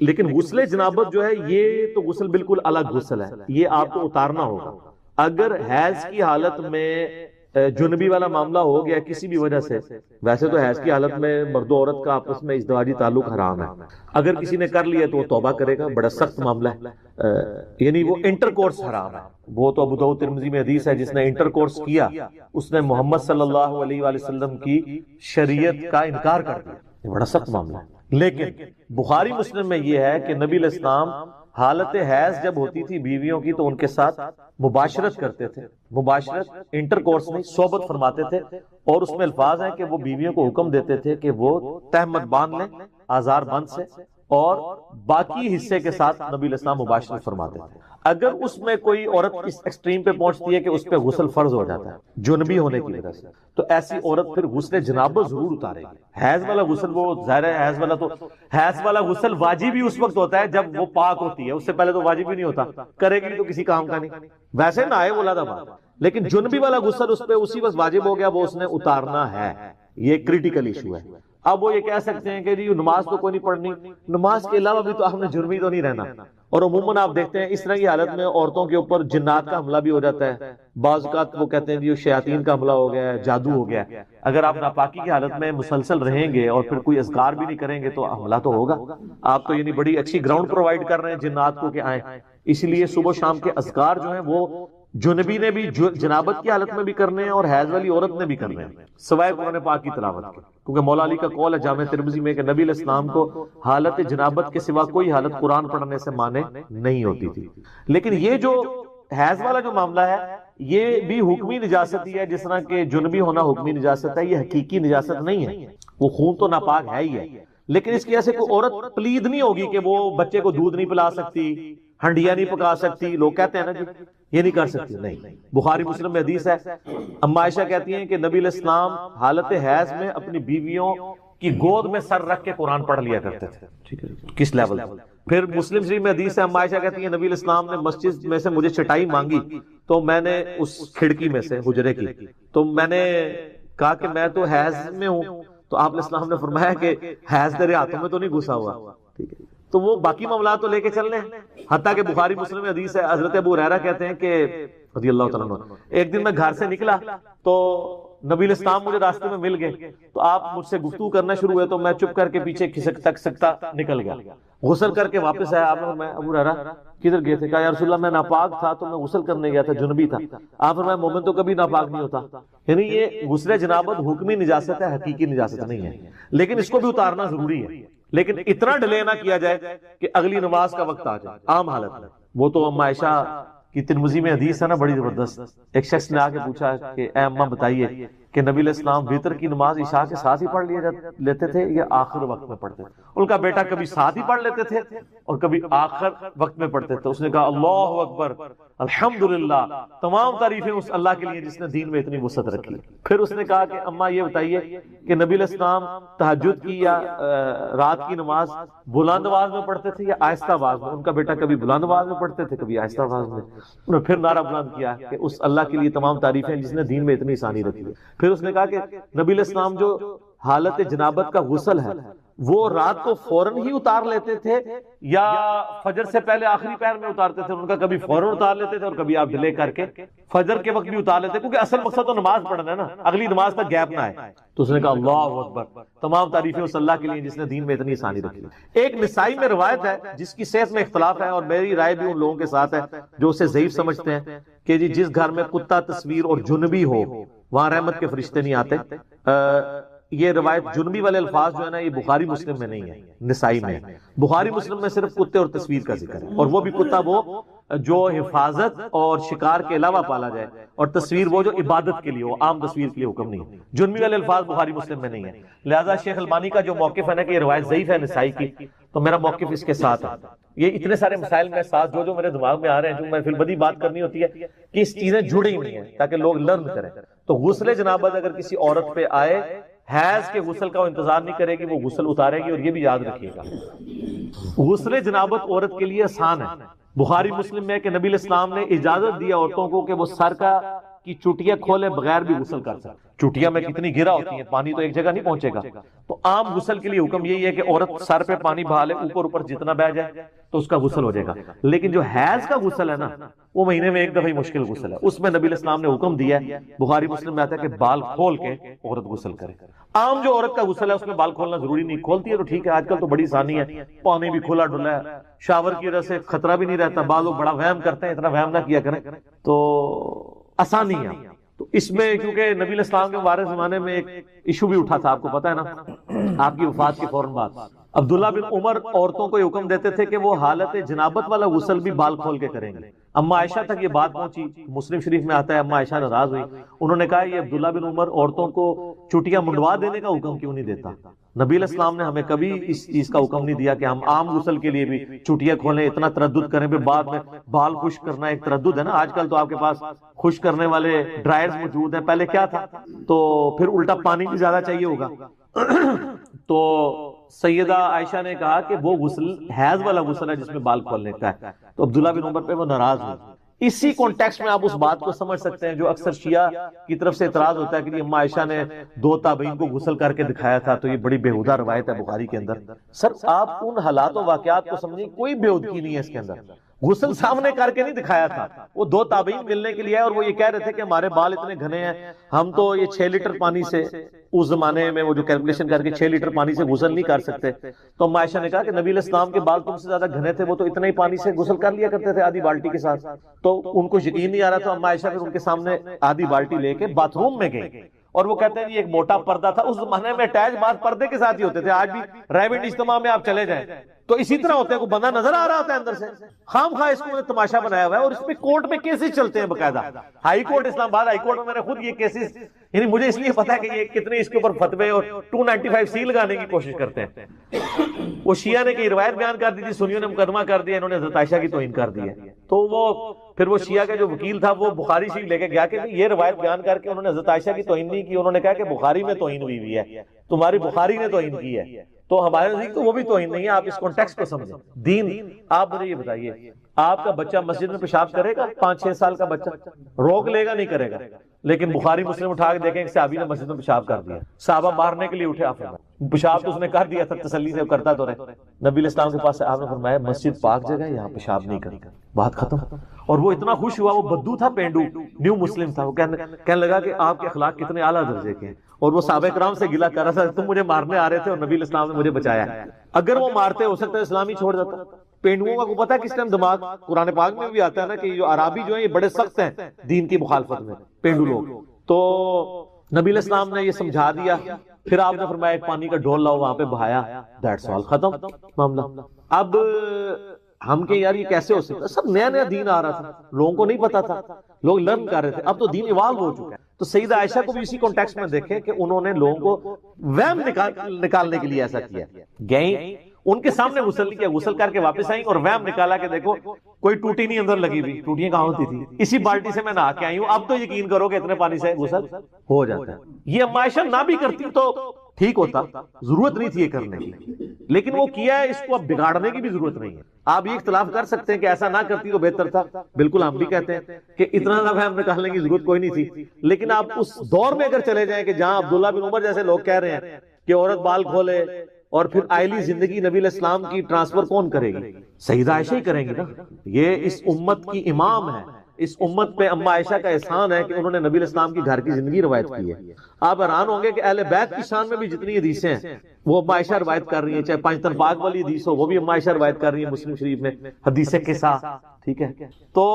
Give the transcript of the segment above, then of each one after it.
لیکن غسل جنابت جو ہے یہ تو غسل بالکل الگ غسل ہے، یہ آپ کو اتارنا ہوگا۔ اگر حیض کی حالت میں جنبی والا معاملہ ہو گیا کسی بھی وجہ سے، ویسے تو حیض کی حالت میں مرد و عورت کا آپس میں ازدواجی تعلق حرام ہے، اگر کسی نے کر لیا تو وہ توبہ کرے گا، بڑا سخت معاملہ ہے، یعنی وہ انٹر کورس حرام ہے۔ وہ تو ابو داؤد ترمذی میں حدیث ہے، جس نے انٹر کورس کیا اس نے محمد صلی اللہ علیہ وآلہ وسلم کی شریعت کا انکار کر دیا، یہ بڑا سخت معاملہ ہے۔ لیکن بخاری مسلم میں یہ ہے کہ نبی علیہ السلام حالت حیض جب ہوتی تھی بیویوں کی تو ان کے ساتھ مباشرت کرتے تھے، مباشرت انٹر کورس نہیں، صحبت فرماتے تھے، اور اس میں الفاظ ہیں کہ وہ بیویوں کو حکم دیتے تھے کہ وہ تہمت باندھ لیں آزار بند سے، اور باقی حصے کے ساتھ نبی علیہ السلام مباشرت فرماتے تھے۔ اگر اس میں کوئی عورت اس ایکسٹریم پہ پہنچتی ہے کہ اس پہ غسل فرض ہو جاتا ہے جنبی ہونے کی وجہ سے، تو ایسی عورت پھر غسل جنابت ضرور اتارے گی۔ حیض والا غسل وہ ظاہر ہے، حیض والا غسل واجب ہی اس وقت ہوتا ہے جب وہ پاک ہوتی ہے، اس سے پہلے تو واجب ہی نہیں ہوتا، کرے گی تو کسی کام کا نہیں، ویسے نہ آئے وہ علیحدہ بات، لیکن جنبی والا غسل اس پہ اسی وقت واجب ہو گیا، وہ اس نے اتارنا ہے، یہ کریٹیکل ایشو ہے۔ اب وہ یہ کہہ سکتے ہیں کہ جی نماز تو کوئی نہیں پڑھنی، نماز کے علاوہ بھی تو آپ نے جرمی تو نہیں رہنا، اور عموماً آپ دیکھتے ہیں اس طرح کی حالت میں عورتوں کے اوپر جنات کا حملہ بھی ہو جاتا ہے، بعض اوقات وہ کہتے ہیں جی شیاطین کا حملہ ہو گیا ہے، جادو ہو گیا ہے۔ اگر آپ ناپاکی کی حالت میں مسلسل رہیں گے اور پھر کوئی اذکار بھی نہیں کریں گے تو حملہ تو ہوگا۔ آپ تو یعنی بڑی اچھی گراؤنڈ پرووائڈ کر رہے ہیں جنات کو کہ آئیں، اس لیے صبح و شام کے اذکار جو ہیں وہ جنبی نے بھی جنابت کی حالت میں بھی کرنے ہیں اور حیض والی عورت نے بھی کرنے ہیں، سوائے قرآن پاک کی تلاوت کے، کیونکہ مولا علی کا قول ہے جامع ترمذی میں کہ نبی علیہ السلام کو حالت جنابت کے سوا کوئی حالت قرآن پڑھنے سے مانے نہیں ہوتی تھی۔ لیکن یہ جو حیض والا جو معاملہ ہے یہ بھی حکمی نجاست ہی ہے، جس طرح کہ جنبی ہونا حکمی نجاست ہے، یہ حقیقی نجاست نہیں ہے، وہ خون تو ناپاک ہے ہی ہے، لیکن اس کی وجہ سے کوئی عورت پلید نہیں ہوگی کہ وہ بچے کو دودھ نہیں پلا سکتی، ہنڈیا نہیں پکا سکتی، لوگ کہتے ہیں نا جی یہ نہیں کر سکتی، نہیں۔ بخاری مسلم میں حدیث ہے، اما عائشہ کہتی ہیں کہ نبی علیہ السلام حالت حیض میں اپنی بیویوں کی گود میں سر رکھ کے قرآن پڑھ لیا کرتے تھے، کس لیول۔ پھر مسلم شریف میں حدیث ہے، اما عائشہ کہتی ہیں نبی علیہ السلام نے مسجد میں سے مجھے چٹائی مانگی تو میں نے اس کھڑکی میں سے حجرے کی، تو میں نے کہا کہ میں تو حیض میں ہوں، تو آپ علیہ السلام نے فرمایا کہ حیض تیرے ہاتھوں میں تو نہیں گھسا ہوا، ٹھیک ہے، تو وہ باقی معاملات تو لے کے چلنے ہیں۔ حتیٰ کہ بخاری مسلم میں حدیث ہے، حضرت ابو ہریرہ کہتے ہیں کہ رضی اللہ تعالیٰ عنہ، ایک دن میں گھر سے نکلا تو نبی علیہ السلام مجھے راستے میں مل گئے، تو آپ مجھ سے گفتگو کرنا شروع ہوئے تو میں چپ کر کے پیچھے کھسکتا نکل گیا، غسل کر کے واپس آیا، آپ نے فرمایا ابو ہریرہ کدھر گئے تھے؟ کہا یا رسول اللہ میں ناپاک تھا تو میں غسل کرنے گیا تھا، جنبی تھا۔ آپ فرمایا مومن تو کبھی ناپاک نہیں ہوتا، یعنی یہ غسل جنابت حکمی نجاست ہے، حقیقی نجاست نہیں ہے، لیکن اس کو بھی اتارنا ضروری ہے، لیکن اتنا ڈیلے نہ کیا جائے کہ اگلی نماز کا وقت آ جائے عام حالت میں۔ وہ تو اما عائشہ کی ترمذی میں حدیث ہے نا بڑی زبردست، ایک شخص نے آ کے پوچھا کہ اے اماں بتائیے کہ نبی علیہ السلام وتر کی نماز عشاء کے ساتھ ہی پڑھ لیتے تھے یا آخر وقت میں پڑھتے تھے؟ ان کا بیٹا کبھی ساتھ ہی پڑھ لیتے تھے اور کبھی آخر وقت میں پڑھتے تھے۔ اس نے کہا اللہ اکبر الحمدللہ، تمام تعریفیں اس اللہ کے لیے جس نے دین میں اتنی وسعت رکھی۔ پھر اس نے کہا کہ اماں یہ بتائیے کہ نبی علیہ السلام تہجد کی یا رات کی نماز بلند آواز میں پڑھتے تھے یا آہستہ آواز میں؟ ان کا بیٹا کبھی بلند آواز میں پڑھتے تھے کبھی آہستہ آواز میں۔ انہوں نے پھر نعرہ بلند کیا کہ اس اللہ کے لیے تمام تعریفیں جس نے دین میں اتنی آسانی رکھی۔ پھر اس نے کہا کہ نبی علیہ السلام جو حالت جنابت کا غسل ہے وہ رات کو فوراً ہی اتار لیتے تھے یا فجر سے پہلے آخری پہر میں اتارتے تھے؟ ان کا کبھی فوراً اتار لیتے تھے اور کبھی آپ ڈیلے کر کے فجر کے وقت بھی اتار لیتے، کیونکہ اصل مقصد تو نماز پڑھنا ہے نا، اگلی نماز تک گیپ نہ آئے۔ تو اس نے کہا اللہ اکبر، تمام تعریفیں اس اللہ کے لیے جس نے دین میں اتنی آسانی رکھی۔ ایک نسائی میں روایت ہے جس کی صحت میں اختلاف ہے، اور میری رائے بھی ان لوگوں کے ساتھ ہے جو اسے ضعیف سمجھتے ہیں، کہ جی جس گھر میں کتا تصویر اور جنبی ہو وہاں رحمت کے فرشتے نہیں آتے۔ یہ روایت جنبی والے الفاظ جو ہے نا یہ بخاری مسلم میں نہیں ہے، نسائی میں ہے۔ بخاری مسلم میں صرف کتے اور تصویر کا ذکر ہے، اور وہ بھی کتا وہ جو حفاظت اور شکار کے علاوہ پالا جائے، اور تصویر وہ جو عبادت کے لیے ہو، عام تصویر کے لیے حکم نہیں ہے۔ جنبی والے الفاظ بخاری مسلم میں نہیں ہے، لہذا شیخ البانی کا جو موقف ہے نا کہ یہ روایت ضعیف ہے نسائی کی، تو میرا موقف اس کے ساتھ ہے۔ یہ اتنے سارے مسائل میں ساتھ جو میرے دماغ میں آ رہے ہیں، جو میں فی البدی بات کرنی ہوتی ہے کہ اس چیزیں جڑی ہوئی ہیں تاکہ لوگ لرن کریں۔ تو غسل جنابت اگر کسی عورت پہ آئے، حیض کے غسل کا انتظار نہیں کرے گی، وہ غسل اتارے گی، اور یہ بھی یاد رکھیے گا غسل جنابت عورت کے لیے آسان ہے۔ بخاری مسلم میں کہ نبی علیہ السلام نے اجازت دیا عورتوں کو کہ وہ سر کا کہ چٹیاں کھولے بغیر بھی غسل کر سکتے. چٹیاں میں کتنی گرا ہوتی ہیں, پانی تو ایک جگہ نہیں پہنچے گا. تو عام غسل کے لیے حکم یہی ہے کہ عورت سر پہ پانی بہا لے, اوپر اوپر جتنا بہ جائے تو اس کا غسل ہو جائے گا. لیکن جو حیض کا غسل ہے نا, وہ مہینے میں ایک دفعہ ہی مشکل غسل ہے. اس میں نبی علیہ السلام نے حکم دیا ہے, بخاری مسلم میں آتا ہے کہ بال کھول کے عورت غسل کرے. عام جو عورت کا غسل ہے اس میں بال کھولنا ضروری نہیں, کھولتی ہے تو ٹھیک ہے, آج کل تو بڑی آسانی ہے, پانی بھی کھلا ڈلا ہے, شاور کی وجہ سے خطرہ بھی نہیں رہتا. بعض لوگ بڑا وہم کرتے ہیں, اتنا وہم نہ کیا کریں, تو آسانی ہے. تو اس میں کیونکہ نبی علیہ السلام کے مبارک زمانے میں ایک ایشو بھی اٹھا تھا, آپ کو پتا ہے نا, آپ کی وفات کے فوراً بعد عبداللہ بن عمر عورتوں کو یہ حکم دیتے تھے کہ وہ حالت جنابت والا غسل بھی بال کھول کے کریں گے. اما عائشہ تک یہ بات پہنچی, مسلم شریف میں آتا ہے, اما عائشہ ناراض ہوئی. انہوں نے کہا یہ عبداللہ بن عمر عورتوں کو چٹیاں منڈوا دینے کا حکم کیوں نہیں دیتا؟ نبی علیہ السلام نے ہمیں کبھی اس چیز کا حکم نہیں دیا کہ ہم عام غسل کے لیے بھی چٹیاں کھولیں, اتنا تردد کریں. بعد میں بال خشک کرنا ایک تردد ہے نا, آج کل تو آپ کے پاس خشک کرنے والے ڈرائرز موجود ہیں, پہلے کیا تھا؟ تو پھر الٹا پانی بھی زیادہ چاہیے ہوگا. تو سیدہ عائشہ نے کہا کہ وہ غسل حیض والا غسل ہے جس میں بال کھولنے کا ہے. تو عبداللہ بن عمر پہ وہ ناراض ہوئی. اسی کانٹیکسٹ میں آپ اس بات کو سمجھ سکتے ہیں جو اکثر شیعہ کی طرف سے اعتراض ہوتا ہے کہ اما عائشہ نے 2 تابعین کو غسل کر کے دکھایا تھا, تو یہ بڑی بےہودہ روایت ہے بخاری کے اندر. سر آپ ان حالات و واقعات کو سمجھیں, کوئی بےہودگی نہیں ہے اس کے اندر. غسل سامنے کر کے نہیں دکھایا تھا, وہ 2 تابعین ملنے کے لیے آئے اور وہ یہ کہہ رہے تھے کہ ہمارے بال اتنے گھنے ہیں, ہم تو یہ 6 لیٹر پانی سے, اس زمانے میں وہ جو کیلکولیشن کر کے 6 لیٹر پانی سے غسل نہیں کر سکتے. تو اما عائشہ نے کہا کہ نبی علیہ السلام کے بال تم سے زیادہ گھنے تھے, وہ تو اتنے ہی پانی سے غسل کر لیا کرتے تھے آدھی بالٹی کے ساتھ. تو ان کو یقین نہیں آ رہا, تو اما عائشہ پھر ان کے سامنے آدھی بالٹی لے کے باتھ روم میں گئی, اور وہ کہتے ہیں یہ ایک موٹا پردہ تھا. اس زمانے میں اٹیچ باتھ پردے کے ساتھ ہی ہوتے تھے, آج بھی ریونڈ اجتماع میں آپ چلے جائیں تو اسی طرح ہوتے ہیں, کوئی بندہ نظر آ رہا ہوتا ہے اندر سے, خام خواہ اس کو انہیں تماشا بنایا ہوا ہے. اور اس میں کورٹ میں کیسز چلتے ہیں باقاعدہ, ہائی کورٹ اسلام آباد ہائی کورٹ میں میں نے خود یہ کیسز, یعنی مجھے اس لیے پتا ہے کہ یہ کتنے اس کے اوپر فتوے اور 295C لگانے کی کوشش کرتے ہیں. وہ شیعہ نے کئی روایت بیان کر دی تھی, سنیوں نے مقدمہ کر دیا, انہوں نے حضرت عائشہ کی توہین کر دی ہے. تو وہ پھر وہ شیعہ کا جو وکیل تھا وہ بخاری شریف لے کے گیا کہ یہ روایت بیان کر کے انہوں نے حضرت عائشہ کی توہین نہیں کی, انہوں نے کہا کہ بخاری میں توہین ہوئی ہے, تمہاری بخاری نے توہین کی ہے. تو ہمارے نزدیک تو وہ بھی توہین نہیں ہے, آپ اس کانٹیکسٹ کو سمجھیں. دین, آپ مجھے یہ بتائیے, آپ کا بچہ مسجد میں پیشاب کرے گا, 5-6 سال کا بچہ روک لے گا؟ نہیں کرے گا. لیکن بخاری مسلم اٹھا کے دیکھیں کہ صحابی نے مسجد میں پیشاب کر دیا, صحابہ مارنے کے لیے اٹھے, آپ پیشاب تو اس نے کر دیا تھا, تسلی سے کرتا تو رہے. نبی علیہ السلام کے پاس آپ نے فرمایا مسجد پاک جگہ ہے, یہاں پیشاب نہیں کرے گا, بات ختم. اور وہ اتنا خوش ہوا, وہ بدو تھا, پینڈو نیو مسلم تھا, وہ کہنے لگا کہ آپ کے اخلاق کتنے اعلیٰ درجے کے ہیں. اور وہ صحابہ کرام سے گلہ کر رہا تھا, تم مجھے مارنے آ رہے تھے اور نبی علیہ السلام نے مجھے بچایا. اگر وہ مارتے ہو سکتا ہے اسلام ہی چھوڑ جاتا. پینڈوؤں کا کو پتا ہے کس ٹائم دماغ, قرآن پاک میں بھی آتا ہے نا کہ جو عرابی جو ہیں یہ بڑے سخت ہیں دین کی مخالفت میں, پینڈو لوگ. تو نبی علیہ السلام نے یہ سمجھا دیا, پھر آپ نے فرمایا ایک پانی کا ڈھول لاؤ, وہاں پہ بہایا, دیٹس آل, ختم معاملہ. اب ہم کہ یار یہ کیسے ہو سکتا ہے, سب نیا نیا دین آ رہا تھا, لوگوں کو نہیں پتا تھا, لوگ لرن کر رہے تھے, اب تو دین ایوالو ہو چکا ہے. تو سیدہ عائشہ کو بھی اسی کانٹیکسٹ میں دیکھیں کہ انہوں نے لوگوں کو وہم نکالنے کے لیے ایسا کیا. گئیں ان کے سامنے غسل کیا, غسل کر کے واپس آئیں اور وہم نکالا کہ دیکھو کوئی ٹوٹی نہیں اندر لگی ہوئی, ٹوٹیاں کہاں ہوتی تھی, اسی بالٹی سے میں نہا کے آئی ہوں, اب تو یقین کرو کہ اتنے پانی سے غسل ہو جاتا ہے. یہ اما عائشہ نہ بھی کرتی تو ٹھیک ہوتا, ضرورت نہیں تھی یہ کرنے کی, لیکن وہ کیا ہے, اس کو اب بگاڑنے کی بھی ضرورت نہیں ہے. آپ یہ اختلاف کر سکتے ہیں کہ ایسا نہ کرتی تو بہتر تھا, بالکل ہم بھی کہتے ہیں کہ اتنا نہ وہم نکالنے کی ضرورت کوئی نہیں تھی. لیکن آپ اس دور میں اگر چلے جائیں کہ جہاں عبداللہ بن عمر جیسے لوگ کہہ رہے ہیں کہ عورت بال کھولے اور پھر آئلی زندگی نبی علیہ السلام کی ٹرانسفر کون کرے گی؟ سیدہ عائشہ ہی کریں گی نا, یہ اس امت کی امام ہے. اس امت پہ اما عائشہ کا احسان ہے کہ انہوں نے نبی علیہ السلام کی گھر کی زندگی روایت کی ہے. آپ حیران ہوں گے کہ اہل بیت کی شان میں بھی جتنی حدیثیں ہیں وہ اما عائشہ روایت کر رہی ہیں, چاہے 5 طرفات والی حدیث ہو وہ بھی اما عائشہ روایت کر رہی ہیں مسلم شریف میں, حدیث قصہ, ٹھیک ہے. تو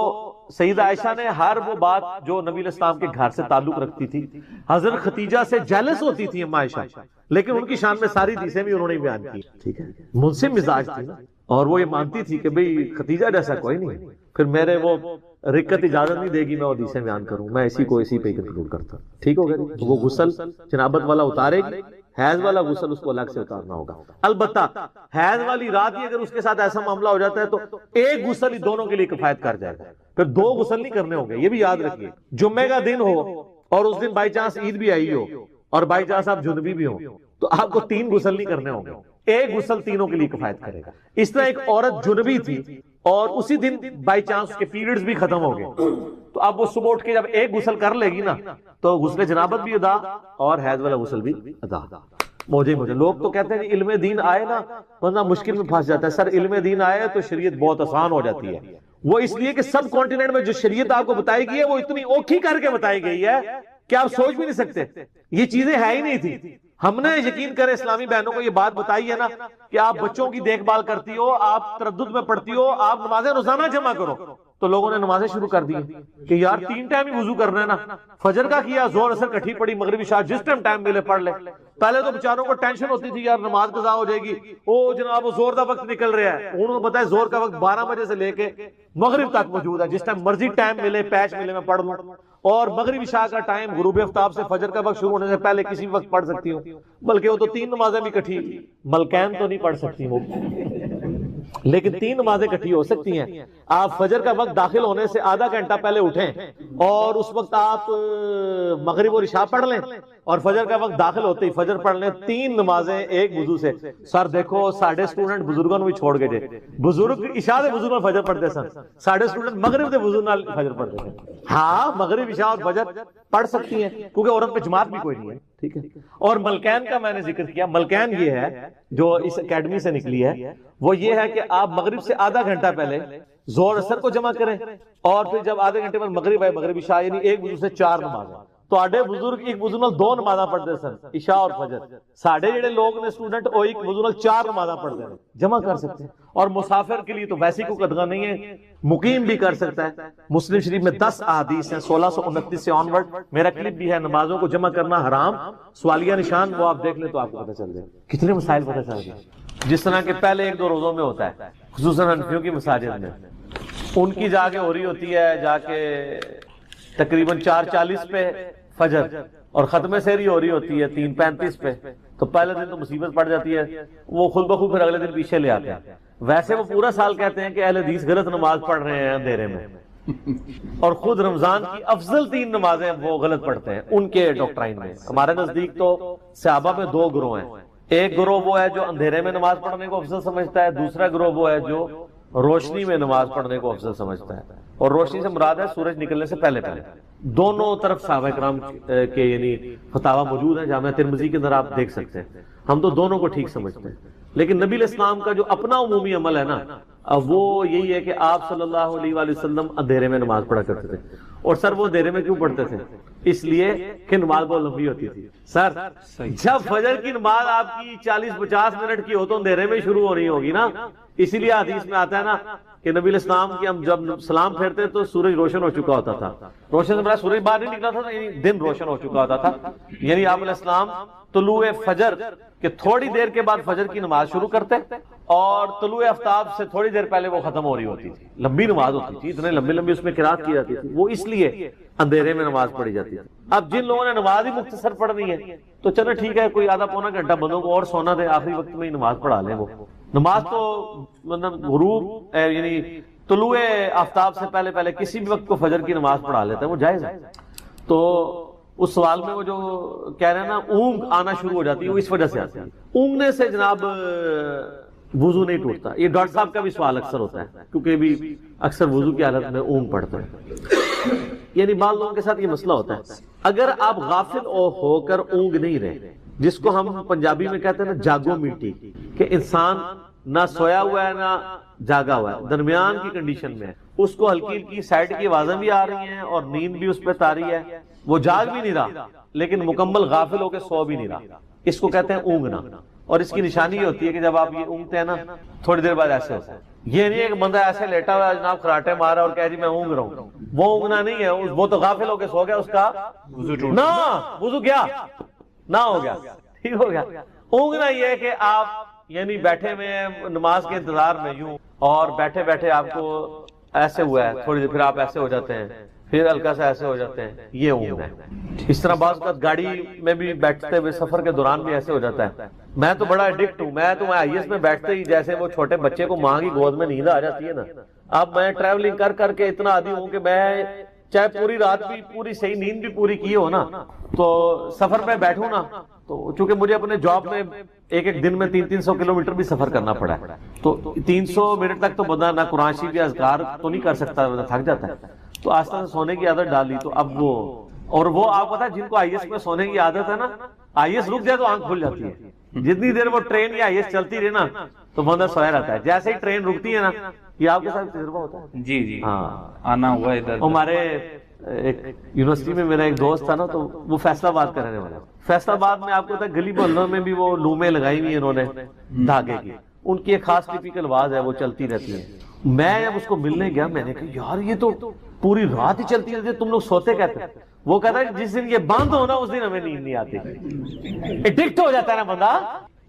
سیدہ عائشہ نے ہر وہ بات جو نبی علیہ السلام کے گھر سے تعلق رکھتی تھی, حضرت ختیجہ سے جیلس ہوتی تھی اما عائشہ, لیکن ان کی شان میں ساری حدیثیں بھی انہوں نے بیان کی, ٹھیک ہے. منصف مزاج تھی نا, اور وہ یہ مانتی تھی کہ بھئی ختیجہ جیسا کوئی نہیں, پھر میرے وہ رکت اجازت نہیں دے گی میں حدیثیں بیان کروں, میں اسی کو اسی پہ کنکلوڈ کرتا. ٹھیک ہو گیا, وہ غسل جنابت والا اتارے گی, حیض والا غسل اس کو الگ سے اتارنا ہوگا. البتہ حیض والی رات ہی اگر اس کے ساتھ ایسا معاملہ ہو جاتا ہے تو ایک غسل ہی دونوں کے لیے کفایت کر جائے گا, پھر 2 غسل نہیں کرنے ہوں گے. یہ بھی یاد رکھیے, جمعے کا دن ہو اور اس دن بائی چانس عید بھی آئی ہو اور بائی چانس آپ جنبی بھی ہو, تو آپ کو 3 غسل نہیں کرنے ہوں گے, ایک غسل تینوں کے لیے کفایت کرے گا. اس طرح ایک عورت جنبی تھی اور اسی دن بائی چانس کے پیریڈز بھی ختم ہو گئے, تو اب وہ صبح اٹھ کے جب ایک غسل کر لے گی نا تو غسل جنابت بھی ادا اور حیض والا غسل بھی ادا. مجھے لوگ تو کہتے ہیں کہ علم دین آئے نا ورنہ مشکل میں پھنس جاتا ہے. سر علم دین آئے تو شریعت بہت آسان ہو جاتی ہے. وہ اس لیے کہ سب کانٹیننٹ میں جو شریعت آپ کو بتائی گئی ہے وہ اتنی اوکھی کر کے بتائی گئی ہے کہ آپ سوچ بھی نہیں سکتے. یہ چیزیں ہے ہی نہیں تھی. ہم نے یقین کرے اسلامی بہنوں کو یہ بات بتائی ہے نا کہ آپ بچوں کی دیکھ بھال کرتی ہو, آپ تردد میں پڑھتی ہو, آپ نمازیں روزانہ جمع کرو, تو لوگوں نے نمازیں شروع کر دی کہ یار 3 ٹائم ہی وضو کرنا ہے نا, فجر کا کیا, زہر اثر کٹھی پڑی, مغرب عشاء جس ٹائم ملے پڑھ لے. پہلے تو بیچاروں کو ٹینشن ہوتی تھی یار نماز قضا ہو جائے گی, او جناب وہ زہر کا وقت نکل رہا ہے. انہوں نے بتایا زہر کا وقت 12 بجے سے لے کے مغرب تک موجود ہے, جس ٹائم مرضی ٹائم ملے پیچ ملے میں پڑھ لوں. اور مغرب عشاء کا ٹائم غروب آفتاب سے فجر کا وقت شروع ہونے سے پہلے کسی وقت پڑھ سکتی ہوں, بلکہ وہ تو 3 نمازیں بھی کٹھی, ملکین تو نہیں پڑھ سکتی وہ, لیکن 3 نمازیں کٹھی ہو سکتی ہیں. آپ فجر کا وقت داخل ہونے سے آدھا گھنٹہ پہلے اٹھیں اور اس وقت آپ مغرب اور عشاء پڑھ لیں, اور فجر کا وقت داخل ہوتے ہی فجر پڑھ لیں, 3 نمازیں ایک وضو سے. سر دیکھو ساڑھے اسٹوڈنٹ بزرگوں بھی چھوڑ کے جائے, بزرگ عشاء سے وضو نال فجر پڑھتے سن, ساڑھے اسٹوڈنٹ مغرب سے وضو نال فجر پڑھتے تھے. ہاں مغرب عشاء اور فجر پڑھ سکتی ہیں کیونکہ عورت پہ جماعت بھی کوئی نہیں ہے, ٹھیک ہے. اور ملکین کا میں نے ذکر کیا, ملکین یہ ہے جو اس اکیڈمی سے نکلی ہے, وہ یہ ہے کہ آپ مغرب سے آدھا گھنٹہ پہلے زہر اثر کو جمع کریں, اور پھر جب آدھے گھنٹے بعد مغرب آئے, مغرب عشاء یعنی ایک وضو سے 4 نمازیں. تو آڈے بزرگ ایک وضو نال 2 نمازاں پڑھتے سن, عشاء اور فجر. ساڑھے جڑے لوگ نے اسٹوڈنٹ وہ ایک وضو نال 4 نمازاں پڑھتے ہیں, جمع کر سکتے ہیں. اور مسافر کے لیے تو ویسے کوئی قدغہ نہیں ہے, مقیم بھی کر سکتا ہے. مسلم شریف میں 10 احادیث ہیں 1629 سے آن ورڈ, میرا کلپ بھی ہے, نمازوں کو جمع کرنا حرام, سوالیہ نشان, وہ آپ دیکھ لیں تو آپ کو پتہ چل جائے کتنے مسائل پتہ چل جائے. جس طرح کہ پہلے 1-2 روزوں میں ہوتا ہے, خصوصاً حنفیوں کی مساجد میں, ان کی جا کے ہو رہی ہوتی ہے جا کے تقریباً 4:40 پہ فجر, اور ختم سحری ہو رہی ہوتی ہے 3:35 پہ. تو پہلے دن تو مصیبت پڑ جاتی ہے, وہ خود بخود پھر اگلے دن پیچھے لے آتے ہیں. ویسے وہ پورا سال کہتے ہیں کہ اہل حدیث غلط نماز پڑھ رہے ہیں اندھیرے میں, اور خود رمضان کی افضل 3 نمازیں وہ غلط پڑھتے ہیں ان کے ڈاکٹرائن میں. ہمارے نزدیک تو صحابہ میں 2 گروہ ہیں. ایک گروہ وہ ہے جو اندھیرے میں نماز پڑھنے کو افضل سمجھتا ہے, دوسرا گروہ وہ ہے جو روشنی میں نماز پڑھنے کو افضل سمجھتا ہے. اور روشنی سے مراد ہے سورج نکلنے سے پہلے. دونوں طرف صحابہ کرام کے یعنی فتاوی موجود ہیں, جامعہ ترمذی کے اندر آپ دیکھ سکتے ہیں. ہم تو دونوں کو ٹھیک سمجھتے ہیں, لیکن نبی علیہ السلام کا جو اپنا عمومی عمل ہے نا, وہ یہی ہے کہ آپ صلی اللہ علیہ وآلہ وسلم اندھیرے میں نماز پڑھا کرتے تھے. اور سر وہ اندھیرے میں کیوں پڑھتے تھے؟ اس لیے کہ نماز بہت لمبی ہوتی تھی. سر جب فجر کی نماز آپ کی 40-50 منٹ کی ہو تو اندھیرے میں شروع ہو رہی ہوگی نا. اسی لیے حدیث میں آتا ہے نا کہ نبی علیہ السلام کی ہم جب سلام پھیرتے تو سورج روشن ہو چکا ہوتا تھا. روشن سے بڑا سورج باہر نہیں نکلا تھا, یعنی دن روشن ہو چکا ہوتا تھا. یعنی آپ علیہ السلام طلوع فجر کے تھوڑی دیر کے بعد فجر کی نماز شروع کرتے, اور طلوع آفتاب سے تھوڑی دیر پہلے وہ ختم ہو رہی ہوتی تھی. لمبی نماز ہوتی تھی, اتنے لمبی اس میں قرات کی جاتی تھی, وہ اس لیے اندھیرے میں نماز پڑھی جاتی تھی. اب جن لوگوں نے نماز ہی مختصر پڑھنی ہے تو چلو ٹھیک ہے, کوئی آدھا پونا گھنٹہ بندوں کو اور سونا دے, آخری وقت میں ہی نماز پڑھا لیں. وہ نماز تو مطلب غروب یعنی طلوع آفتاب سے پہلے کسی بھی وقت کو فجر کی نماز پڑھا لیتا ہے, وہ جائز ہے. تو اس سوال میں وہ جو کہہ رہے ہیں نا اونگ آنا شروع ہو جاتی ہے, وہ اس وجہ سے آتی ہے. اونگنے سے جناب وضو نہیں ٹوٹتا. یہ ڈاکٹر صاحب کا بھی سوال اکثر ہوتا ہے, کیونکہ بھی اکثر وضو کی حالت میں اونگ پڑتا ہے. یعنی بعض لوگوں کے ساتھ یہ مسئلہ ہوتا ہے, اگر آپ غافل ہو کر اونگ نہیں رہے, جس کو ہم پنجابی میں کہتے ہیں نا جاگو میٹی, کہ انسان نہ سویا ہوا ہے نہ جاگا ہوا ہے, درمیان کی کنڈیشن میں ہے, اس کو ہلکی ہلکی سائڈ کی آوازیں بھی آ رہی ہیں اور نیند بھی اس پہ تاری ہے, وہ جاگ بھی نہیں رہا لیکن مکمل غافل ہو کے سو بھی نہیں رہا, اس کو کہتے ہیں اونگنا. اور اس کی نشانی یہ ہوتی ہے کہ جب آپ یہ اونگتے ہیں نا تھوڑی دیر بعد ایسے ہوتا ہے. یہ نہیں ہے کہ بندہ ایسے لیٹا ہوا ہے جناب خراٹے مارا اور کہہ جی میں اونگ رہا ہوں, وہ اونگنا نہیں ہے, وہ تو غافل ہو کے سو گیا, اس کا وضو کیا نہ ہو گیا, ٹھیک ہو گیا. اونگنا یہ ہے کہ آپ یعنی بیٹھے میں نماز کے انتظار میں یوں, اور بیٹھے بیٹھے آپ کو ایسے ہوا ہے, تھوڑی دیر پھر آپ ایسے ہو جاتے ہیں, پھر ہلکا سا ایسے ہو جاتے ہیں, یہ اونگ ہے. اس طرح بعض اوقات گاڑی میں بھی بیٹھتے ہوئے سفر کے دوران بھی ایسے ہو جاتا ہے. میں تو بڑا ایڈکٹ ہوں, میں آئی ایس میں بیٹھتے ہی جیسے وہ چھوٹے بچے کو ماں کی گود میں نیند آ جاتی ہے نا, اب میں ٹریولنگ کر کے اتنا عادی ہوں کہ میں چاہے پوری رات بھی پوری صحیح نیند بھی پوری کی ہو نا، تو سفر میں بیٹھوں نا، تو چونکہ مجھے اپنے جاب میں ایک دن میں 300 کلومیٹر بھی سفر کرنا پڑا ہے، تو 300 منٹ تک تو بندہ نہ قرآن شریف یا اذکار تو نہیں کر سکتا، تھک جاتا ہے، تو آہستہ سے سونے کی عادت ڈالی، تو اب وہ آپ پتا جن کو آئی ایس میں سونے کی عادت ہے نا، آئی ایس رک جائے تو آنکھ کھل جاتی ہے، جتنی دیر وہ ٹرین یا آئی ایس چلتی رہے نا تو بندہ سویا رہتا ہے، جیسے ہی ٹرین رکتی ہے نا، یہ آپ کے ساتھ تجربہ ہوتا ہے؟ جی ہاں، آنا ہوا ادھر۔ ہمارے ایک یونیورسٹی میں میرا ایک دوست تھا نا، تو وہ فیصل آباد کا رہنے والا، فیصل آباد میں آپ کو پتا گلی محلوں میں بھی وہ لومیں لگائی ہوئی ہیں انہوں نے دھاگے کی، ان کی ایک خاص ٹیپیکل آواز ہے، وہ چلتی رہتی ہے۔ میں جب اس کو ملنے گیا میں نے کہا یار یہ تو پوری رات ہی چلتی رہتی ہے، تم لوگ سوتے کہتے ہیں؟ وہ کہتا ہے جس دن یہ بند ہونا اس دن ہمیں نیند نہیں آتی، ایڈکٹ ہو جاتا ہے نا بندہ۔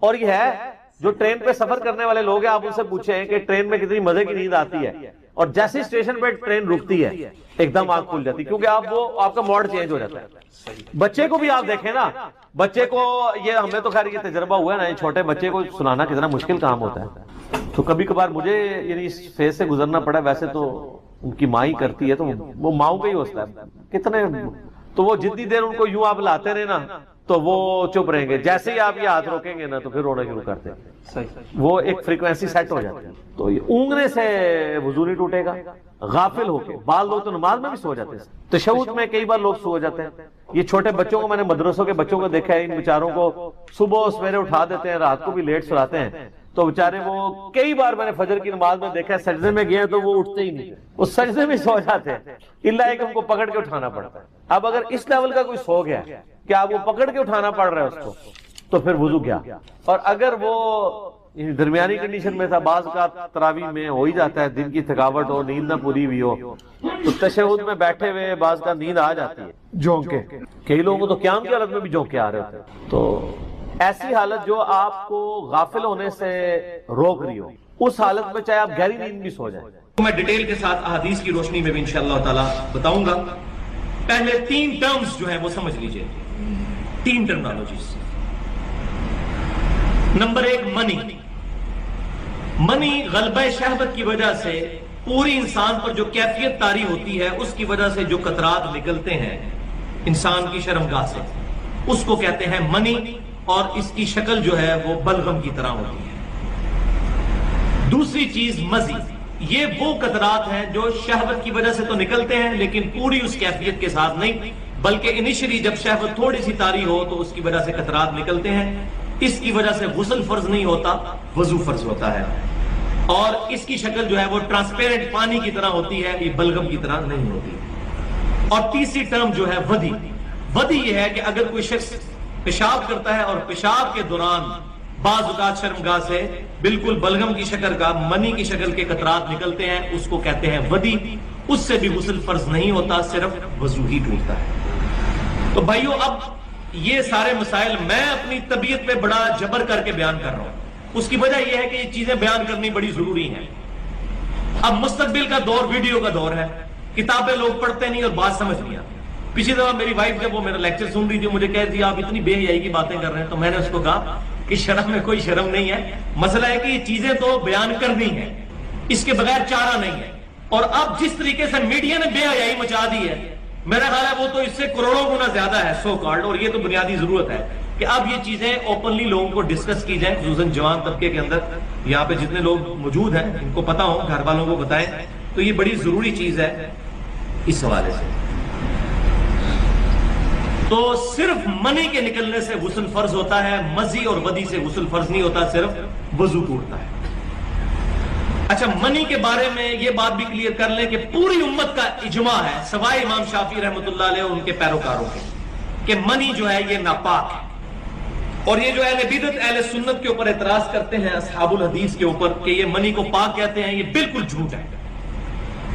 اور یہ ہے جو ٹرین پہ سفر کرنے والے لوگ ہیں، آپ ان سے پوچھیں کہ ٹرین میں کتنی مزے کی نیند آتی ہے، اور جیسے اسٹیشن پہ ٹرین رکتی ہے ایک دم آنکھ کھل جاتی، کیونکہ آپ کا موڈ چینج ہو جاتا ہے۔ بچے کو بھی آپ دیکھیں نا، بچے کو یہ ہمیں تو خیر یہ تجربہ ہوا ہے نا، چھوٹے بچے کو سنانا کتنا مشکل کام ہوتا ہے، تو کبھی کبھار مجھے یعنی اس فیز سے گزرنا پڑا، ویسے تو ان کی ماں ہی کرتی ہے، تو وہ ماؤں کا ہی حوصلہ ہے کتنے، تو وہ جتنی دیر ان کو یوں آپ لاتے رہے نا تو وہ چپ رہیں گے، جیسے ہی آپ یہ ہاتھ روکیں گے نا تو پھر رونا شروع کرتے ہیں، وہ ایک فریکوینسی سیٹ ہو جاتی ہے۔ تو یہ اونگنے سے وضو نہیں ٹوٹے گا، غافل ہو کے، بعض لوگ تو نماز میں بھی سو جاتے ہیں، تشہد میں کئی بار لوگ سو جاتے ہیں۔ یہ چھوٹے بچوں کو میں نے مدرسوں کے بچوں کو دیکھا ہے، ان بیچاروں کو صبح سویرے اٹھا دیتے ہیں، رات کو بھی لیٹ سلاتے ہیں، تو بیچارے وہ کئی بار میں نے فجر کی نماز میں دیکھا ہے سجدے میں گئے تو وہ اٹھتے ہی نہیں، وہ سجدے میں سو جاتے ہیں، الا ایک ہم کو پکڑ کے اٹھانا پڑتا ہے۔ اب اگر اس لیول کا کوئی سو گیا کہ آپ وہ پکڑ کے اٹھانا پڑ رہا ہے اس کو، تو پھر وضو کیا؟ اور اگر وہ درمیانی کنڈیشن میں تھا، بعض کا تراویح میں ہو ہی جاتا ہے، دن کی تھکاوٹ ہو، نیند نہ پوری ہوئی ہو، تو تشہد میں بیٹھے ہوئے بعض کا نیند آ جاتی ہے، جھونکے، کئی لوگوں کو تو قیام کی حالت میں بھی جھونکے آ رہے ہوتے ہیں۔ تو ایسی حالت جو آپ کو غافل ہونے سے روک رہی ہو، اس حالت میں چاہے آپ گہری نیند بھی سو جائیں۔ میں ڈیٹیل کے ساتھ احادیث کی روشنی میں بھی انشاءاللہ تعالی بتاؤں گا۔ پہلے 3 ٹرمز جو ہیں وہ سمجھ لیجئے، 3 ٹرمنالوجیز۔ نمبر 1 منی۔ منی غلبہ شہوت کی وجہ سے پوری انسان پر جو کیفیت طاری ہوتی ہے، اس کی وجہ سے جو قطرات نکلتے ہیں انسان کی شرمگاہ سے، اس کو کہتے ہیں منی، اور اس کی شکل جو ہے وہ بلغم کی طرح ہوتی ہے۔ دوسری چیز مزی، یہ وہ قطرات ہیں جو شہوت کی وجہ سے تو نکلتے ہیں لیکن پوری اس کیفیت کے ساتھ نہیں، بلکہ انیشلی جب شہوت تھوڑی سی طاری ہو تو اس کی وجہ سے قطرات نکلتے ہیں، اس کی وجہ سے غسل فرض نہیں ہوتا، وضو فرض ہوتا ہے، اور اس کی شکل جو ہے وہ ٹرانسپیرنٹ پانی کی طرح ہوتی ہے، یہ بلغم کی طرح نہیں ہوتی۔ اور تیسری ٹرم جو ہے ودی۔ ودی یہ ہے کہ اگر کوئی شخص پیشاب کرتا ہے اور پیشاب کے دوران بعض اوقات شرمگاہ سے بالکل بلغم کی شکل کا، منی کی شکل کے قطرات نکلتے ہیں، اس کو کہتے ہیں ودی، اس سے بھی غسل فرض نہیں ہوتا، صرف وضو ہی ٹوٹتا ہے۔ تو بھائیو، اب یہ سارے مسائل میں اپنی طبیعت پہ بڑا جبر کر کے بیان کر رہا ہوں، اس کی وجہ یہ ہے کہ یہ چیزیں بیان کرنی بڑی ضروری ہیں۔ اب مستقبل کا دور ویڈیو کا دور ہے، کتابیں لوگ پڑھتے نہیں اور بات سمجھ نہیں آتی۔ پچھلی دفعہ میری وائف جب وہ میرا لیکچر سن رہی تھی، مجھے کہہ دیا آپ اتنی بے حیائی کی باتیں کر رہے ہیں، تو میں نے اس کو کہا کہ شرم میں کوئی شرم نہیں ہے، مسئلہ ہے کہ یہ چیزیں تو بیان کرنی ہیں، اس کے بغیر چارہ نہیں ہے۔ اور اب جس طریقے سے میڈیا نے بے حیائی مچا دی ہے، میرا خیال ہے وہ تو اس سے کروڑوں گنا زیادہ ہے سو کالڈ، اور یہ تو بنیادی ضرورت ہے کہ اب یہ چیزیں اوپنلی لوگوں کو ڈسکس کی جائیں، خصوصاً جوان طبقے کے اندر، یہاں پہ جتنے لوگ موجود ہیں ان کو پتا ہو، گھر والوں کو بتائیں، تو یہ بڑی ضروری چیز ہے اس حوالے سے۔ تو صرف منی کے نکلنے سے غسل فرض ہوتا ہے، مزی اور ودی سے غسل فرض نہیں ہوتا، صرف وضو ٹوٹتا ہے۔ اچھا، منی کے بارے میں یہ بات بھی کلیئر کر لیں کہ پوری امت کا اجماع ہے، سوائے امام شافعی رحمۃ اللہ علیہ اور ان کے پیروکاروں کے، کہ منی جو ہے یہ ناپاک ہے۔ اور یہ جو اہل بدعت اہل سنت کے اوپر اعتراض کرتے ہیں، اصحاب الحدیث کے اوپر، کہ یہ منی کو پاک کہتے ہیں، یہ بالکل جھوٹ ہے،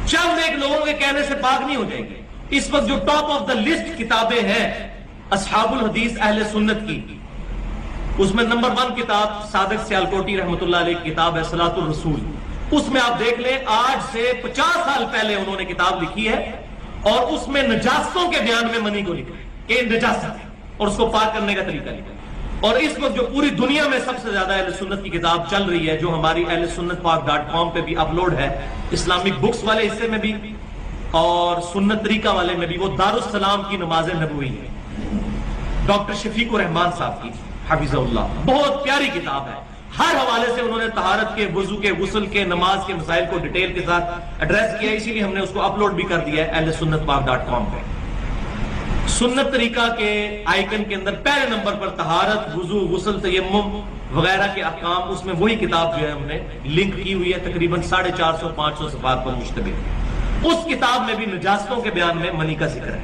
چند ایک لوگوں کے کہنے سے پاک نہیں ہو جائے گی۔ اس وقت جو ٹاپ آف دا لسٹ کتابیں ہیں اصحاب الحدیث اہل سنت کی، اس میں نمبر 1 کتاب صادق سیالکوٹی رحمۃ اللہ علیہ کی کتاب ہے صلاۃ الرسول۔ اس میں آپ دیکھ لیں، آج سے 50 سال پہلے انہوں نے کتاب لکھی ہے، اور اس میں نجاستوں کے بیان میں منی کو لکھا ہے کہ نجاست ہے، اور اس کو پاک کرنے کا طریقہ لکھا ہے۔ اور اس وقت جو پوری دنیا میں سب سے زیادہ اہل سنت کی کتاب چل رہی ہے، جو ہماری اہل سنت پاک .com پہ بھی اپلوڈ ہے، اسلامک بکس والے حصے میں بھی اور سنت طریقہ والے میں بھی وہ دارالسلام کی نماز نبوی ہے، ڈاکٹر شفیق الرحمان صاحب کی حفظہ اللہ، بہت پیاری کتاب ہے، ہر حوالے سے انہوں نے طہارت کے، وضو کے، غسل کے، نماز کے مسائل کو ڈیٹیل کے ساتھ ایڈریس کیا، اسی لیے ہم نے اس کو اپلوڈ بھی کر دیا ہے ahlsunnatpak.com پہ۔ سنت طریقہ کے آئیکن کے اندر پہلے نمبر پر طہارت، وضو، غسل، تیمم وغیرہ کے احکام، اس میں وہی کتاب جو ہے ہم نے لنک کی ہوئی ہے، تقریباً 450-500 صفحات پر مشتمل۔ اس کتاب میں بھی نجاستوں کے بیان میں منی کا ذکر ہے،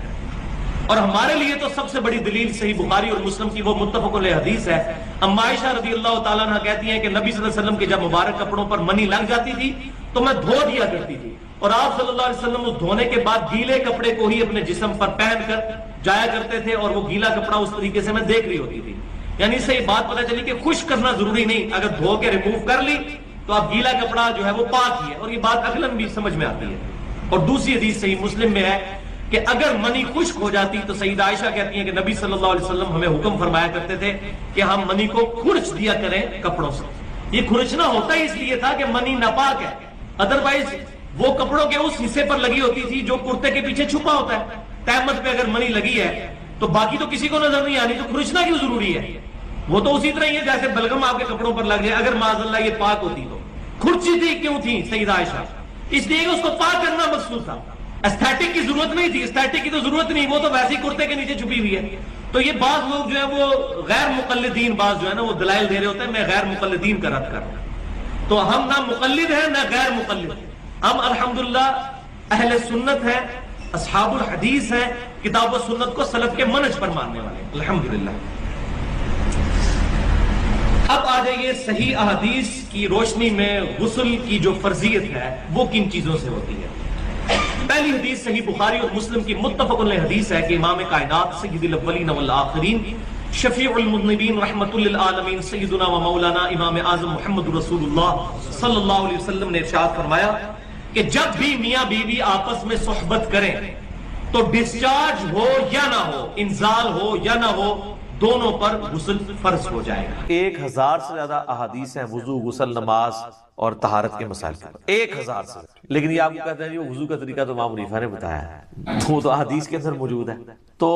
اور ہمارے لیے تو سب سے بڑی دلیل صحیح بخاری اور مسلم کی وہ متفق علیہ حدیث ہے۔ اما عائشہ رضی اللہ تعالیٰ عنہ کہتی ہیں کہ نبی صلی اللہ علیہ وسلم کے جب مبارک کپڑوں پر منی لگ جاتی تھی تو میں دھو دیا کرتی تھی، اور آپ صلی اللہ علیہ وسلم اس دھونے کے بعد گیلے کپڑے کو ہی اپنے جسم پر پہن کر جایا کرتے تھے، اور وہ گیلا کپڑا اس طریقے سے میں دیکھ رہی ہوتی تھی۔ یعنی اس سے یہ بات پتہ چلی کہ خشک کرنا ضروری نہیں، اگر دھو کے ریموو کر لی تو اب گیلا کپڑا جو ہے وہ پاک ہی ہے، اور یہ بات عقلاً بھی سمجھ میں آتی ہے۔ اور دوسری حدیث صحیح مسلم میں ہے کہ اگر منی خشک ہو جاتی تو سیدہ عائشہ کہتی ہیں کہ نبی صلی اللہ علیہ وسلم ہمیں حکم فرمایا کرتے تھے کہ ہم منی کو کھرچ دیا کریں کپڑوں سے۔ یہ کھرچنا ہوتا ہی اس لیے تھا کہ منی ناپاک ہے، ادروائز وہ کپڑوں کے اس حصے پر لگی ہوتی تھی جو کرتے کے پیچھے چھپا ہوتا ہے۔ تہمت پہ اگر منی لگی ہے تو باقی تو کسی کو نظر نہیں آنی، تو کھرچنا کیوں ضروری ہے؟ وہ تو اسی طرح ہی ہے جیسے بلغم آپ کے کپڑوں پر لگ جائے، اگر معاذ اللہ یہ پاک ہوتی تو کھرچی تھی کیوں تھی سیدہ عائشہ؟ اس لیے کہ اس کو پاک کرنا مقصود تھا، ایستھیٹک کی ضرورت نہیں تھی، ایستھیٹک کی تو ضرورت نہیں، وہ تو ویسے ہی کرتے کے نیچے چھپی ہوئی ہے۔ تو یہ بعض لوگ جو ہے وہ غیر مقلدین، بعض جو ہے نا وہ دلائل دے رہے ہوتے ہیں، میں غیر مقلدین کا رد کر رہا ہوں۔ تو ہم نہ مقلد ہیں نہ غیر مقلد، ہم الحمدللہ اہل سنت ہیں، اصحاب الحدیث ہیں، کتاب و سنت کو سلف کے منہج پر ماننے والے ہیں الحمدللہ۔ اب آ جائیے صحیح احادیث کی روشنی میں غسل کی جو فرضیت ہے وہ کن چیزوں سے ہوتی ہے۔ پہلی حدیث صحیح بخاری اور مسلم کی متفق علیہ حدیث ہے کہ امام کائنات سید الاولین والآخرین شفیع المذنبین رحمت للعالمین سیدنا و مولانا امام اعظم محمد رسول اللہ صلی اللہ علیہ وسلم نے ارشاد فرمایا کہ جب بھی میاں بیوی آپس میں صحبت کریں تو ڈسچارج ہو یا نہ ہو، انزال ہو یا نہ ہو، دونوں پر غسل فرض ہو جائے گا۔ 1000 سے زیادہ احادیث ہیں وضو، غسل، نماز اور طہارت کے مسائل پر، 1000 سے، لیکن یہ آپ کو کہتے ہیں کہ وضو کا طریقہ تو امام حنیفہ نے بتایا ہے، وہ تو احادیث کے اندر موجود ہے۔ تو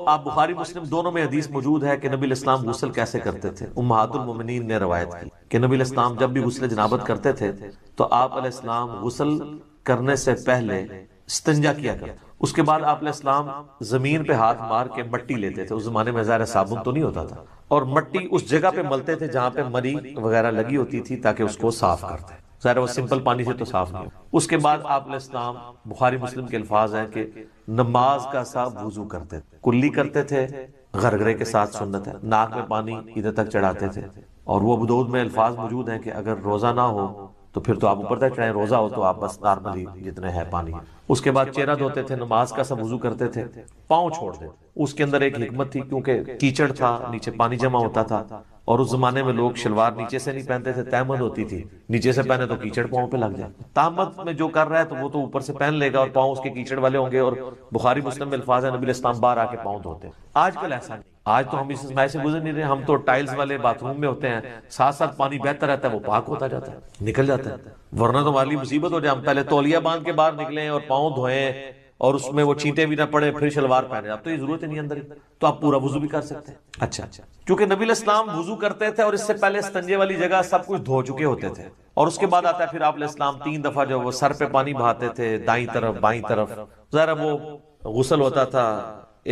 آپ بخاری مسلم دونوں میں حدیث موجود ہے کہ نبی الاسلام غسل کیسے کرتے تھے۔ امہات المومنین نے روایت کی کہ نبی الاسلام جب بھی غسل جنابت کرتے تھے تو آپ علیہ السلام غسل کرنے سے پہلے استنجا کیا کرتے، اس کے بعد آپ علیہ السلام زمین پہ ہاتھ مار کے مٹی لیتے تھے، اس زمانے میں ظاہر صابن تو نہیں ہوتا تھا، اور مٹی اس جگہ پہ ملتے تھے جہاں پہ مری وغیرہ لگی ہوتی تھی تاکہ اس کو صاف کرتے، ظاہر وہ سمپل پانی سے تو صاف نہیں ہو۔ اس کے بعد آپ علیہ السلام بخاری مسلم کے الفاظ ہیں کہ نماز کا سا وضو کرتے تھے، کلی کرتے تھے، غرغرے کے ساتھ سنت ہے، ناک میں پانی ادھر تک چڑھاتے تھے، اور وہ ابو داؤد میں الفاظ موجود ہیں کہ اگر روزہ نہ ہو تو پھر تو آپ اوپر تک چڑھائیں، روزہ ہو تو آپ بس نارملی جتنے ہے پانی۔ اس کے بعد چہرہ دھوتے تھے، نماز کا سب وضو کرتے تھے، پاؤں چھوڑ دیتے۔ اس کے اندر ایک حکمت تھی کیونکہ کیچڑ تھا، نیچے پانی جمع ہوتا تھا، اور اس زمانے میں لوگ شلوار نیچے سے نہیں پہنتے تھے، تہمت ہوتی تھی، نیچے سے پہنے تو کیچڑ پاؤں پہ لگ جائے۔ تہمت میں جو کر رہا ہے تو وہ تو اوپر سے پہن لے گا اور پاؤں اس کے کیچڑ والے ہوں گے، اور بخاری مسلم میں الفاظ ہے نبی الاسلام باہر آ کے پاؤں دھوتے۔ آج کل ایسا نہیں، آج تو ہم اس اسماعی سے گزر نہیں رہے، ہم تو ٹائلز والے باتھ روم میں ہوتے ہیں، ساتھ ساتھ پانی بہتا رہتا ہے، وہ پاک ہوتا جاتا ہے، نکل جاتا ہے، ورنہ تو ہماری مصیبت ہو جائے، ہم پہلے تولیہ باندھ کے باہر نکلیں اور پاؤں دھوئیں اور اس میں وہ چینٹے بھی نہ پڑے پھر شلوار پہنے، اب تو یہ ضرورت ہی نہیں اندر ہی، تو آپ پورا وضو بھی کر سکتے ہیں۔ اچھا، کیونکہ نبی علیہ السلام وضو کرتے تھے اور اس سے پہلے استنجے والی جگہ سب کچھ دھو چکے ہوتے تھے، اور اس کے بعد آتا ہے پھر آپ علیہ السلام 3 دفعہ جو وہ سر پہ پانی بہاتے تھے، دائیں طرف بائیں طرف، ذرا وہ غسل ہوتا تھا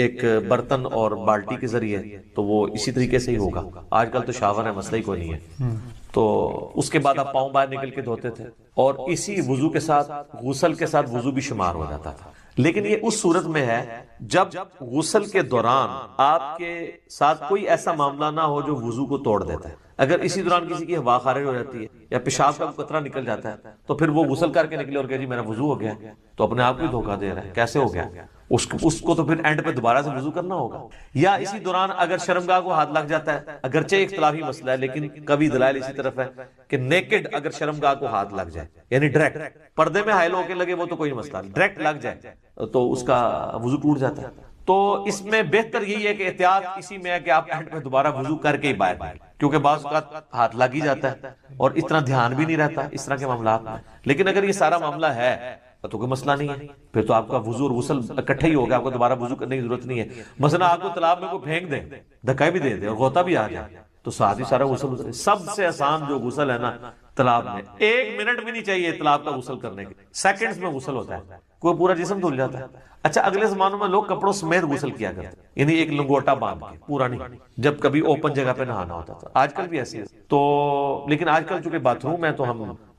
ایک برتن اور بالٹی کے ذریعے، تو وہ اسی طریقے سے ہی ہوگا، آج کل تو شاور ہے، مسئلہ ہی کوئی نہیں ہے۔ تو اس کے بعد آپ پاؤں باہر نکل کے دھوتے تھے، اور اسی وضو کے ساتھ غسل کے ساتھ وضو بھی شمار ہو جاتا تھا، لیکن یہ اس صورت میں ہے جب غسل کے دوران آپ کے ساتھ کوئی ایسا معاملہ نہ ہو جو وضو کو توڑ دیتا ہے۔ اگر اسی دوران کسی کی ہوا خارج ہو جاتی ہے یا پیشاب کا قطرہ نکل جاتا ہے تو پھر وہ غسل کر کے نکلے اور کہ جی میرا وضو ہو گیا، تو اپنے آپ کو ہی دھوکہ دے رہا ہے، کیسے ہو گیا؟ اس کو تو پھر اینڈ پہ دوبارہ سے وضو کرنا ہوگا۔ یا اسی دوران اگر شرمگاہ کو ہاتھ لگ جاتا ہے، اگرچہ اختلافی مسئلہ ہے لیکن کبھی دلائل اسی طرف ہے کہ نیکڈ اگر شرمگاہ کو ہاتھ لگ جائے، یعنی ڈائریکٹ پردے میں حائل ہو کے لگے وہ تو کوئی مسئلہ نہیں، ڈائریکٹ لگ جائے تو اس کا وضو ٹوٹ جاتا ہے۔ تو اس میں بہتر یہی ہے کہ احتیاط اسی میں ہے کہ آپ اینڈ پہ دوبارہ وضو کر کے ہی باہر آئیں، کیونکہ بعض اوقات ہاتھ لگ ہی جاتا ہے اور اتنا دھیان بھی نہیں رہتا اس طرح کے معاملات میں۔ لیکن اگر یہ سارا معاملہ ہے تو کوئی مسئلہ نہیں ہے، پھر تو آپ کا وضو اور غسل اکٹھے ہی ہوگا، آپ کو دوبارہ وضو کرنے کی ضرورت نہیں ہے۔ مثلا آپ کو تالاب میں کوئی پھینک دے، دھکا بھی دے دے اور غوطہ بھی آ جائے تو ساتھ ہی سارا غسل اترے۔ سب سے آسان جو غسل ہے نا تالاب میں، 1 منٹ بھی نہیں چاہیے تالاب کا غسل کرنے کے، سیکنڈز میں غسل ہوتا ہے، کوئی پورا جسم دھل جاتا ہے۔ اچھا اگلے زمانوں میں لوگ کپڑوں سمیت غسل کیا کرتے، یعنی ایک لنگوٹا باندھ کے، پورا نہیں، جب کبھی اوپن جگہ پہ نہانا ہوتا تھا۔ آج کل بھی ایسی ہے تو، لیکن آج کل چونکہ باتھ روم ہے تو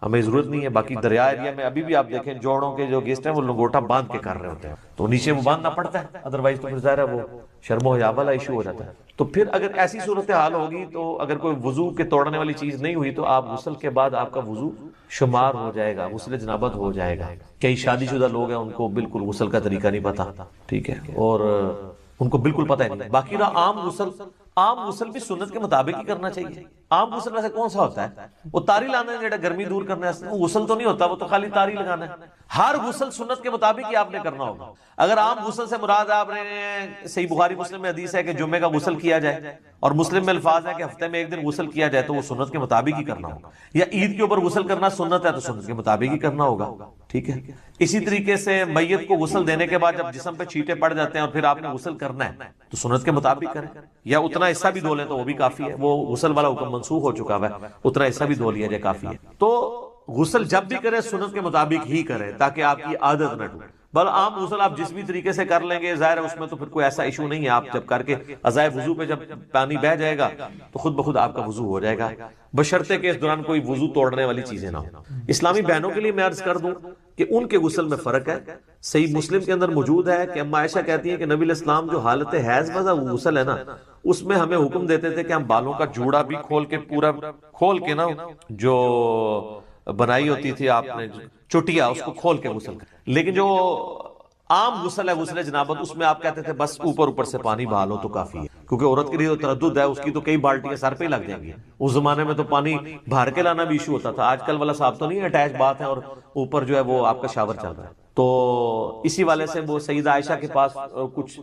ہمیں ضرورت نہیں ہے۔ باقی دریا ایریا میں ابھی بھی آپ دیکھیں جوڑوں کے جو گیسٹ ہیں وہ لنگوٹا باندھ کے کر رہے ہوتے ہیں، تو نیچے وہ باندھنا پڑتا ہے، ادروائز تو پھر ظاہر ہے وہ شرم و حیا والا ایشو ہو جاتا ہے۔ تو پھر اگر ایسی صورتحال ہوگی تو اگر کوئی وضو کے توڑنے والی چیز نہیں ہوئی تو آپ غسل کے بعد آپ کا وضو شمار ہو جائے گا، غسل جنابت ہو جائے گا۔ کئی شادی شدہ لوگ ہیں ان کو بالکل غسل کا طریقہ نہیں پتا، ٹھیک ہے، اور ان کو بالکل پتہ نہیں۔ باقی رہا عام غسل بھی سنت کے مطابق ہی کرنا چاہیے۔ عام غسل ویسے کون سا ہوتا ہے؟ وہ تاری لانا ہے جڑا گرمی دور کرنے واسطے، وہ غسل تو نہیں ہوتا، وہ تو خالی تاری لگانا ہے۔ ہر غسل سنت کے مطابق ہی آپ نے کرنا ہوگا۔ اگر عام غسل سے مراد آپ نے، صحیح بخاری مسلم میں حدیث ہے کہ جمعے کا غسل کیا جائے، اور مسلم میں الفاظ ہے کہ ہفتے میں 1 دن غسل کیا جائے، تو وہ سنت کے مطابق ہی کرنا ہوگا۔ یا عید کے اوپر غسل کرنا سنت ہے تو سنت کے مطابق ہی کرنا ہوگا، ٹھیک ہے۔ اسی طریقے سے میت کو غسل دینے کے بعد جب جسم پہ چھینٹے پڑ جاتے ہیں اور پھر آپ نے غسل کرنا ہے تو سنت کے مطابق کریں، یا اتنا حصہ بھی دھو لیں تو وہ بھی کافی ہے، وہ غسل والا حکم منسوخ ہو چکا ہے، اتنا حصہ بھی دھو لیا جائے کافی ہے۔ تو غسل جب بھی کرے سنت کے مطابق ہی کرے تاکہ آپ کی عادت نہ ٹوٹے۔ بل عام غسل آپ جس بھی طریقے سے کر لیں گے ظاہر ہے اس میں تو پھر کوئی ایسا ایشو نہیں ہے، آپ جب کر کے ازائے وضو پہ جب پانی بہ جائے گا تو خود بخود آپ کا وضو ہو جائے گا، بشرطے کہ اس دوران کوئی وضو توڑنے والی چیزیں نہ ہو۔ اسلامی بہنوں کے لیے میں عرض کر دوں کہ ان کے غسل میں فرق ہے۔ صحیح مسلم کے اندر موجود ہے کہ اما عائشہ کہتی ہیں کہ نبی علیہ السلام جو حالت حیض والا غسل ہے نا اس میں ہمیں حکم دیتے تھے کہ ہم بالوں کا جوڑا بھی کھول کے، پورا کھول کے نا، جو بنائی ہوتی تھی آپ نے چٹیا، اس کو کھول کے غسل کریں۔ لیکن جو عام غسل ہے غسل جنابت، اس میں آپ کہتے تھے بس اوپر سے پانی بہا لو تو کافی ہے، کیونکہ عورت کے لیے تو تردد ہے، اس کی تو کئی بالٹیاں سر پہ ہی لگ جائیں گی۔ اس زمانے میں تو پانی بھر کے لانا بھی ایشو ہوتا تھا، آج کل والا صاحب تو نہیں اٹیچ بات ہے اور اوپر جو ہے وہ آپ کا شاور چل رہا ہے۔ تو اسی والے سے وہ سیدہ عائشہ کے پاس کچھ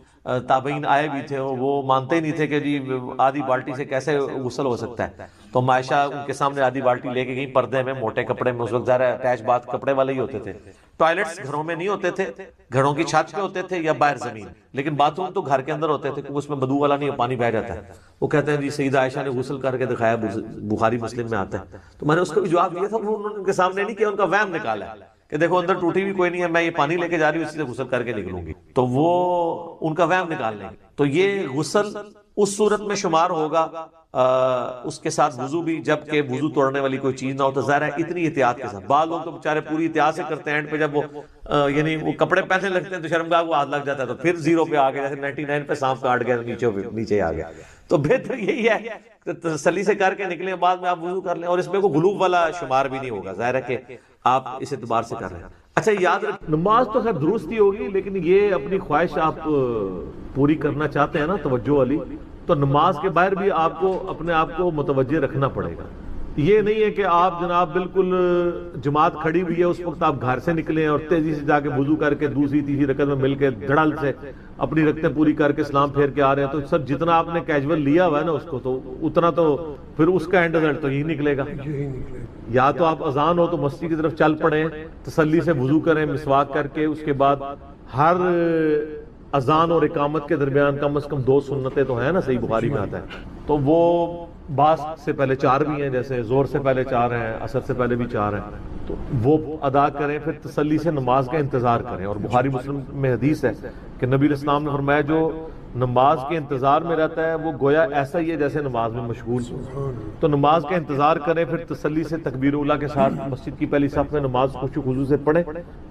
تابعین آئے بھی تھے، وہ مانتے ہی نہیں تھے کہ جی آدھی بالٹی سے کیسے غسل ہو سکتا ہے۔ تو عائشہ ان کے سامنے آدھی بالٹی لے کے گئی، پردے میں موٹے کپڑے میں، اس وقت ظاہر اٹیچ بات کپڑے والے ہی ہوتے تھے، ٹوائلٹس گھروں میں نہیں ہوتے تھے، گھروں کی چھت پہ ہوتے تھے یا باہر زمین، لیکن باتھ روم تو گھر کے اندر ہوتے تھے کیونکہ اس میں بدبو والا نہیں، پانی بہ جاتا ہے۔ وہ کہتے ہیں جی سیدہ عائشہ نے غسل کر کے دکھایا، بخاری مسلم میں آتا ہے۔ تو میں نے اس کو بھی جواب دیا تھا، انہوں نے ان کے سامنے نہیں کیا، ان کا وہم نکالا ہے کہ دیکھو اندر ٹوٹی بھی کوئی نہیں ہے، میں یہ پانی لے کے جا رہی ہوں، اسی سے غسل کر کے نکلوں گی، تو وہ ان کا وہم نکال لیں گے۔ تو یہ غسل اس صورت میں شمار ہوگا، اس کے ساتھ وضو بھی، جبکہ وضو توڑنے والی کوئی چیز نہ ہو تو ظاہر ہے اتنی احتیاط کے ساتھ۔ بعض لوگ تو بیچارے پوری احتیاط سے کرتے ہیں، اینڈ پہ جب وہ یعنی وہ کپڑے پہننے لگتے ہیں تو شرمگاہ کو ہاتھ لگ جاتا ہے تو پھر 0 پہ آ گیا، جیسے 99 پہ سانپ کاٹ گیا نیچے آ گیا۔ تو بہتر یہی ہے کہ تسلی سے کر کے نکلیں، بعد میں آپ وضو کر لیں، اور اس میں کوئی غلوب والا شمار بھی نہیں ہوگا، ظاہر ہے کہ آپ اس اعتبار سے کر رہے ہیں۔ اچھا یاد رکھ، نماز تو خیر درست ہی ہوگی، لیکن یہ اپنی خواہش آپ پوری کرنا چاہتے ہیں نا توجہ والی، تو نماز کے باہر بھی آپ کو اپنے آپ کو متوجہ رکھنا پڑے گا۔ یہ نہیں ہے کہ آپ جناب بالکل جماعت کھڑی ہوئی ہے اس وقت آپ گھر سے نکلیں اور تیزی سے جا کے وضو کر کے دوسری تیسری رکعت میں مل کے دھڑل سے اپنی رکعتیں پوری کر کے سلام پھیر کے آ رہے ہیں، تو سر جتنا آپ نے کیجول لیا ہوا ہے نا اس کو، تو اتنا تو پھر اس کا اینڈ رزلٹ تو یہی نکلے گا۔ یا تو آپ اذان ہو تو مسجد کی طرف چل پڑیں، تسلی سے وضو کریں مسواک کر کے، اس کے بعد ہر اذان اور اقامت کے درمیان کم از کم 2 سنتیں تو ہیں نا، صحیح بخاری میں آتا ہے، تو وہ بعض سے پہلے 4 بھی ہیں، جیسے زور سے پہلے 4 ہیں، عصر سے پہلے بھی 4 ہیں، تو وہ ادا کریں، پھر تسلی سے نماز کا انتظار کریں۔ اور بخاری مسلم میں حدیث ہے کہ نبی علیہ السلام نے فرمایا جو نماز کے انتظار میں رہتا ہے وہ گویا ایسا ہی ہے جیسے نماز میں مشغول۔ تو نماز کا انتظار کریں، پھر تسلی سے تکبیر اولیٰ کے ساتھ مسجد کی پہلی صف میں نماز خشوع و خضوع سے پڑھیں،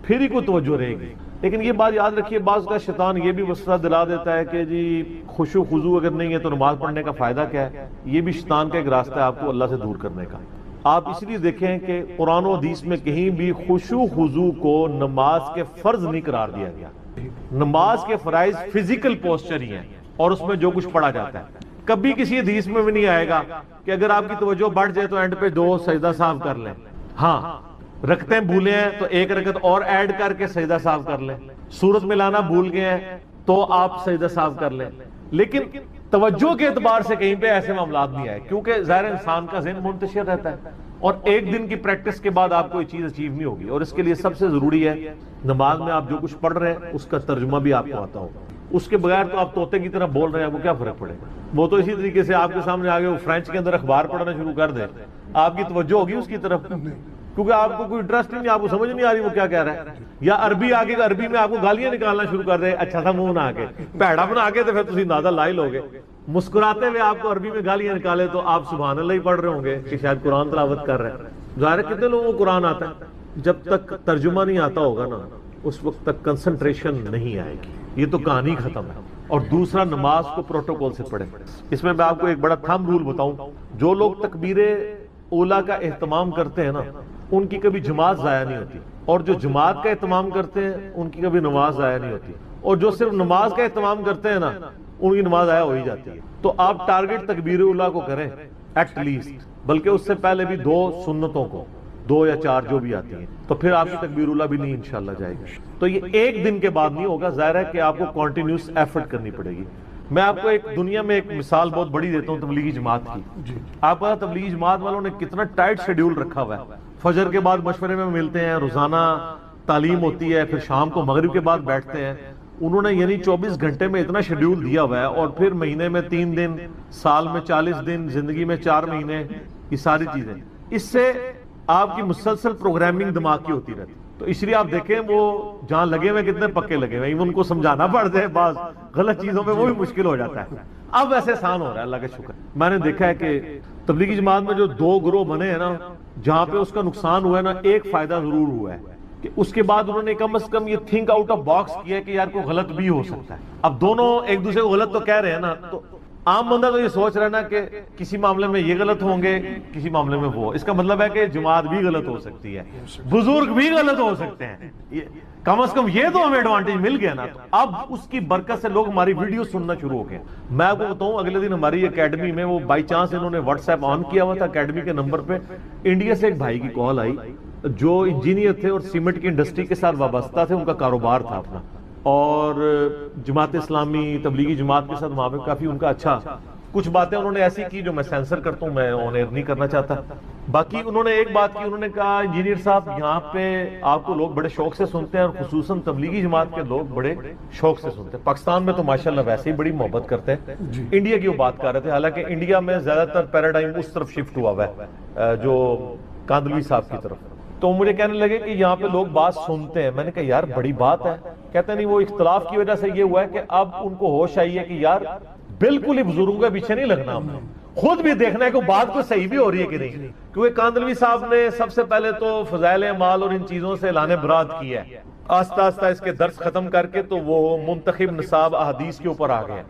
پھر ہی کوئی توجہ رہے گی۔ لیکن یہ بات یاد رکھیے، بعض کا شیطان یہ بھی وسوسہ دلا دیتا ہے کہ جی خشوع و خضوع اگر نہیں ہے تو نماز پڑھنے کا فائدہ کیا ہے۔ یہ بھی شیطان کا ایک راستہ ہے آپ کو اللہ سے دور کرنے کا۔ آپ اس لیے دیکھیں کہ قرآن و حدیث میں کہیں بھی خشوع و خضوع کو نماز کے فرض نہیں قرار دیا گیا۔ نماز کے فرائض فزیکل پوسچر ہی ہیں اور اس میں جو کچھ پڑھا جاتا ہے، کبھی کسی حدیث میں بھی نہیں آئے گا کہ اگر آپ کی توجہ بڑھ جائے تو اینڈ پہ 2 سجدہ صاحب کر لیں۔ ہاں رکعتیں بھولے ہیں تو 1 رکعت اور ایڈ کر کے سجدہ صاحب کر لیں، سورت ملانا بھول گئے ہیں تو آپ سجدہ صاحب کر لیں، لیکن توجہ کے اعتبار سے کہیں پہ ایسے معاملات نہیں آئے، کیونکہ ظاہر انسان کا ذہن منتشر رہتا ہے اور ایک دن کی پریکٹس کے بعد آپ کو یہ چیز اچیو نہیں ہوگی. اور اس کے لیے سب سے ضروری ہے نماز میں آپ جو کچھ پڑھ رہے ہیں اس کا ترجمہ بھی آپ کو آتا ہوگا. اس کے بغیر تو آپ طوطے کی طرح بول رہے ہیں, آپ کو کیا فرق پڑے گا؟ وہ تو اسی طریقے سے آپ کے سامنے آگے وہ فرینچ کے اندر اخبار پڑھنا شروع کر دیں, آپ کی توجہ ہوگی اس کی طرف, کیونکہ آپ کو کوئی انٹرسٹ نہیں, آپ کو سمجھ نہیں آ رہی وہ کیا کہہ رہا ہے. یا عربی آگے عربی میں آپ کو گالیاں نکالنا شروع کر دے, اچھا تھا منہ بنا کے, پیڑا بنا کے, تو پھر تسی اندازہ لا لو گے. مسکراتے ہوئے آپ کو عربی میں گالیاں نکالے تو آپ سبحان اللہ ہی پڑھ رہے ہوں گے کہ شاید قرآن تلاوت کر رہے ہیں. ظاہر ہے کتنے لوگوں کو قرآن آتا ہے, جب تک ترجمہ نہیں آتا ہوگا نا اس وقت تک کنسنٹریشن نہیں آئے گی. یہ تو کہانی ختم ہے. اور دوسرا, نماز کو پروٹوکول سے پڑھیں. اس میں آپ کو ایک بڑا تھم رول بتاؤں, جو لوگ تکبیر اولا کا اہتمام کرتے ہیں نا ان کی کبھی جماعت ضائع نہیں ہوتی, اور جو جماعت کا اہتمام کرتے ہیں ان کی کبھی نماز ضائع نہیں ہوتی, اور جو صرف نماز کا اہتمام کرتے ہیں نا ان کی نماز ضائع ہو ہی جاتی ہے. تو آپ ٹارگٹ تکبیر اولا کو کریں ایٹ لیسٹ, بلکہ اس سے پہلے بھی 2 سنتوں کو, 2 یا 4 جو بھی آتی ہیں, تو پھر آپ کی تکبیر اولا بھی نہیں انشاءاللہ جائے گی. تو یہ ایک دن کے بعد نہیں ہوگا, ظاہر ہے کہ آپ کو کنٹینیوس ایفرٹ کرنی پڑے گی. میں آپ کو ایک دنیا میں ایک مثال بہت بڑی دیتا ہوں تبلیغی جماعت کی. آپ کو تبلیغی جماعت والوں نے کتنا ٹائٹ شیڈیول رکھا ہوا ہے. فجر کے بعد مشورے میں ملتے ہیں, روزانہ تعلیم ہوتی ہے, پھر شام کو مغرب کے بعد بیٹھتے ہیں. انہوں نے یعنی 24 گھنٹے میں اتنا شیڈیول دیا ہوا ہے, اور پھر مہینے میں 3 دن, سال میں 40 دن, زندگی میں 4 مہینے, یہ ساری چیزیں. اس سے آپ کی مسلسل پروگرامنگ دماغ کی ہوتی رہتی. تو اس لیے آپ دیکھیں وہ جہاں لگے ہوئے کتنے پکے لگے ہوئے, ان کو سمجھانا پڑتا ہے بعض غلط چیزوں میں, وہ بھی مشکل ہو جاتا ہے. اب ویسے آسان ہو رہا ہے اللہ کا شکر. میں نے دیکھا ہے کہ تبلیغی جماعت میں جو 2 گروہ بنے ہیں نا, جہاں پہ اس کا نقصان ہوا ہے نا, ایک فائدہ ضرور ہوا ہے کہ اس کے بعد انہوں نے کم از کم یہ تھنک آؤٹ آف باکس کیا کہ یار کوئی غلط بھی ہو سکتا ہے. اب دونوں ایک دوسرے کو غلط تو کہہ رہے ہیں نا, تو عام بندہ تو یہ سوچ رہا ہے نا کہ کسی معاملے میں یہ غلط ہوں گے, کسی معاملے میں وہ. اس کا مطلب ہے کہ جماعت بھی غلط ہو سکتی ہے, بزرگ بھی غلط ہو سکتے ہیں. کم از کم یہ تو ہمیں ایڈوانٹیج مل گیا نا. اب اس کی برکت سے لوگ ہماری ویڈیو سننا شروع ہو گئے. میں آپ کو بتاؤں, اگلے دن ہماری اکیڈمی میں وہ بائی چانس انہوں نے واٹس ایپ آن کیا ہوا تھا اکیڈمی کے نمبر پہ, انڈیا سے ایک بھائی کی کال آئی جو انجینئر تھے اور سیمنٹ کی انڈسٹری کے ساتھ وابستہ تھے, ان کا کاروبار تھا اپنا, اور جماعت اسلامی تبلیغی جماعت کے ساتھ وہاں پہ کافی ان کا اچھا. کچھ باتیں انہوں نے ایسی کی جو میں سینسر کرتا ہوں, میں آن ایئر نہیں کرنا چاہتا. باقی انہوں نے ایک بات کی, انہوں نے کہا انجینئر صاحب یہاں پہ آپ کو لوگ بڑے شوق سے سنتے ہیں, اور خصوصاً تبلیغی جماعت کے لوگ بڑے شوق سے سنتے ہیں. پاکستان میں تو ماشاءاللہ ویسے ہی بڑی محبت کرتے ہیں. انڈیا کی وہ بات کر رہے تھے, حالانکہ انڈیا میں زیادہ تر پیراڈائم اس طرف شفٹ ہوا ہوا ہے جو کاندلوی صاحب کی طرف. تو مجھے کہنے لگے کہ یہاں پہ لوگ بات سنتے ہیں. میں نے کہا یار بڑی بات ہے. کہتے نہیں وہ اختلاف کی وجہ سے یہ ہوا ہے کہ اب ان کو ہوش آئی ہے کہ یار بالکل ہی بزرگوں کے پیچھے نہیں لگنا, ہم نے خود بھی دیکھنا ہے کہ بات کو صحیح بھی ہو رہی ہے کہ نہیں. کیونکہ کاندلوی صاحب نے سب سے پہلے تو فضائل اعمال اور ان چیزوں سے اعلان برات کیا ہے. آہستہ آہستہ اس کے درس ختم کر کے تو وہ منتخب نصاب احادیث کے اوپر آ گئے.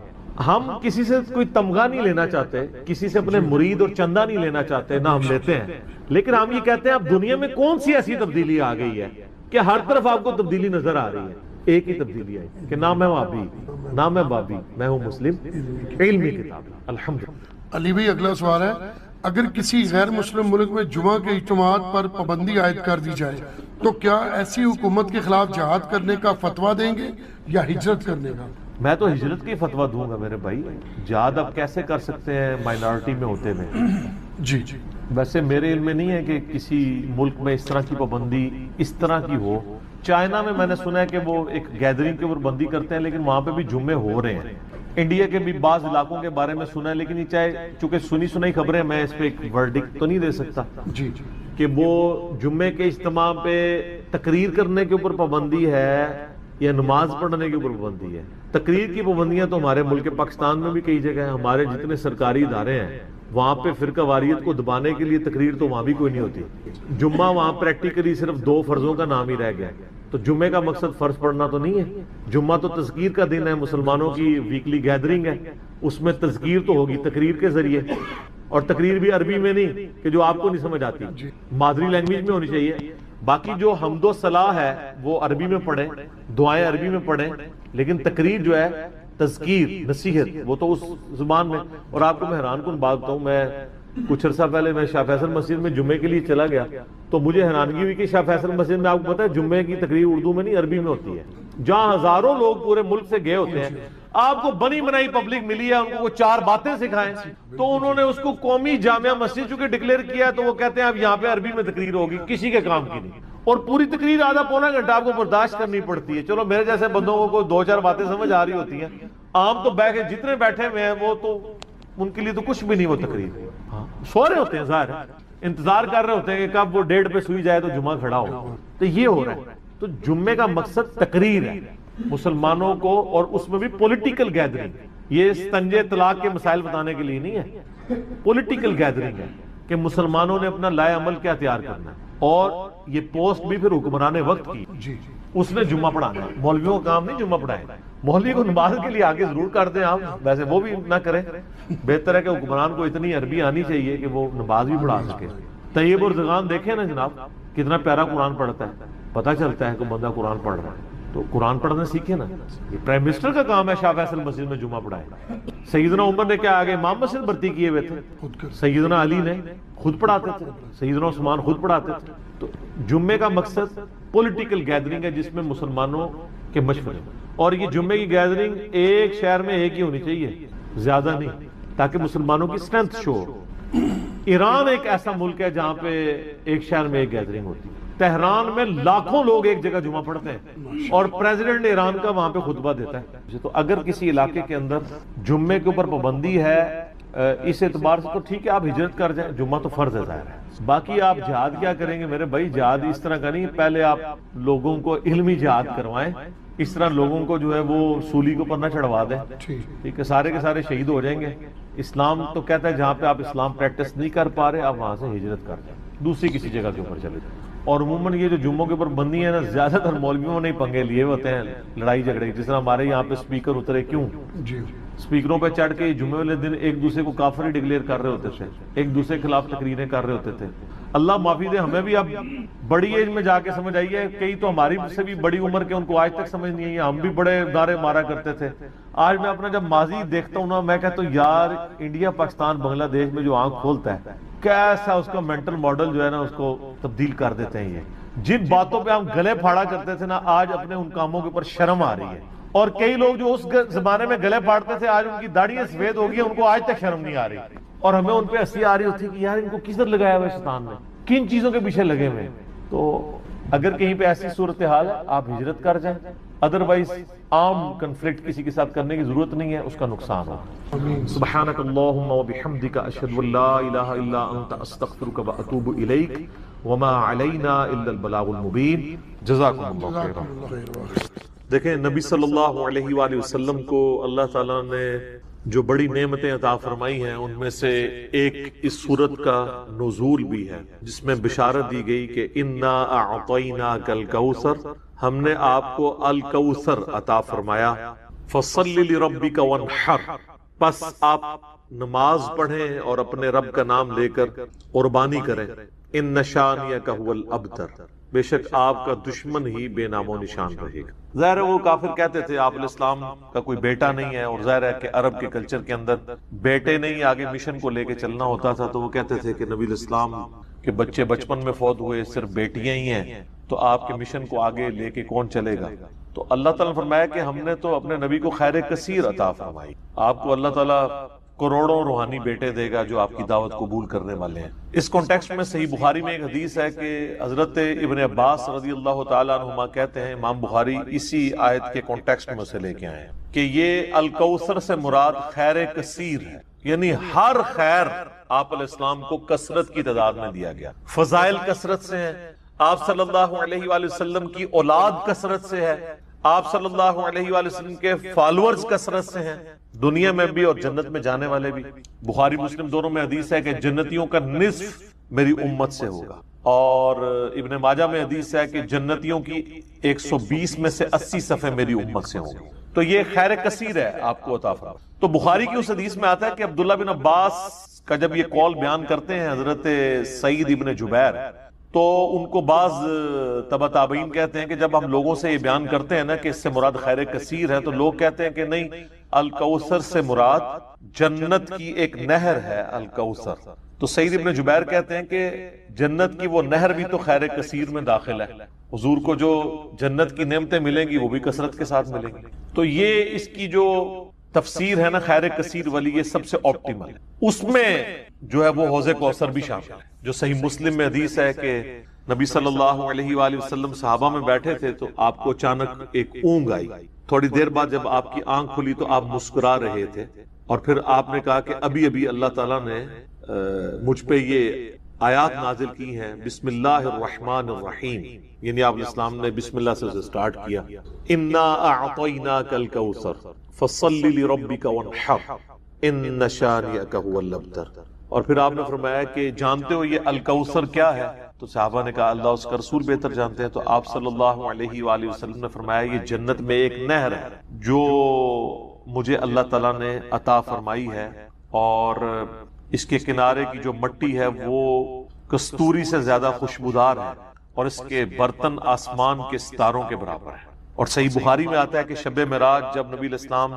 ہم کسی سے کوئی تمغہ نہیں لینا چاہتے, کسی سے اپنے مرید اور چندہ نہیں لینا چاہتے, نہ ہم لیتے ہیں. لیکن ہم یہ کہتے ہیں اب دنیا میں کون سی ایسی تبدیلی آ گئی ہے کہ ہر طرف آپ کو تبدیلی نظر آ رہی ہے. ایک ہی تبدیلی آئی کہ نہ میں وابی نہ میں بابی, میں ہوں مسلم, علمی کتاب. الحمدللہ. علی بھائی اگلا سوال ہے, اگر کسی غیر مسلم ملک میں جمعہ کے اجتماعات پر پابندی عائد کر دی جائے تو کیا ایسی حکومت کے خلاف جہاد کرنے کا فتویٰ دیں گے یا ہجرت کرنے کا؟ میں تو ہجرت کی فتویٰ دوں گا میرے بھائی. جہاد اب کیسے کر سکتے ہیں مائنارٹی میں ہوتے ہوئے؟ جی ویسے میرے علم میں نہیں ہے کہ کسی ملک میں اس طرح کی پابندی اس طرح کی ہو. چائنا میں نے سنا ہے کہ وہ ایک گیدرنگ کے اوپر بندی کرتے ہیں, لیکن وہاں پہ بھی جمعے ہو رہے ہیں. انڈیا کے بھی بعض علاقوں کے بارے میں سنا ہے, لیکن یہ چاہے چونکہ سنی سنائی خبریں, میں اس پہ ایک ورڈکٹ تو نہیں دے سکتا جی کہ وہ جمعے کے اجتماع پہ تقریر کرنے کے اوپر پابندی ہے یا نماز پڑھنے کے اوپر پابندی ہے. تقریر کی پابندیاں تو ہمارے ملک پاکستان میں بھی کئی جگہ ہیں. ہمارے جتنے سرکاری ادارے ہیں وہاں پہ فرقہ واریت کو دبانے کے لیے تقریر تو وہاں بھی کوئی نہیں ہوتی. جمعہ وہاں پریکٹیکلی صرف 2 فرضوں کا نام ہی رہ گیا. تو جمعے کا مقصد فرض پڑھنا تو نہیں ہے. جمعہ تو تذکیر کا دن ہے, مسلمانوں کی ویکلی گیدرنگ ہے, اس میں تذکیر تو ہوگی تقریر کے ذریعے, اور تقریر بھی عربی میں نہیں کہ جو آپ کو نہیں سمجھ آتی, مادری لینگویج میں ہونی چاہیے. باقی جو حمد و صلاح ہے وہ عربی میں پڑھیں, دعائیں عربی میں پڑھیں, لیکن تقریر جو ہے تذکیر نصیحت وہ تو اس زبان میں. اور آپ کو میں حیران کن بات بتاؤں, میں کچھ عرصہ پہلے میں شاہ فیصل مسجد میں جمعے کے لیے چلا گیا تو مجھے حیرانگی ہوئی کہ شاہ فیصل مسجد میں آپ کو پتا ہے جمعے کی تقریر اردو میں نہیں عربی میں ہوتی ہے, جہاں ہزاروں لوگ پورے ملک سے گئے ہوتے ہیں. آپ کو بنی بنائی پبلک ملی ہے، ان کو 4 باتیں سکھائیں، تو انہوں نے اس کو قومی جامعہ مسجد چونکہ ڈکلیئر کیا ہے تو وہ کہتے ہیں اب یہاں پہ عربی میں تقریر ہوگی، کسی کے کام کی نہیں، اور پوری تقریر آدھا پونا گھنٹہ آپ کو برداشت کرنی پڑتی ہے۔ چلو میرے جیسے بندوں کو کوئی 2-4 باتیں سمجھ آ رہی ہوتی ہیں، عام تو بیٹھے جتنے بیٹھے ہوئے ہیں وہ تو ان کے لیے تو کچھ بھی نہیں وہ تقریر، سو رہے ہوتے ہیں، ظاہر ہے انتظار کر رہے ہوتے ہیں کہ کب وہ 1:30 پہ سوئی جائے تو جمعہ کھڑا ہو، تو یہ ہو رہا ہے۔ تو جمعے کا مقصد تقریر ہے مسلمانوں کو، اور اس میں بھی پولیٹیکل گیدرنگ، یہ استنجے طلاق کے مسائل بتانے کے لیے نہیں ہے، پولیٹیکل گیدرنگ ہے کہ مسلمانوں نے اپنا لائے عمل کیا تیار کرنا ہے، اور یہ پوسٹ بھی پھر حکمران وقت کی، اس نے جمعہ پڑھانا ہے، مولویوں کا کام نہیں جمعہ پڑھائے، مولوی کو نماز کے لیے آگے ضرور کر دیں آپ، ویسے وہ بھی نہ کریں، بہتر ہے کہ حکمران کو اتنی عربی آنی چاہیے کہ وہ نماز بھی پڑھا سکے۔ طیب ارزغان دیکھیں نا جناب، کتنا پیارا قرآن پڑھتا ہے، پتہ چلتا ہے کہ بندہ قرآن پڑھ رہا ہے، تو قرآن پڑھنا سیکھے نا، یہ پرائم منسٹر کا کام ہے شاہ فیصل مسجد میں جمعہ پڑھائے۔ سیدنا عمر نے کیا آگے امام مسجد بھرتی کیے ہوئے تھے، سیدنا علی نے خود پڑھاتے تھے، سیدنا عثمان خود پڑھاتے تھے۔ تو جمعے کا مقصد پولیٹیکل گیدرنگ ہے جس میں مسلمانوں کے مشورے، اور یہ جمعے کی گیدرنگ ایک شہر میں ایک ہی ہونی چاہیے، زیادہ نہیں، تاکہ مسلمانوں کی اسٹرینتھ شو ہو۔ ایران ایک ایسا ملک ہے جہاں پہ ایک شہر میں ایک گیدرنگ ہوتی ہے، تہران میں لاکھوں لوگ ایک جگہ جمعہ پڑھتے ہیں، اور پریزیڈنٹ ایران کا وہاں پہ خطبہ دیتا ہے۔ تو اگر کسی علاقے کے اندر جمعے کے اوپر پابندی ہے اس اعتبار سے تو ٹھیک ہے، آپ ہجرت کر جائیں، جمعہ تو فرض ہے ظاہر ہے۔ باقی آپ جہاد کیا کریں گے میرے بھائی، جہاد اس طرح کا نہیں، پہلے آپ لوگوں کو علمی جہاد کروائیں، اس طرح لوگوں کو جو ہے وہ سولی کو پر نہ چڑھوا دیں، ٹھیک ہے، سارے کے سارے شہید ہو جائیں گے۔ اسلام تو کہتا ہے جہاں پہ آپ اسلام پریکٹس نہیں کر پا رہے آپ وہاں سے ہجرت کر جائیں، دوسری کسی جگہ کے اوپر چلے جائیں۔ اور عموماً یہ جو جمعوں کے اوپر بندی ہے نا، زیادہ تر مولویوں نے پنگے لیے ہوتے ہیں لڑائی جھگڑے، جس طرح ہمارے یہاں پہ اسپیکر اترے، کیوں اسپیکروں پہ چڑھ کے جمعے والے دن ایک دوسرے کو کافر ہی ڈکلیئر کر رہے ہوتے تھے، ایک دوسرے کے خلاف تقریریں کر رہے ہوتے تھے۔ اللہ معافی دے، ہمیں بھی اب بڑی ایج میں جا کے سمجھ آئی ہے، کئی تو ہماری سے بھی بڑی عمر کے، ان کو آج تک سمجھ نہیں آئی ہے، ہم بھی بڑے دارے مارا کرتے تھے۔ آج میں اپنا جب ماضی دیکھتا ہوں نا، میں کہتا ہوں یار انڈیا پاکستان بنگلہ دیش میں جو آنکھ کھولتا ہے، کیسا اس کا مینٹل ماڈل جو ہے نا اس کو تبدیل کر دیتے ہیں۔ یہ جن باتوں پہ ہم گلے پھاڑا کرتے تھے نا، آج اپنے ان کاموں کے اوپر شرم آ رہی ہے، اور کئی لوگ جو اس زمانے میں گلے پھاڑتے تھے آج ان کی داڑیاں سفید ہو گئی ہیں، ان کو آج تک شرم نہیں آ رہی، اور ہمیں ان پہ ہنسی آ رہی ہوتی کہ یار ان کو کس طرح لگایا ہوا ہے شیطان نے، کن چیزوں کے پیچھے لگے ہوئے۔ تو اگر کہیں پہ ایسی صورتحال ہے آپ ہجرت کر جائیں، ادروائز عام کنفلکٹ کسی کے ساتھ کرنے کی ضرورت نہیں ہے، اس کا نقصان ہوگا۔ سبحانک اللہم و بحمدک، اشہد ان لا الہ الا انت، استغفرک و اتوب الیک، وما علینا الا البلاغ المبین۔ جزاکم اللہ خیرا۔ دیکھیں نبی صلی اللہ علیہ وآلہ وسلم کو اللہ تعالیٰ نے جو بڑی نعمتیں عطا فرمائی ہیں، ان میں سے ایک اس سورت کا نزول بھی ہے، جس میں بشارت دی گئی کہ انا اعطیناک الکوثر، ہم نے آپ کو الکوثر عطا فرمایا، فصل لربک وانحر، پس آپ نماز پڑھیں اور اپنے رب کا نام لے کر قربانی کریں، ان شانیک هو الابتر، بے شک آپ کا دشمن ہی بے نام و نشان رہے گا۔ ظاہر ہے وہ کافر کہتے تھے آپ علیہ السلام کا کوئی بیٹا نہیں ہے، اور ظاہر ہے کہ عرب کے کلچر کے اندر بیٹے نہیں آگے مشن کو لے کے چلنا ہوتا تھا، تو وہ کہتے تھے کہ نبی علیہ السلام کے بچے بچپن میں فوت ہوئے، صرف بیٹیاں ہی ہیں، تو آپ کے مشن کو آگے لے کے کون چلے گا؟ تو اللہ تعالیٰ نے فرمایا کہ ہم نے تو اپنے نبی کو خیر کثیر عطا فرمائی، آپ کو اللہ تعالیٰ کروڑوں روحانی بیٹے دے گا جو آپ کی دعوت قبول کرنے والے ہیں۔ اس کانٹیکسٹ میں صحیح بخاری میں ایک حدیث ہے کہ حضرت ابن عباس رضی اللہ تعالیٰ عنہما کہتے ہیں، امام بخاری اسی آیت کے کانٹیکسٹ میں سے لے کے آئے ہیں کہ یہ الکوثر سے مراد خیر کثیر ہے، یعنی ہر خیر آپ علیہ السلام کو کثرت کی تعداد میں دیا گیا، فضائل کثرت سے ہیں، آپ صلی اللہ علیہ وآلہ وسلم کی اولاد کثرت سے ہے، آپ صلی اللہ علیہ وآلہ وسلم کے فالورز کثرت سے ہیں، دنیا میں بھی اور جنت میں جانے والے بھی۔ بخاری مسلم دونوں میں حدیث ہے کہ جنتیوں کا نصف میری امت سے ہوگا، اور ابن ماجہ میں حدیث ہے کہ جنتیوں کی 120 میں سے 80 صفحے میری امت سے ہوں گے۔ تو یہ خیر کثیر ہے آپ کو عطا فرمایا۔ تو بخاری کی اس حدیث میں آتا ہے کہ عبداللہ بن عباس کا جب یہ قول بیان کرتے ہیں حضرت سعید ابن جبیر، تو ان کو بعض تبع تابعین کہتے ہیں کہ جب ہم لوگوں سے یہ بیان کرتے ہیں نا کہ اس سے مراد خیر کثیر ہے، تو لوگ کہتے ہیں کہ نہیں، الکوثر سے مراد جنت کی ایک نہر ہے الکوثر، تو سعید ابن جبیر کہتے ہیں کہ جنت کی وہ نہر بھی تو خیر کثیر میں داخل ہے، حضور کو جو جنت کی نعمتیں ملیں گی وہ بھی کثرت کے ساتھ ملیں گی. تو یہ اس کی جو تفسیر ہے نا خیر کثیر والی، یہ سب سے آپٹیمل ہے. اس میں جو ہے وہ حوض کوثر بھی شامل ہے، جو صحیح مسلم میں حدیث ہے کہ نبی صلی اللہ علیہ وآلہ وسلم صحابہ میں بیٹھے تھے تو آپ کو اچانک ایک اونگ آئی. تھوڑی دیر بعد جب آپ کی آنکھ کھلی تو آپ مسکرا رہے تھے، اور پھر آپ نے کہا کہ ابھی ابھی اللہ تعالیٰ نے مجھ پہ یہ آیات نازل کی ہیں، بسم اللہ الرحمن الرحیم، یعنی آپ اسلام نے بسم اللہ سے سٹارٹ کیا، انا اعطیناک الکوثر فصل لربک وانحر ان شانئک هو الابتر. اور پھر آپ نے فرمایا کہ جانتے ہو یہ الکوثر کیا ہے؟ تو صحابہ نے کہا اللہ اس کا رسول بہتر جانتے ہیں. تو آپ صلی اللہ علیہ وآلہ وسلم نے فرمایا یہ جنت میں ایک نہر ہے جو مجھے اللہ تعالیٰ نے عطا فرمائی ہے، اور اس کے کنارے کی جو مٹی ہے وہ کستوری سے زیادہ خوشبودار ہے، اور اس کے برتن آسمان کے ستاروں کے برابر ہیں. اور صحیح بخاری میں آتا ہے کہ شب معراج جب نبی علیہ السلام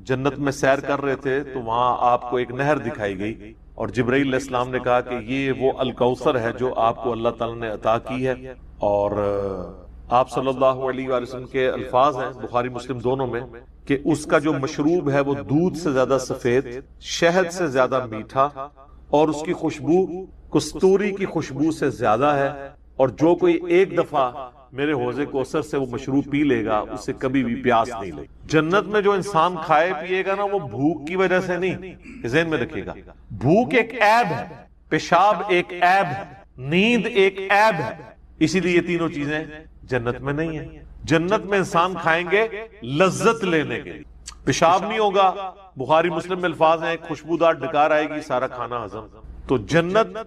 جنت میں سیر کر رہے تھے تو وہاں آپ کو ایک نہر دکھائی گئی، اور جبرائیل علیہ السلام نے کہا کہ یہ وہ الکوثر ہے جو آپ کو اللہ تعالیٰ نے عطا کی ہے. اور آپ صلی اللہ علیہ وآلہ وسلم کے الفاظ ہیں بخاری مسلم دونوں میں کہ اس کا جو مشروب ہے وہ دودھ سے زیادہ سفید، شہد سے زیادہ میٹھا، اور اس کی خوشبو کستوری کی خوشبو سے زیادہ ہے، اور جو کوئی ایک دفعہ میرے حوض کوثر سے وہ مشروب پی لے گا اسے کبھی بھی پیاس نہیں لگے. جنت میں جو انسان کھائے پیے گا نا وہ بھوک کی وجہ سے نہیں، ذہن میں رکھیے گا، بھوک ایک عیب ہے، پیشاب ایک عیب ہے، نیند ایک عیب ہے، اسی لیے یہ تینوں چیزیں جنت میں نہیں ہیں. جنت میں انسان کھائیں گے لذت لینے کے، پیشاب نہیں ہوگا، بخاری مسلم میں الفاظ ہیں خوشبودار ڈکار آئے گی، سارا کھانا ہضم. تو جنت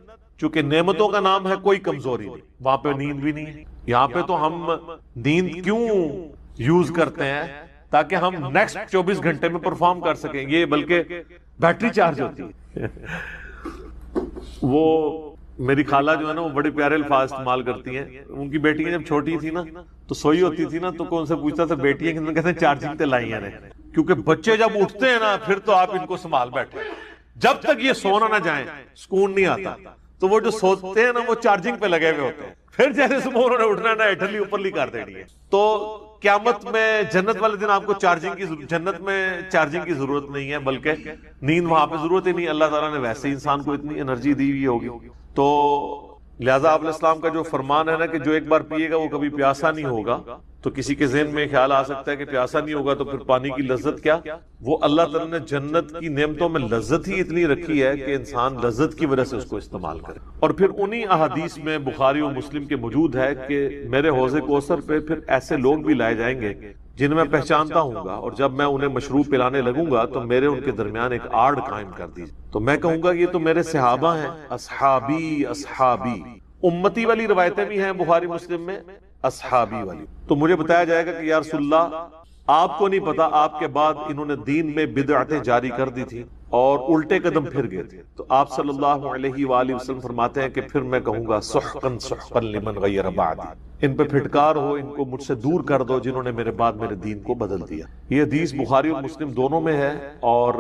چونکہ نعمتوں کا نام ہے کوئی کمزوری نہیں، وہاں پہ نیند بھی نہیں ہے. یہاں پہ تو ہم نیند کیوں یوز کرتے ہیں؟ تاکہ ہم نیکسٹ 24 گھنٹے میں پرفارم کر سکیں. یہ بلکہ بیٹری چارج ہوتی ہے. وہ میری خالہ جو ہے نا وہ بڑے پیارے الفاظ استعمال کرتی ہیں. ان کی بیٹیاں جب چھوٹی تھی نا تو سوئی ہوتی تھی نا تو کون سے پوچھتا تھا بیٹیاں کتنے، کہتے ہیں چارجنگ تے لائی ہیں، کیونکہ بچے جب اٹھتے ہیں نا پھر تو آپ ان کو سنبھال بیٹھے، جب تک یہ سونا نہ جائیں سکون نہیں آتا. تو وہ جو سوتے ہیں نا وہ چارجنگ پہ لگے ہوئے ہوتے ہیں، پھر جیسے صبح انہوں نے اٹھنا نا اٹھلی اوپرلی کر دینی ہے. تو قیامت میں جنت والے دن آپ کو جنت میں چارجنگ کی ضرورت نہیں ہے، بلکہ نیند وہاں پہ ضرورت ہی نہیں. اللہ تعالیٰ نے ویسے ہی انسان کو اتنی انرجی دی ہوئی ہوگی. تو لہٰذا آپ علیہ السلام کا جو فرمان ہے نا کہ جو ایک بار پیے گا وہ کبھی پیاسا نہیں ہوگا. تو کسی کے ذہن میں خیال آ سکتا ہے کہ پیاسا نہیں ہوگا تو پھر پانی کی لذت کیا؟ وہ اللہ تعالیٰ نے جنت کی نعمتوں میں لذت ہی اتنی رکھی ہے کہ انسان لذت کی وجہ سے اس کو استعمال کرے. اور پھر انہی احادیث میں بخاری و مسلم کے موجود ہے کہ میرے حوض کوثر پہ پھر ایسے لوگ بھی لائے جائیں گے جنہیں میں پہچانتا ہوں گا، اور جب میں انہیں مشروب پلانے لگوں گا تو میرے ان کے درمیان ایک آڑ قائم کر دیجیے. تو میں کہوں گا یہ تو میرے صحابہ ہیں، اصحابی اصحابی. امتی والی روایتیں بھی ہیں بخاری مسلم میں، اصحابی والی. تو مجھے بتایا جائے گا کہ یا رسول اللہ آپ کو نہیں پتا آپ کے بعد انہوں نے دین میں بدعتیں جاری کر دی تھی اور الٹے قدم پھر گئے تھے. تو آپ صلی اللہ علیہ وآلہ وسلم فرماتے ہیں کہ پھر میں کہوں گا سحقا سحقا لمن غیر بعدی، ان پہ پھٹکار ہو، ان کو مجھ سے دور کر دو جنہوں نے میرے بعد میرے دین کو بدل دیا. یہ حدیث بخاری اور مسلم دونوں میں ہے، اور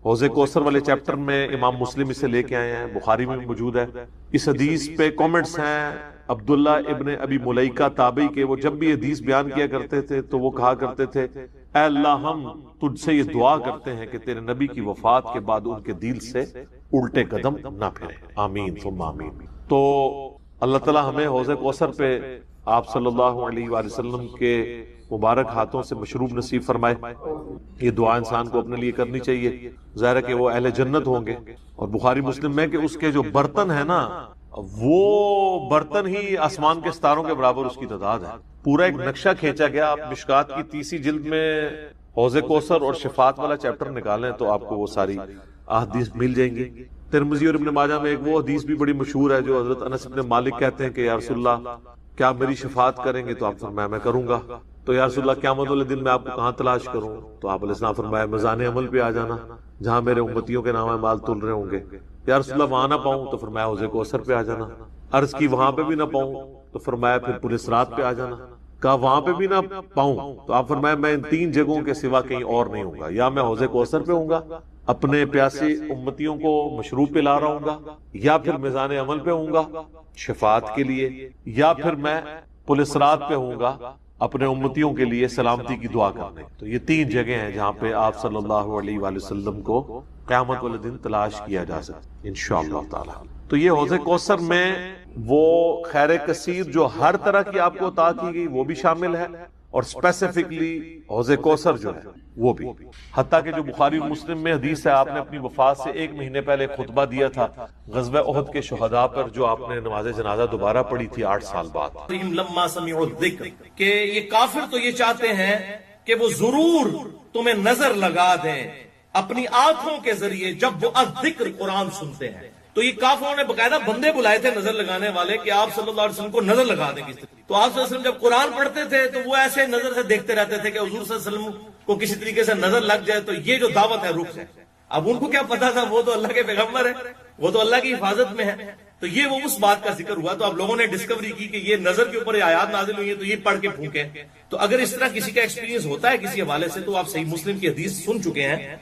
حوض کوثر والے چیپٹر میں امام مسلم اسے لے کے آئے ہیں، بخاری میں بھی موجود ہے. اس حدیث پہ کامنٹس ہیں عبداللہ ابن ابی ملیکہ تابعی کے. وہ جب بھی حدیث بیان کیا کرتے تھے تو وہ کہا کرتے تھے اے اللہ ہم تجھ سے یہ دعا کرتے ہیں کہ تیرے نبی کی وفات کے بعد ان کے دل سے الٹے قدم نہ پھرے، آمین ثم آمین. تو اللہ تعالیٰ ہمیں حوض کوثر پہ آپ صلی اللہ علیہ وآلہ وسلم کے مبارک ہاتھوں سے مشروب نصیب فرمائے. یہ دعا انسان کو اپنے لیے کرنی چاہیے. ظاہر ہے کہ وہ اہل جنت ہوں گے. اور بخاری مسلم میں کہ اس کے جو برتن ہیں نا وہ برتن ہی آسمان کے ستاروں کے برابر اس کی تعداد ہے. پورا ایک نقشہ کھینچا گیا. آپ مشکات کی 30 جلد میں حوض کوثر اور شفاعت والا چیپٹر نکالیں تو آپ کو وہ ساری احادیث مل جائیں گی. ترمذی اور ابن ماجہ میں ایک وہ حدیث بھی بڑی مشہور ہے جو حضرت انس بن مالک کہتے ہیں کہ یا رسول اللہ کیا آپ میری شفاعت کریں گے؟ تو آپ فرمایا میں کروں گا. تو یا رسول اللہ قیامت والے دن میں آپ کو کہاں تلاش کروں؟ تو آپ علیہ السلام فرمایا میزان عمل پہ آ جانا جہاں میرے امتیوں کے نام مال تل رہے ہوں گے. یا رسول اللہ وہاں نہ پاؤں تو فرمایا حوض کوثر پہ آ جانا. عرض کی وہاں پہ بھی نہ پاؤں تو فرمایا پھر پورے صراط پہ آ جانا. کہا وہاں پہ بھی نہ پاؤں تو آپ فرمایا میں ان 3 جگہوں کے سوا کہیں اور نہیں ہوں گا، یا میں حوض کوثر پہ ہوں گا، اپنے پیاسے امتیوں کو مشروب پلا رہا ہوں گا، یا پھر میزان عمل پہ ہوں گا شفاعت کے لیے، یا پھر میں پولیس رات پہ ہوں گا اپنے امتیوں کے لیے سلامتی کی دعا کرنے۔ تو یہ 3 جگہ ہیں جہاں پہ آپ صلی اللہ علیہ وآلہ وسلم کو قیامت والے دن تلاش کیا جا سکتا انشاءاللہ تعالی۔ تو یہ حوض کوثر میں وہ خیر کثیر جو ہر طرح کی آپ کو عطا کی گئی وہ بھی شامل ہے، اور اسپیسیفکلی حوض کوثر جو ہے وہ بھی، حتیٰ کہ جو بخاری اور مسلم میں حدیث ہے، آپ نے اپنی وفات سے 1 مہینے پہلے خطبہ دیا تھا غزوہ احد کے شہداء پر، جو آپ نے نماز جنازہ دوبارہ پڑھی تھی 8 سال بعد۔ لما سمعوا الذکر، کہ یہ کافر تو یہ چاہتے ہیں کہ وہ ضرور تمہیں نظر لگا دیں اپنی آنکھوں کے ذریعے جب وہ الذکر قرآن سنتے ہیں۔ تو یہ کافروں نے باقاعدہ بندے بلائے تھے نظر لگانے والے کہ آپ صلی اللہ علیہ وسلم کو نظر لگا دیں کس طرح۔ تو آپ صلی اللہ علیہ وسلم جب قرآن پڑھتے تھے تو وہ ایسے نظر سے دیکھتے رہتے تھے کہ حضور صلی اللہ علیہ وسلم کو کسی طریقے سے نظر لگ جائے تو یہ جو دعوت ہے رک جائے۔ اب ان کو کیا پتا تھا، وہ تو اللہ کے پیغمبر ہے، وہ تو اللہ کی حفاظت میں ہے۔ تو یہ وہ اس بات کا ذکر ہوا، تو اب لوگوں نے ڈسکوری کی کہ یہ نظر کے اوپر آیات نازل ہوئی ہیں تو یہ پڑھ کے پھونکیں۔ تو اگر اس طرح کسی کا ایکسپیرینس ہوتا ہے کسی حوالے سے، تو آپ صحیح مسلم کی حدیث سن چکے ہیں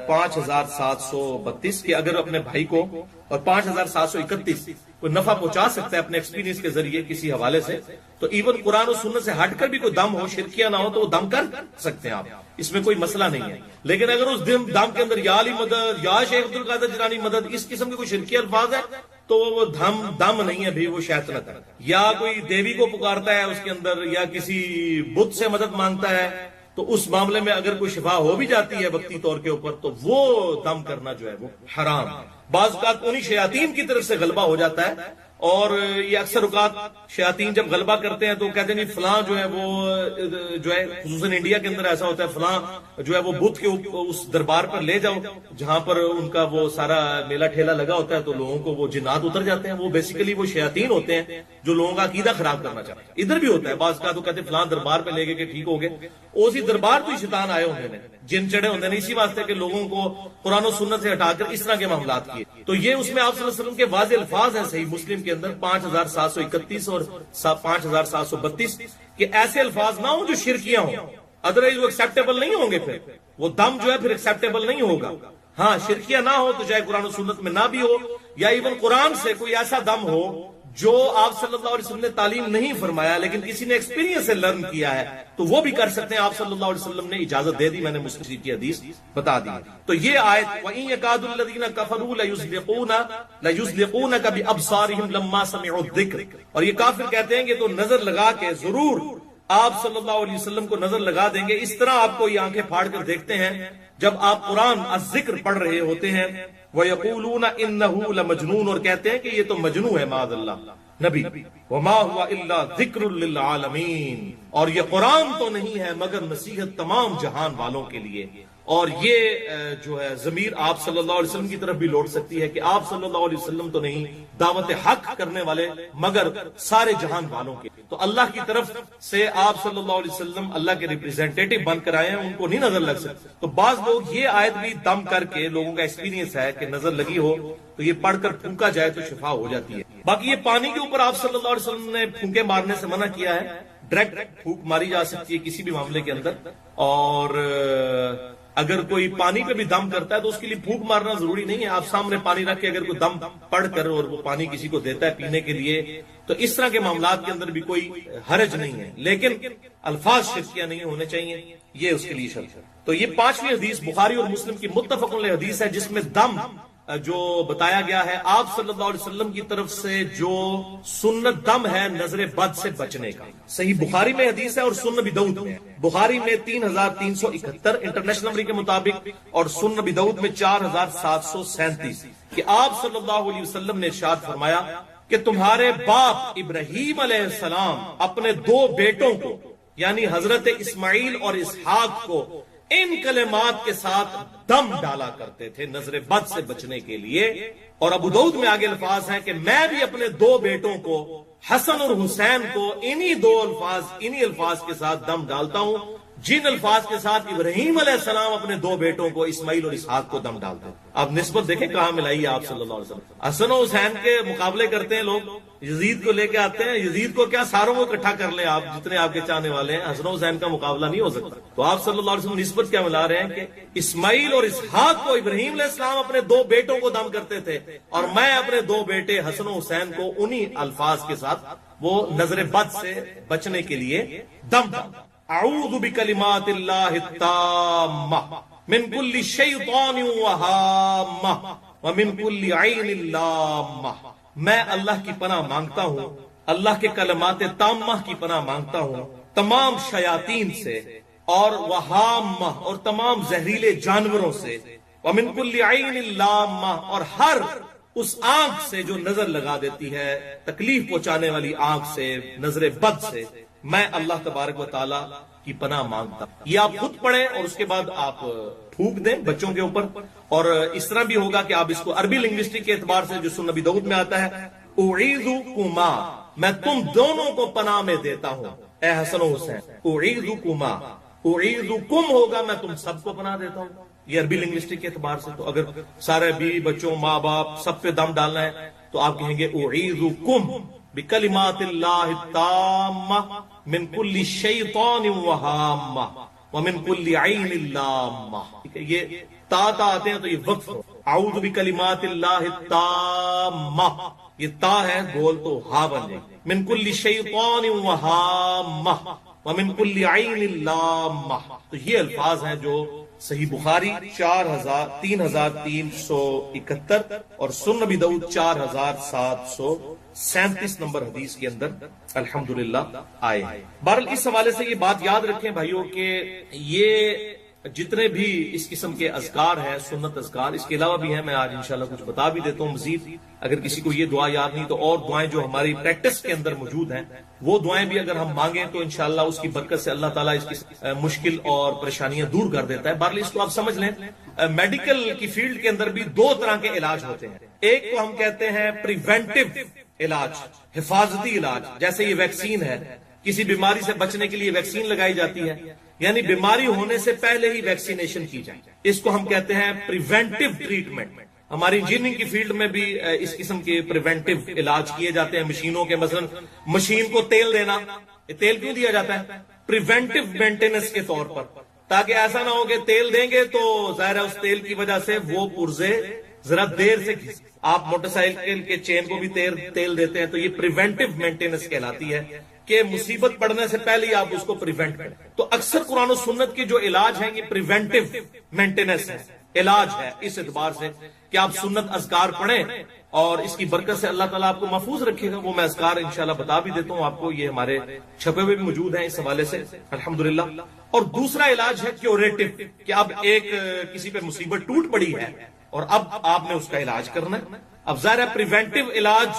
5732 کہ اگر اپنے بھائی کو، اور 5731 کوئی نفع پہنچا سکتا ہے اپنے ایکسپیرینس کے ذریعے کسی حوالے سے، تو ایون قرآن و سنت سے ہٹ کر بھی کوئی دم ہو، شرکیہ نہ ہو، تو وہ دم کر سکتے ہیں آپ، اس میں کوئی مسئلہ نہیں ہے۔ لیکن اگر اس دم کے اندر یا علی مدد، یا شیخ عبد القادر جیلانی مدد، اس قسم کے کوئی شرکیہ الفاظ ہے تو وہ دم نہیں ہے بھی، وہ شیطنت ہے۔ یا کوئی دیوی کو پکارتا ہے اس کے اندر، یا کسی بت سے مدد مانگتا ہے، تو اس معاملے میں اگر کوئی شفا ہو بھی جاتی ہے وقتی طور کے اوپر، تو وہ دم کرنا جو ہے وہ حرام ہے۔ بعض اوقات انہی شیاطین کی طرف سے غلبہ ہو جاتا ہے، اور یہ اکثر اوقات شیاطین جب غلبہ کرتے ہیں تو کہتے ہیں فلاں جو ہے وہ جو ہے، خصوصاً انڈیا کے اندر ایسا ہوتا ہے، فلاں جو ہے وہ بدھ کے اس دربار پر لے جاؤ جہاں پر ان کا وہ سارا میلہ ٹھیلا لگا ہوتا ہے، تو لوگوں کو وہ جنات اتر جاتے ہیں۔ وہ بیسیکلی وہ شیاطین ہوتے ہیں جو لوگوں کا عقیدہ خراب کرنا چاہتے ہیں۔ ادھر بھی ہوتا ہے بعض کا، تو کہتے ہیں فلاں دربار پہ لے گئے کہ ٹھیک ہو گئے، اسی دربار تو ہی شیطان آئے ہوتے ہیں، جن چڑھے ہوتے ہیں، اسی واسطے کہ لوگوں کو قرآن و سنت سے ہٹا کر اس طرح کے معاملات کیے۔ تو یہ اس میں آپ صلی اللہ علیہ وسلم کے واضح الفاظ ہیں صحیح مسلم کے اندر 5731 اور 5732 کہ ایسے الفاظ نہ ہوں جو شرکیاں ہوں، ادروائز وہ ایکسیپٹیبل نہیں ہوں گے، پھر وہ دم جو ہے پھر ایکسیپٹیبل نہیں ہوگا۔ ہاں شرکیاں نہ ہو تو چاہے قرآن و سنت میں نہ بھی ہو، یا ایون قرآن سے کوئی ایسا دم ہو جو آپ صلی اللہ علیہ وسلم نے تعلیم نہیں فرمایا لیکن کسی نے ایکسپیرینس سے لرن کیا ہے، تو وہ بھی کر سکتے ہیں۔ آپ صلی اللہ علیہ وسلم نے اجازت دے دی، میں نے مسلم شریف کی حدیث بتا دی۔ تو یہ آیت وَإِن يَكَادُ الَّذِينَ كَفَرُوا لَيُزْلِقُونَكَ بِأَبْصَارِهِمْ لَمَّا سَمِعُوا الذِّكْرَ، اور یہ کافر کہتے ہیں کہ تو نظر لگا کے ضرور آپ صلی اللہ علیہ وسلم کو نظر لگا دیں گے، اس طرح آپ کو یہ آنکھیں پھاڑ کر دیکھتے ہیں جب آپ قرآن الذکر پڑھ رہے ہوتے ہیں۔ وَيَقُولُونَ إِنَّهُ لَمَجْنُونَ، اور کہتے ہیں کہ یہ تو مجنون ہے معاذ اللہ نبی۔ وَمَا هُوَ إِلَّا ذِكْرٌ لِّلْعَالَمِينَ، اور یہ قرآن تو نہیں ہے مگر نصیحت تمام جہان والوں کے لیے۔ اور یہ جو ہے ضمیر آپ صلی اللہ علیہ وسلم کی طرف بھی لوٹ سکتی ہے کہ آپ صلی اللہ علیہ وسلم تو نہیں دعوت حق کرنے والے مگر سارے جہان والوں کے، تو اللہ کی طرف سے آپ صلی اللہ علیہ وسلم اللہ کے ریپریزنٹیٹو بن کر آئے ہیں، ان کو نہیں نظر لگ سکتی۔ تو بعض لوگ یہ آیت بھی دم کر کے، لوگوں کا ایکسپیرینس ہے کہ نظر لگی ہو تو یہ پڑھ کر پھونکا جائے تو شفا ہو جاتی ہے۔ باقی یہ پانی کے اوپر آپ صلی اللہ علیہ وسلم نے پھونکے مارنے سے منع کیا ہے، ڈائریکٹ پھونک ماری جا سکتی ہے کسی بھی معاملے کے اندر، اور اگر کوئی پانی پہ بھی دم کرتا ہے تو اس کے لیے پھونک مارنا ضروری نہیں ہے۔ آپ سامنے پانی رکھ کے اگر کوئی دم پڑھ کر اور وہ پانی کسی کو دیتا ہے پینے کے لیے، تو اس طرح کے معاملات کے اندر بھی کوئی حرج نہیں ہے، لیکن الفاظ شرکیہ نہیں ہونے چاہیے، یہ اس کے لیے شرط ہے۔ تو یہ 5ویں حدیث بخاری اور مسلم کی متفق علیہ حدیث ہے، جس میں دم جو بتایا گیا ہے آپ صلی اللہ علیہ وسلم کی طرف سے جو سنت دم ہے نظر بد سے بچنے کا، صحیح بخاری میں حدیث ہے اور سنن ابی داؤد میں، بخاری میں 3371 انٹرنیشنل نمبر کے مطابق، اور سنن ابی داؤد میں 4737 کہ آپ صلی اللہ علیہ وسلم نے ارشاد فرمایا کہ تمہارے باپ ابراہیم علیہ السلام اپنے 2 بیٹوں کو یعنی حضرت اسماعیل اور اسحاق کو ان کلمات کے ساتھ دم ڈالا کرتے تھے نظر بد سے بچنے کے لیے۔ اور ابو داؤد میں آگے الفاظ ہیں کہ میں بھی اپنے 2 بیٹوں کو حسن اور حسین کو انہی الفاظ کے ساتھ دم ڈالتا ہوں جن الفاظ کے ساتھ ابراہیم علیہ السلام اپنے دو بیٹوں کو اسماعیل اور اسحاق کو دم ڈالتے ہیں. اب نسبت دیکھیں کہاں ملائی ہے آپ صلی اللہ علیہ وسلم. حسن و حسین کے مقابلے کرتے ہیں لوگ, یزید کو لے کے آتے ہیں. یزید کو کیا, ساروں کو اکٹھا کر لیں آپ, جتنے آپ کے چاہنے والے ہیں. حسن و حسین کا مقابلہ نہیں ہو سکتا. تو آپ صلی اللہ علیہ وسلم نسبت کیا ملا رہے ہیں کہ اسماعیل اور اسحاق کو ابراہیم علیہ السلام اپنے دو بیٹوں کو دم کرتے تھے, اور میں اپنے دو بیٹے حسن و حسین کو انہی الفاظ کے ساتھ وہ نظر بد سے بچنے کے لیے دم ڈالتا. اعوذ بکلمات اللہ التامہ من کل شیطان وہامہ ومن کل عین لامہ. میں اللہ کی پناہ مانگتا ہوں, اللہ کے کلمات تامہ کی پناہ مانگتا ہوں تمام شیاطین سے, اور وہامہ اور تمام زہریلے جانوروں سے, ومن کل عین لامہ اور ہر اس آنکھ سے جو نظر لگا دیتی ہے, تکلیف پہنچانے والی آنکھ سے, نظر بد سے. میں اللہ تبارک و تعالی کی پناہ مانگتا ہوں. یہ آپ خود پڑھیں اور اس کے بعد آپ پھونک دیں بچوں کے اوپر. اور اس طرح بھی ہوگا کہ آپ اس کو عربی لنگوسٹک کے اعتبار سے جو سنن نبی داؤد میں آتا ہے, اعیذکما, میں تم دونوں کو پناہ میں دیتا ہوں اے حسن و حسین. اعیذکما, اعیذکم ہوگا میں تم سب کو پناہ دیتا ہوں. یہ عربی لنگوسٹک کے اعتبار سے. تو اگر سارے بیوی بچوں ماں باپ سب پہ دم ڈالنا ہے تو آپ کہیں گے اعیذکم بکلمات اللہ التامہ من کل شیطان وہامہ ومن کل عین لامہ. یہ تا آتے ہیں تو یہ وقف ہو. اعوذ بکلمات اللہ التامہ, یہ تا ہے گول تو ہا بن جائے. من کل شیطان وہامہ ومن کل عین لامہ. تو یہ الفاظ ہیں جو صحیح بخاری 3371 اور سنن نبی داؤد 4737 نمبر حدیث کے اندر الحمدللہ آئے ہیں. بہرحال اس حوالے سے یہ بات یاد رکھیں بھائیوں کہ یہ جتنے بھی اس قسم کے اذکار ہیں, سنت اذکار, اس کے علاوہ بھی ہیں. میں آج انشاءاللہ کچھ بتا بھی دیتا ہوں مزید. اگر کسی کو یہ دعا یاد نہیں تو اور دعائیں جو ہماری پریکٹس کے اندر موجود ہیں وہ دعائیں بھی اگر ہم مانگیں تو انشاءاللہ اس کی برکت سے اللہ تعالیٰ اس کی مشکل اور پریشانیاں دور کر دیتا ہے. بہرحال اس کو آپ سمجھ لیں, میڈیکل کی فیلڈ کے اندر بھی دو طرح کے علاج ہوتے ہیں. ایک کو ہم کہتے ہیں پریونٹیو علاج, حفاظتی علاج. جیسے یہ ویکسین ہے, کسی بیماری سے بچنے کے لیے ویکسین لگائی جاتی ہے, یعنی بیماری ہونے سے پہلے ہی ویکسینیشن کی جائے. اس کو ہم کہتے ہیں پریونٹیو ٹریٹمنٹ. ہماری انجینئرنگ کی فیلڈ میں بھی اس قسم کے پریونٹیو علاج کیے جاتے ہیں. مشینوں کے, مثلا مشین کو تیل دینا, تیل کیوں دیا جاتا ہے؟ پریونٹیو مینٹیننس کے طور پر, تاکہ ایسا نہ ہو کہ تیل دیں گے تو ظاہر ہے اس تیل کی وجہ سے وہ پرزے ذرا دیر سے. آپ موٹر سائیکل کے چین کو بھی تیل دیتے ہیں, تو یہ پریونٹیو مینٹیننس کہلاتی ہے کہ مصیبت پڑنے سے پہلے ہی آپ اس کو پریونٹ کریں. تو اکثر قرآن و سنت کے جو علاج ہیں یہ پریونٹیو مینٹیننس ہے, علاج ہے, اس اعتبار سے کہ آپ سنت اذکار پڑھیں اور اس کی برکت سے اللہ تعالیٰ آپ کو محفوظ رکھے گا. وہ میں اذکار انشاءاللہ بتا بھی دیتا ہوں آپ کو, یہ ہمارے چھپے ہوئے بھی موجود ہیں اس حوالے سے الحمدللہ. اور دوسرا علاج ہے کیوریٹو, کہ اب ایک کسی پہ مصیبت ٹوٹ پڑی ہے اور اب آپ نے اس کا علاج کرنا ہے. اب ظاہر ہے پریونٹیو علاج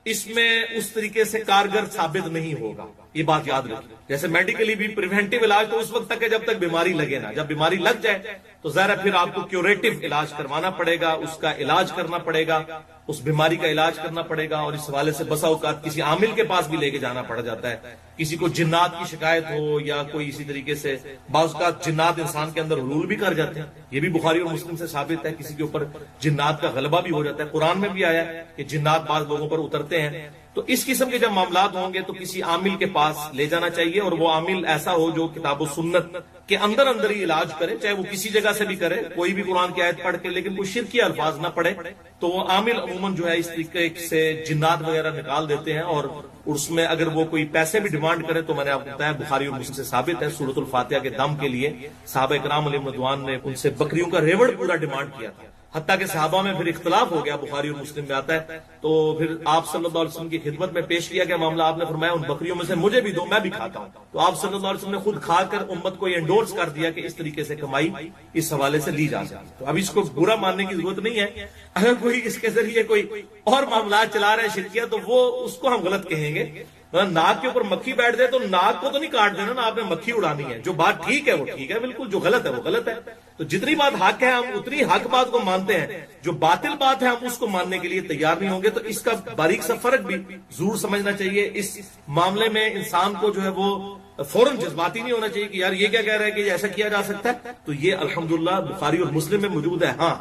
اس میں اس طریقے سے کارگر ثابت نہیں ہوگا, یہ بات یاد رکھیں. جیسے میڈیکلی بھی پریونٹیو علاج تو اس وقت تک ہے جب تک بیماری لگے نا. جب بیماری لگ جائے تو ظاہر پھر آپ کو کیوریٹو علاج کروانا پڑے گا, اس کا علاج کرنا پڑے گا, اس بیماری کا علاج کرنا پڑے گا. اور اس حوالے سے بسا اوقات کسی عامل کے پاس بھی لے کے جانا پڑ جاتا ہے. کسی کو جنات کی شکایت ہو یا کوئی اسی طریقے سے, بعض اوقات جنات انسان کے اندر حلول بھی کر جاتے ہیں, یہ بھی بخاری اور مسلم سے ثابت ہے. کسی کے اوپر جنات کا غلبہ بھی ہو جاتا ہے. قرآن میں بھی آیا ہے کہ جنات بعض لوگوں پر اترتے ہیں. تو اس قسم کے جب معاملات ہوں گے تو کسی عامل کے پاس لے جانا چاہیے, اور وہ عامل ایسا ہو جو کتاب و سنت کے اندر ہی علاج کرے, چاہے وہ کسی جگہ سے بھی کرے, کوئی بھی قرآن کی آیت پڑھ کے, لیکن کوئی شرکی الفاظ نہ پڑھے. تو وہ عامل عموماً جو ہے اس طریقے سے جنات وغیرہ نکال دیتے ہیں, اور اس میں اگر وہ کوئی پیسے بھی ڈیمانڈ کرے تو میں نے آپ کو بتایا بخاری اور مسلم سے ثابت ہے, سورۃ الفاتحہ کے دم کے لیے صحابہ کرام علیہم رضوان نے ان سے بکریوں کا ریوڑ پورا ڈیمانڈ کیا تھا. حتیٰ کہ صحابہ میں پھر اختلاف ہو گیا, بخاری اور مسلم میں آتا ہے. تو پھر آپ صلی اللہ علیہ وسلم کی خدمت میں پیش کیا گیا معاملہ. آپ نے فرمایا ان بکریوں میں سے مجھے بھی دو, میں بھی کھاتا ہوں. تو آپ صلی اللہ علیہ وسلم نے خود کھا کر امت کو یہ انڈورس کر دیا کہ اس طریقے سے کمائی اس حوالے سے لی جا سکتی. تو اب اس کو برا ماننے کی ضرورت نہیں ہے. اگر کوئی اس کے ذریعے کوئی اور معاملات چلا رہے ہیں شرکیہ, تو وہ اس کو ہم غلط کہیں گے. ناک کے اوپر مکھی بیٹھ جائے تو ناک کو تو نہیں کاٹ دینا نا, آپ نے مکھی اڑانی ہے. جو بات ٹھیک ہے وہ ٹھیک ہے بالکل, جو غلط ہے وہ غلط ہے. تو جتنی بات حق ہے ہم اتنی حق بات کو مانتے ہیں, جو باطل بات ہے ہم اس کو ماننے کے لیے تیار نہیں ہوں گے. تو اس کا باریک سا فرق بھی ضرور سمجھنا چاہیے. اس معاملے میں انسان کو جو ہے وہ فوراً جذباتی نہیں ہونا چاہیے کہ یار یہ کیا کہہ رہا ہے کہ یہ ایسا کیا جا سکتا ہے. تو یہ الحمدللہ بخاری اور مسلم میں موجود ہے. ہاں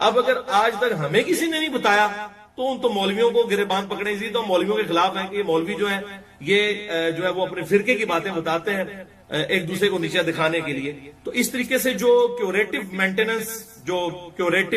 اب اگر آج تک ہمیں کسی نے نہیں بتایا تو ان تو مولویوں کو گریبان پکڑنے کی تو مولویوں کے خلاف ہیں کہ یہ مولوی جو ہیں یہ جو ہے وہ اپنے فرقے کی باتیں بتاتے ہیں ایک دوسرے کو نیچے دکھانے کے لیے. تو اس طریقے سے جو کیوریٹو مینٹیننس جو کیوریٹو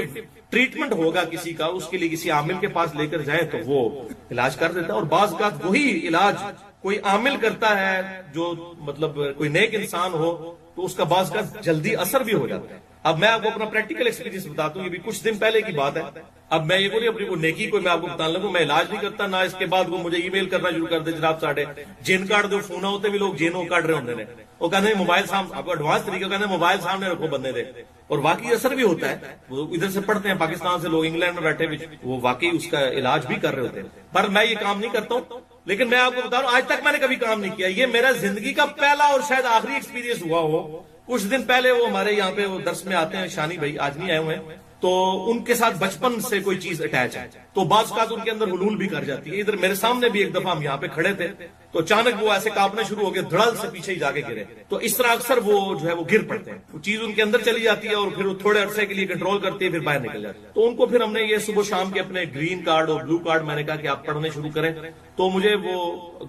ٹریٹمنٹ ہوگا کسی کا اس کے لیے کسی عامل کے پاس لے کر جائیں تو وہ علاج کر دیتا ہے. اور بعض اوقات وہی علاج کوئی عامل کرتا ہے جو مطلب کوئی نیک انسان ہو تو اس کا بعض اوقات جلدی اثر بھی ہو جاتا ہے. اب میں آپ کو اپنا پریکٹیکل ایکسپیرینس بتاتا ہوں, یہ بھی کچھ دن پہلے کی بات ہے. اب میں یہ اپنی نیکی کو میں آپ کو بتانے لگوں, میں علاج نہیں کرتا, نہ اس کے بعد وہ مجھے ای میل کرنا شروع کر دے جناب ساڈے جن کارڈ دو فون ہوتے بھی لوگ جینوں کاٹ رہے ہوتے ہیں, وہ کہتے ہیں موبائل سامنے, آپ کو ایڈوانس طریقہ کہتے ہیں موبائل سامنے رکھو بندے دے, اور واقعی اثر بھی ہوتا ہے. وہ ادھر سے پڑھتے ہیں پاکستان سے لوگ انگلینڈ میں بیٹھے وہ واقعی اس کا علاج بھی کر رہے ہوتے ہیں. پر میں یہ کام نہیں کرتا ہوں, لیکن میں آپ کو بتا رہا ہوں آج تک میں نے کبھی کام نہیں کیا. یہ میرا زندگی کا پہلا اور شاید آخری ایکسپیرینس ہوا ہو. کچھ دن پہلے وہ ہمارے یہاں پہ وہ درس میں آتے ہیں, شانی بھائی آج نہیں آئے ہوئے ہیں, تو ان کے ساتھ بچپن سے کوئی چیز اٹیچ ہے تو بعض اوقات ان کے اندر حلول بھی کر جاتی ہے. ادھر میرے سامنے بھی ایک دفعہ ہم یہاں پہ کھڑے تھے تو اچانک وہ ایسے کانپنے شروع ہو گئے, دھڑل سے پیچھے ہی جا کے گرے. تو اس طرح اکثر وہ جو ہے وہ گر پڑتے ہیں, وہ چیز ان کے اندر چلی جاتی ہے اور پھر وہ تھوڑے عرصے کے لیے کنٹرول کرتی ہے, پھر باہر نکل جاتی ہے. تو ان کو پھر ہم نے یہ صبح شام کے اپنے گرین کارڈ اور بلو کارڈ میں نے کہا کہ آپ پڑھنے شروع کریں. تو مجھے وہ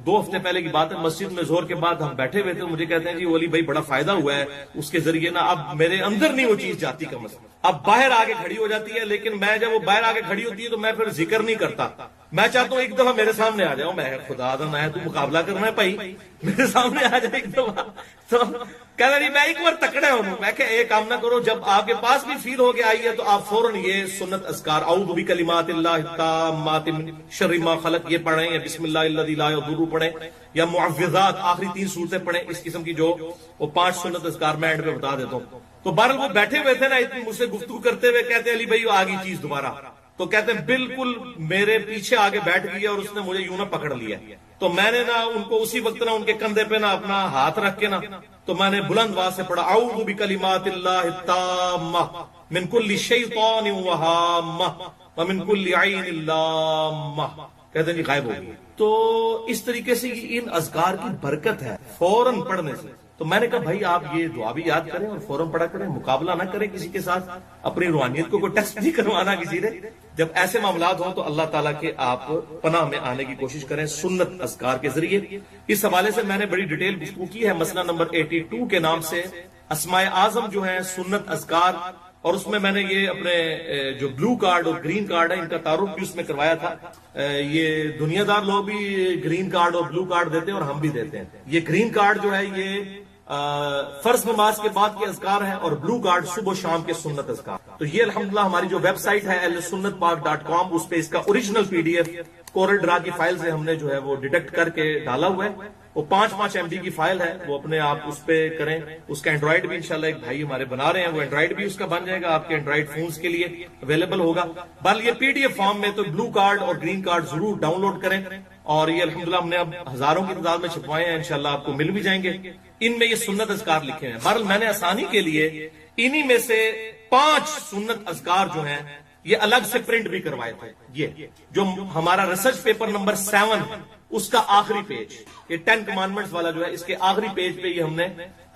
2 ہفتے پہلے کی بات ہے, مسجد میں زور کے بعد ہم بیٹھے ہوئے تھے, مجھے کہتے ہیں جی ولی بھائی بڑا فائدہ ہوا ہے اس کے ذریعے نا, اب میرے اندر نہیں وہ چیز جاتی کم از کم, اب باہر آ کے کھڑی ہو جاتی ہے. لیکن میں جب وہ باہر آ کے کھڑی ہوتی ہے تو میں پھر ذکر نہیں کرتا, میں چاہتا ہوں ایک دفعہ میرے سامنے آ جاؤ, میں خدا دا نہ ہے تو مقابلہ کرنا ہے بھائی, میرے سامنے آ جائے ایک دفعہ. تو کہہ رہی میں ایک بار تکڑے ہوں, میں کہ ایک کام نہ کرو, جب آپ کے پاس بھی فیل ہو کے آئی ہے تو آپ فوراً یہ سنت اذکار اعوذ بکلمات اللہ التامات من شر ما خلق یہ پڑھیں, یا بسم اللہ الذی لا یضر پڑھیں, یا معوذات آخری 3 صورتیں پڑھیں. اس قسم کی جو وہ 5 سنت اذکار میں اینڈ پہ بتا دیتا ہوں. تو بہرحال وہ بیٹھے ہوئے تھے نا, اتنی مجھ سے گفتگو کرتے ہوئے کہتے ہیں علی بھائی آ گئی چیز دوبارہ. تو کہتے ہیں بالکل میرے پیچھے آگے بیٹھ گیا اور اس نے مجھے یوں نہ پکڑ لیا. تو میں نے نا ان کو اسی وقت نا ان کے کندھے پہ نا اپنا ہاتھ رکھ کے نا تو میں نے بلند آواز سے پڑھا اعوذ بکلمات اللہ التامہ من کل شیطان وہامہ ومن کل عین لامہ. کہتے ہیں جی غائب ہو گئی. تو اس طریقے سے ان اذکار کی برکت ہے فوراً پڑھنے سے. تو میں نے کہا بھائی آپ یہ دعا بھی یاد کریں اور فوراً پڑھا کریں, مقابلہ نہ کریں کسی کے ساتھ, اپنی روحانیت کو کوئی ٹیسٹ نہیں کروانا کسی نے. جب ایسے معاملات ہوں تو اللہ تعالیٰ کے آپ پناہ میں آنے کی کوشش کریں سنت اذکار کے ذریعے. اس حوالے سے میں نے بڑی ڈیٹیل گفتگو کی ہے, مسئلہ نمبر 82 کے نام سے اسماء اعظم جو ہیں سنت اذکار, اور اس میں نے یہ اپنے جو بلو کارڈ اور گرین کارڈ ہے ان کا تعارف بھی اس میں کروایا تھا. یہ دنیا دار لوگ بھی گرین کارڈ اور بلو کارڈ دیتے ہیں اور ہم بھی دیتے ہیں. یہ گرین کارڈ جو ہے یہ فرض نماز کے بعد کے اذکار ہیں, اور بلو کارڈ صبح شام کے سنت اذکار. تو یہ الحمدللہ ہماری جو ویب سائٹ ہے ahlsunnatpak.com, اس پہ اس کا اوریجنل PDF کورل ڈرا کی فائل سے ہم نے جو ہے وہ ڈیٹیکٹ کر کے ڈالا ہوا ہے. وہ 5 MB کی فائل ہے, وہ اپنے آپ اس پہ کریں. اس کا اینڈرائڈ بھی انشاءاللہ ایک بھائی ہمارے بنا رہے ہیں, وہ اینڈرائڈ بھی اس کا بن جائے گا, آپ کے اینڈرائڈ فونز کے لیے اویلیبل ہوگا. بل یہ PDF فارم میں تو بلو کارڈ اور گرین کارڈ ضرور ڈاؤن لوڈ کریں, اور یہ الحمدللہ ہم نے اب ہزاروں کی تعداد میں چھپوائے ہیں, انشاءاللہ آپ کو مل بھی جائیں گے. ان میں یہ سنت اذکار لکھے ہیں. بہرحال میں نے آسانی کے لیے انہی میں سے 5 سنت اذکار جو ہیں یہ الگ سے پرنٹ بھی کروائے تھے. یہ جو ہمارا ریسرچ پیپر نمبر 7 ہے اس کا آخری پیج, یہ 10 کمانڈمنٹس والا جو ہے اس کے آخری پیج پہ یہ ہم نے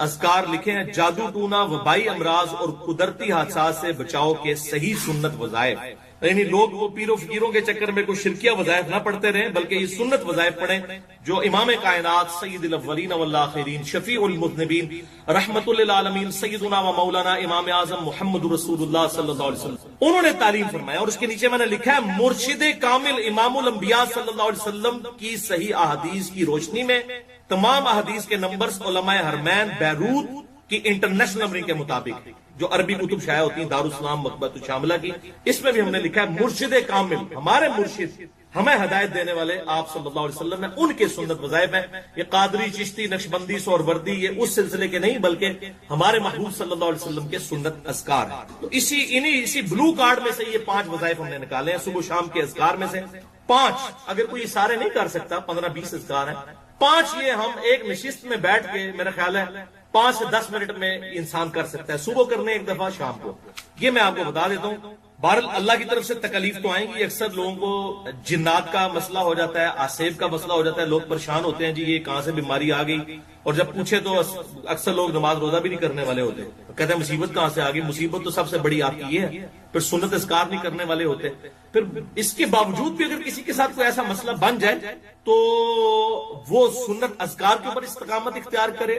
اذکار لکھے ہیں. جادو ٹونا, وبائی امراض اور قدرتی حادثات سے بچاؤ کے صحیح سنت وظائف. یعنی لوگ وہ پیروں فقیروں کے چکر میں کوئی شرکیہ وظائف نہ پڑھتے رہیں, بلکہ یہ سنت وظائف پڑھیں جو امام کائنات سید الاولین والآخرین شفیع المذنبین رحمت للعالمین سیدنا و مولانا امام اعظم محمد رسول اللہ صلی اللہ علیہ وسلم انہوں نے تعلیم فرمایا. اور اس کے نیچے میں نے لکھا ہے مرشد کامل امام الانبیاء صلی اللہ علیہ وسلم کی صحیح احادیث کی روشنی میں تمام احادیث کے نمبرز علماء حرمین بیروت کی انٹرنیشنل نمبرنگ کے مطابق جو عربی کتب شائع ہوتی ہیں دارالسلام مکتبۃ الشاملہ کی, اس میں بھی ہم نے لکھا ہے مرشد کامل, ہمارے مرشد ہمیں ہدایت دینے والے آپ صلی اللہ علیہ وسلم نے ان کے سنت وظائف ہیں. یہ قادری, چشتی, نقشبندی, سہروردی یہ اس سلسلے کے نہیں بلکہ ہمارے محبوب صلی اللہ علیہ وسلم کے سنت اذکار ہیں. تو اسی بلو کارڈ میں سے یہ 5 وظائف ہم نے نکالے ہیں صبح شام کے اذکار میں سے 5. اگر کوئی سارے نہیں کر سکتا 15-20 اذکار ہیں, 5 یہ ہم ایک نشست میں بیٹھ کے میرا خیال ہے 5 سے 10 منٹ میں انسان کر سکتا ہے. صبح کرنے ایک دفعہ, شام کو. یہ میں آپ کو بتا دیتا ہوں بہرحال اللہ کی طرف سے تکلیف تو آئیں گی. اکثر لوگوں کو جنات کا مسئلہ ہو جاتا ہے, آسیب کا مسئلہ ہو جاتا ہے, لوگ پریشان ہوتے ہیں جی یہ کہاں سے بیماری آ گئی, اور جب پوچھے تو اکثر لوگ نماز روزہ بھی نہیں کرنے والے ہوتے, کہتے ہیں مصیبت کہاں سے آ گئی. مصیبت تو سب سے بڑی آپ کی یہ ہے, پھر سنت اذکار نہیں کرنے والے ہوتے. پھر اس کے باوجود بھی اگر کسی کے ساتھ کوئی ایسا مسئلہ بن جائے تو وہ سنت اذکار کے اوپر استقامت اختیار کرے,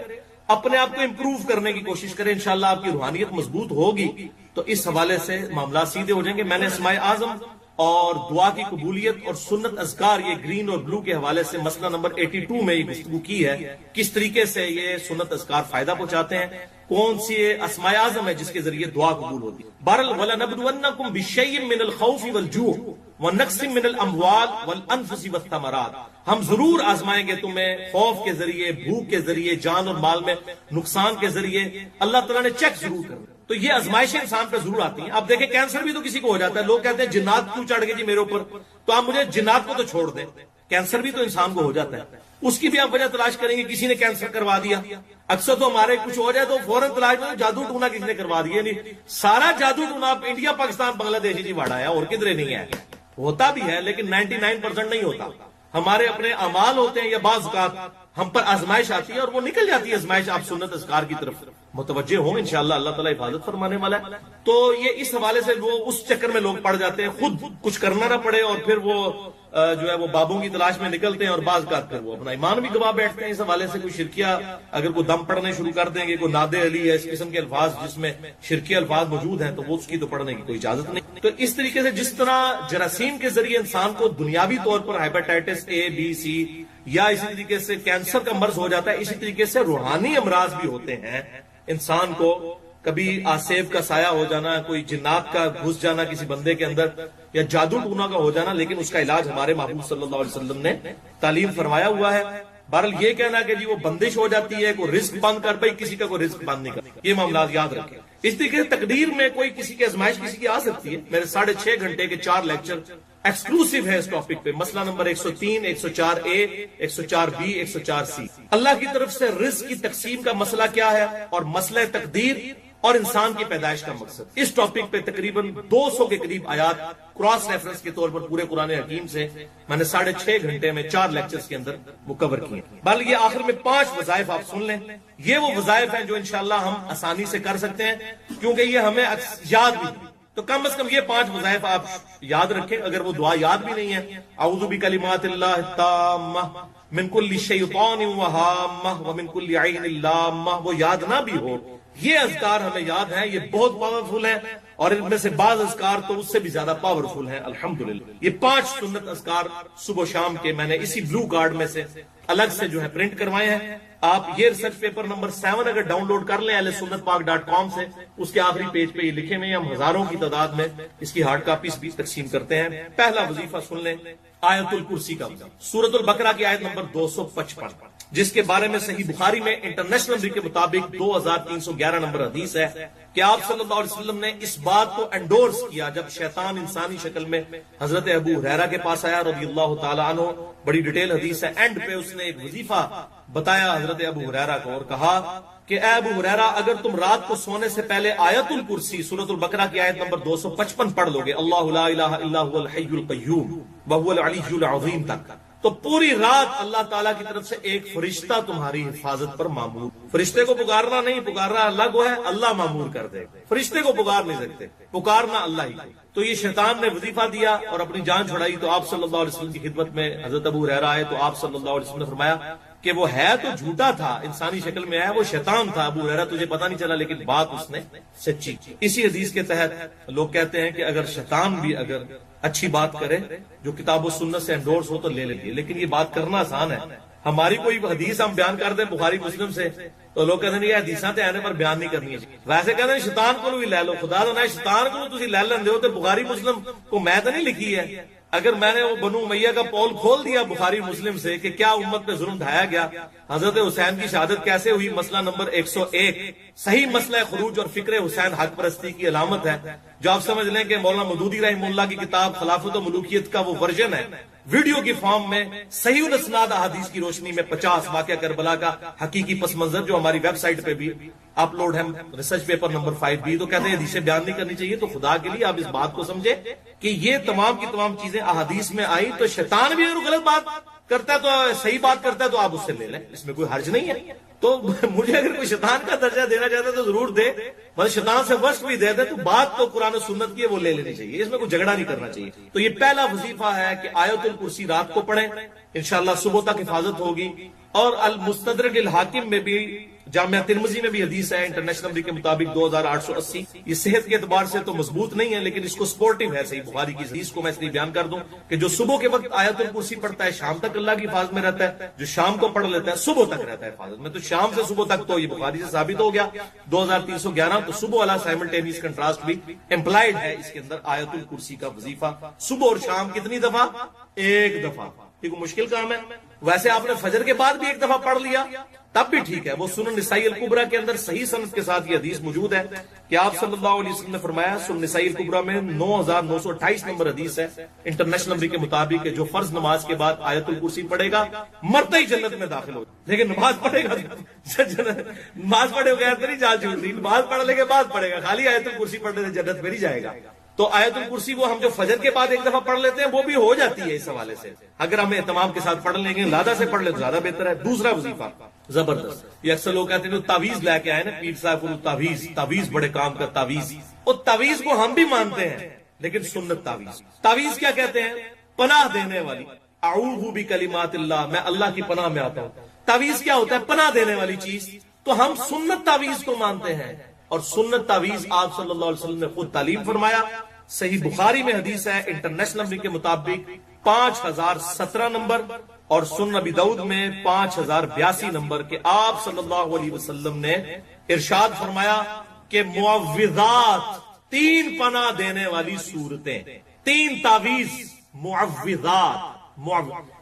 اپنے آپ کو امپروو کرنے کی کوشش کرے, انشاءاللہ آپ کی روحانیت مضبوط ہوگی تو اس حوالے سے معاملات سیدھے ہو جائیں گے. میں نے اسماء اعظم اور دعا کی قبولیت اور سنت اذکار یہ گرین اور بلو کے حوالے سے مسئلہ نمبر 82 میں یہ گفتگو کی ہے, کس طریقے سے یہ سنت اذکار فائدہ پہنچاتے ہیں, کون سی اسماء اعظم ہے جس کے ذریعے دعا قبول ہوتی ہے. بہرحال وَلَنَبْلُوَنَّكُمْ بِشَيْءٍ مِّنَ الْخَوْفِ وَالْجُوعِ وَنَقْصٍ مِّنَ الْأَمْوَالِ وَالْأَنفُسِ وَالثَّمَرَاتِ, ہم ضرور آزمائیں گے تمہیں خوف کے ذریعے, بھوک کے ذریعے, جان اور مال میں نقصان کے ذریعے. اللہ تعالیٰ نے چیک ضرور کرنا, تو یہ آزمائشیں انسان پہ ضرور آتی ہیں. آپ دیکھیں کینسر بھی تو کسی کو ہو جاتا ہے, لوگ کہتے ہیں جنات کیوں چڑھ گئے جی میرے اوپر, تو آپ مجھے جنات کو تو چھوڑ دیں, کینسر بھی تو انسان کو ہو جاتا ہے, اس کی بھی آپ وجہ تلاش کریں گے. کسی نے کینسر کروا دیا, اکثر تو ہمارے کچھ ہو جائے تو فوراً تلاش میں جادو ٹونا کسی نے کروا دیا. نہیں, سارا جادو ٹونا آپ انڈیا پاکستان بنگلہ دیش جی واڑا ہے, اور کدھر نہیں ہے. ہوتا بھی ہے لیکن 99% نہیں ہوتا. ہمارے اپنے اعمال ہوتے ہیں یا بعض اوقات ہم پر آزمائش آتی ہے اور وہ نکل جاتی ہے آزمائش. آپ سنت اذکار کی طرف متوجہ ہوں, انشاءاللہ اللہ تعالیٰ حفاظت فرمانے والا ہے. تو یہ اس حوالے سے وہ اس چکر میں لوگ پڑ جاتے ہیں, خود کچھ کرنا نہ پڑے اور پھر وہ جو ہے وہ بابوں کی تلاش میں نکلتے ہیں, اور بعض اوقات پھر وہ اپنا ایمان بھی گوا بیٹھتے ہیں. اس حوالے سے کوئی شرکیہ اگر کوئی دم پڑھنے شروع کر دیں گے, کوئی ناد علی ہے, اس قسم کے الفاظ جس میں شرکی الفاظ موجود ہیں, تو وہ اس کی تو پڑھنے کی کوئی اجازت نہیں. تو اس طریقے سے جس طرح جراثیم کے ذریعے انسان کو دنیاوی طور پر ہیپاٹائٹس اے بی سی یا اسی طریقے سے کینسر کا مرض ہو جاتا ہے, اسی طریقے سے روحانی امراض بھی ہوتے ہیں. انسان کو کبھی آسیب کا سایہ ہو جانا, کوئی جنات کا گھس جانا کسی بندے کے اندر, یا جادو ٹونا کا ہو جانا, لیکن اس کا علاج ہمارے محبوب صلی اللہ علیہ وسلم نے تعلیم فرمایا ہوا ہے. بہرحال یہ کہنا کہ جی وہ بندش ہو جاتی ہے, کوئی رزق بند کر, بھائی کسی کا کوئی رزق بند نہیں کر, یہ معاملات یاد رکھیں. اس طریقے سے تقدیر میں کوئی کسی کی آزمائش کسی کی آ سکتی ہے. میرے 6.5 گھنٹے کے 4 لیکچر ایکسکلوسیو ہے اس ٹاپک پہ, مسئلہ نمبر 103, 104A, 104B, 104C. اللہ کی طرف سے رزق کی تقسیم کا مسئلہ کیا ہے اور مسئلہ تقدیر اور انسان کی پیدائش کا مقصد, اس ٹاپک پہ تقریباً 200 کے قریب آیات کراس ریفرنس کے طور پر پورے قرآن حکیم سے میں نے 6.5 گھنٹے میں 4 لیکچرز کے اندر وہ کور کیے. بلکہ یہ آخر میں 5 وظائف آپ سن لیں, یہ وہ وظائف ہیں جو انشاءاللہ ہم آسانی سے کر سکتے ہیں, کیونکہ یہ ہمیں یاد بھی, تو کم از کم یہ 5 وظائف آپ یاد رکھیں. اگر وہ دعا یاد بھی نہیں ہے, اعوذ بکلمات اللہ التامہ من کل شیطان وہامہ ومن کل عین لامہ, وہ یاد نہ بھی ہو, یہ اذکار ہمیں یاد ہیں, یہ بہت پاورفل ہیں, اور ان میں سے بعض اذکار تو اس سے بھی زیادہ پاورفل ہیں الحمدللہ. یہ 5 سنت اذکار صبح و شام کے میں نے اسی بلو کارڈ میں سے الگ سے جو ہے پرنٹ کروائے ہیں. آپ یہ ریسرچ پیپر نمبر 7 اگر ڈاؤن لوڈ کر لیں ahlsunnatpak.com سے, اس کے آخری پیج پہ یہ لکھے ہوئے ہیں. ہم ہزاروں کی تعداد میں اس کی ہارڈ کاپیز بھی تقسیم کرتے ہیں. پہلا وظیفہ سن لیں, آیت الکرسی کا, سورۃ البقرہ کی آیت نمبر 255, جس کے بارے میں صحیح بخاری میں انٹرنیشنل نمبر کے مطابق 2311 نمبر حدیث ہے کہ آپ صلی اللہ علیہ وسلم نے اس بات کو انڈورس کیا جب شیطان انسانی شکل میں حضرت ابو ہریرہ کے پاس آیا رضی اللہ تعالیٰ عنہ. بڑی ڈیٹیل حدیث ہے. اینڈ پہ اس نے ایک وظیفہ بتایا حضرت ابو ہریرہ کو اور کہا کہ اے ابو ہریرہ, اگر تم رات کو سونے سے پہلے آیت الکرسی سورۃ البقرہ کی آیت نمبر 255 پڑھ لو گے, اللہ لا الہ الا هو الحی القیوم وهو العلی العظیم تک, تو پوری رات اللہ تعالیٰ کی طرف سے ایک فرشتہ تمہاری حفاظت پر مامور. فرشتے کو پکارنا نہیں, پکارنا اللہ کو ہے, اللہ مامور کر دے. فرشتے کو پکار نہیں سکتے, پکارنا اللہ ہی. تو یہ شیطان نے وظیفہ دیا اور اپنی جان چھڑائی. تو آپ صلی اللہ علیہ وسلم کی خدمت میں حضرت ابو ہریرہ آئے, تو آپ صلی اللہ علیہ وسلم نے فرمایا کہ وہ ہے تو جھوٹا تھا, انسانی شکل میں ہے, وہ شیطان تھا. ابو ہریرہ تجھے پتا نہیں چلا, لیکن بات اس نے سچی کی. اسی حدیث کے تحت لوگ کہتے ہیں کہ اگر شیطان بھی اگر اچھی بات کرے جو کتاب و سنت سے انڈورس ہو تو لے لیجیے, لیکن یہ بات کرنا آسان ہے. ہماری کوئی حدیث ہم بیان کر دیں بخاری مسلم سے تو لوگ کہتے ہیں یہ حدیثاں تے آنے پر بیان نہیں کرنی ہے. ویسے کہتے ہیں شیطان کو بھی لے لو, خدا نہ شیطان کو تسی لے لیندے ہو, تے بخاری مسلم کو میں تو نہیں لکھی ہے. اگر میں نے وہ بنو امیہ کا پول کھول دیا بخاری مسلم سے کہ کیا امت پہ ظلم ڈھایا گیا, حضرت حسین کی شہادت کیسے ہوئی, مسئلہ نمبر 101, صحیح مسئلہ خروج اور فکر حسین حق پرستی کی علامت ہے, جو آپ سمجھ لیں کہ مولانا مودودی رحمہ اللہ کی کتاب خلافت و ملوکیت کا وہ ورژن ہے ویڈیو کی فارم میں صحیح الاسناد احادیث کی روشنی میں 50 واقعہ کربلا کا حقیقی پس منظر جو ہماری ویب سائٹ پہ بھی اپلوڈ ہے، ریسرچ پیپر نمبر 5 بھی، تو کہتے ہیں حدیثیں بیان نہیں کرنی چاہیے. تو خدا کے لیے آپ اس بات کو سمجھے کہ یہ تمام کی تمام چیزیں احادیث میں آئی، تو شیطان بھی اگر غلط بات کرتا ہے تو صحیح بات کرتا ہے تو آپ اس سے لے لیں، اس میں کوئی حرج نہیں ہے. تو مجھے اگر کوئی شیطان کا درجہ دینا چاہتا ہے تو ضرور دے، مگر شیطان سے وصف بھی دے دے تو بات تو قرآن و سنت کی ہے وہ لے لینی چاہیے، اس میں کوئی جھگڑا نہیں کرنا چاہیے. تو یہ پہلا وظیفہ ہے کہ آیت الکرسی رات کو پڑھیں، انشاءاللہ صبح تک حفاظت ہوگی. اور المستدرک الحاکم میں بھی، جامعہ ترمذی میں بھی حدیث ہے انٹرنیشنل نمبر کے مطابق 2880. یہ صحت کے اعتبار سے تو مضبوط نہیں ہے لیکن اس کو سپورٹیو ہے صحیح بخاری کی حدیث کو. میں اس لیے بیان کر دوں کہ جو صبح کے وقت آیت الکرسی پڑھتا ہے شام تک اللہ کی حفاظت میں رہتا ہے، جو شام کو پڑھ لیتا ہے صبح تک رہتا ہے حفاظت میں. تو شام سے صبح تک تو یہ بخاری سے ثابت ہو گیا 2311. تو صبح والا سائملٹینیس کنٹراسٹ بھی امپلائڈ ہے اس کے اندر. آیت الکرسی کا وظیفہ صبح اور شام کتنی دفعہ؟ ایک دفعہ. یہ کوئی مشکل کام ہے؟ ویسے آپ نے فجر کے بعد بھی ایک دفعہ پڑھ لیا تب بھی ٹھیک ہے. وہ سنن نسائی الکبریٰ کے اندر صحیح سند کے ساتھ یہ حدیث موجود ہے کہ آپ صلی اللہ علیہ وسلم نے فرمایا، سنن نسائی الکبریٰ میں 9928 نمبر حدیث ہے انٹرنیشنل نمبر کے مطابق کہ جو فرض نماز کے بعد آیت الکرسی پڑھے گا مرتے ہی جنت میں داخل ہو. لیکن نماز پڑھے گا نماز پڑھے بغیر تو نہیں جان چھوڑتی، نماز پڑھنے کے بعد پڑھے گا، خالی آیت الکرسی پڑھنے سے جنت میں نہیں جائے گا. تو آیت الکرسی وہ ہم جو فجر کے بعد ایک دفعہ پڑھ لیتے ہیں وہ بھی ہو جاتی ہے اس حوالے سے. اگر ہم اہتمام کے ساتھ پڑھ لیں گے، لادہ سے پڑھ لیں تو زیادہ بہتر ہے. دوسرا وظیفہ زبردست، یہ اکثر لوگ کہتے ہیں تعویذ لے کے آئے نا پیر صاحب کو، تعویذ بڑے کام کا تعویذ. اور تعویذ کو ہم بھی مانتے ہیں لیکن سنت تعویذ. تعویذ کیا کہتے ہیں؟ پناہ دینے والی. اعوذ بکلمات اللہ، میں اللہ کی پناہ میں آتا ہوں. تعویذ کیا ہوتا ہے؟ پناہ دینے والی چیز. تو ہم سنت تعویذ کو مانتے ہیں، اور سنت تعویذ آپ صلی اللہ علیہ وسلم نے خود تعلیم فرمایا. صحیح بخاری میں حدیث ہے انٹرنیشنل نمبر کے مطابق 5017 نمبر، اور سنن ابی داؤد میں 5082 نمبر، کہ آپ صلی اللہ علیہ وسلم نے ارشاد فرمایا کہ معوذات، 3 پناہ دینے والی صورتیں، 3 تعویذ معوذات.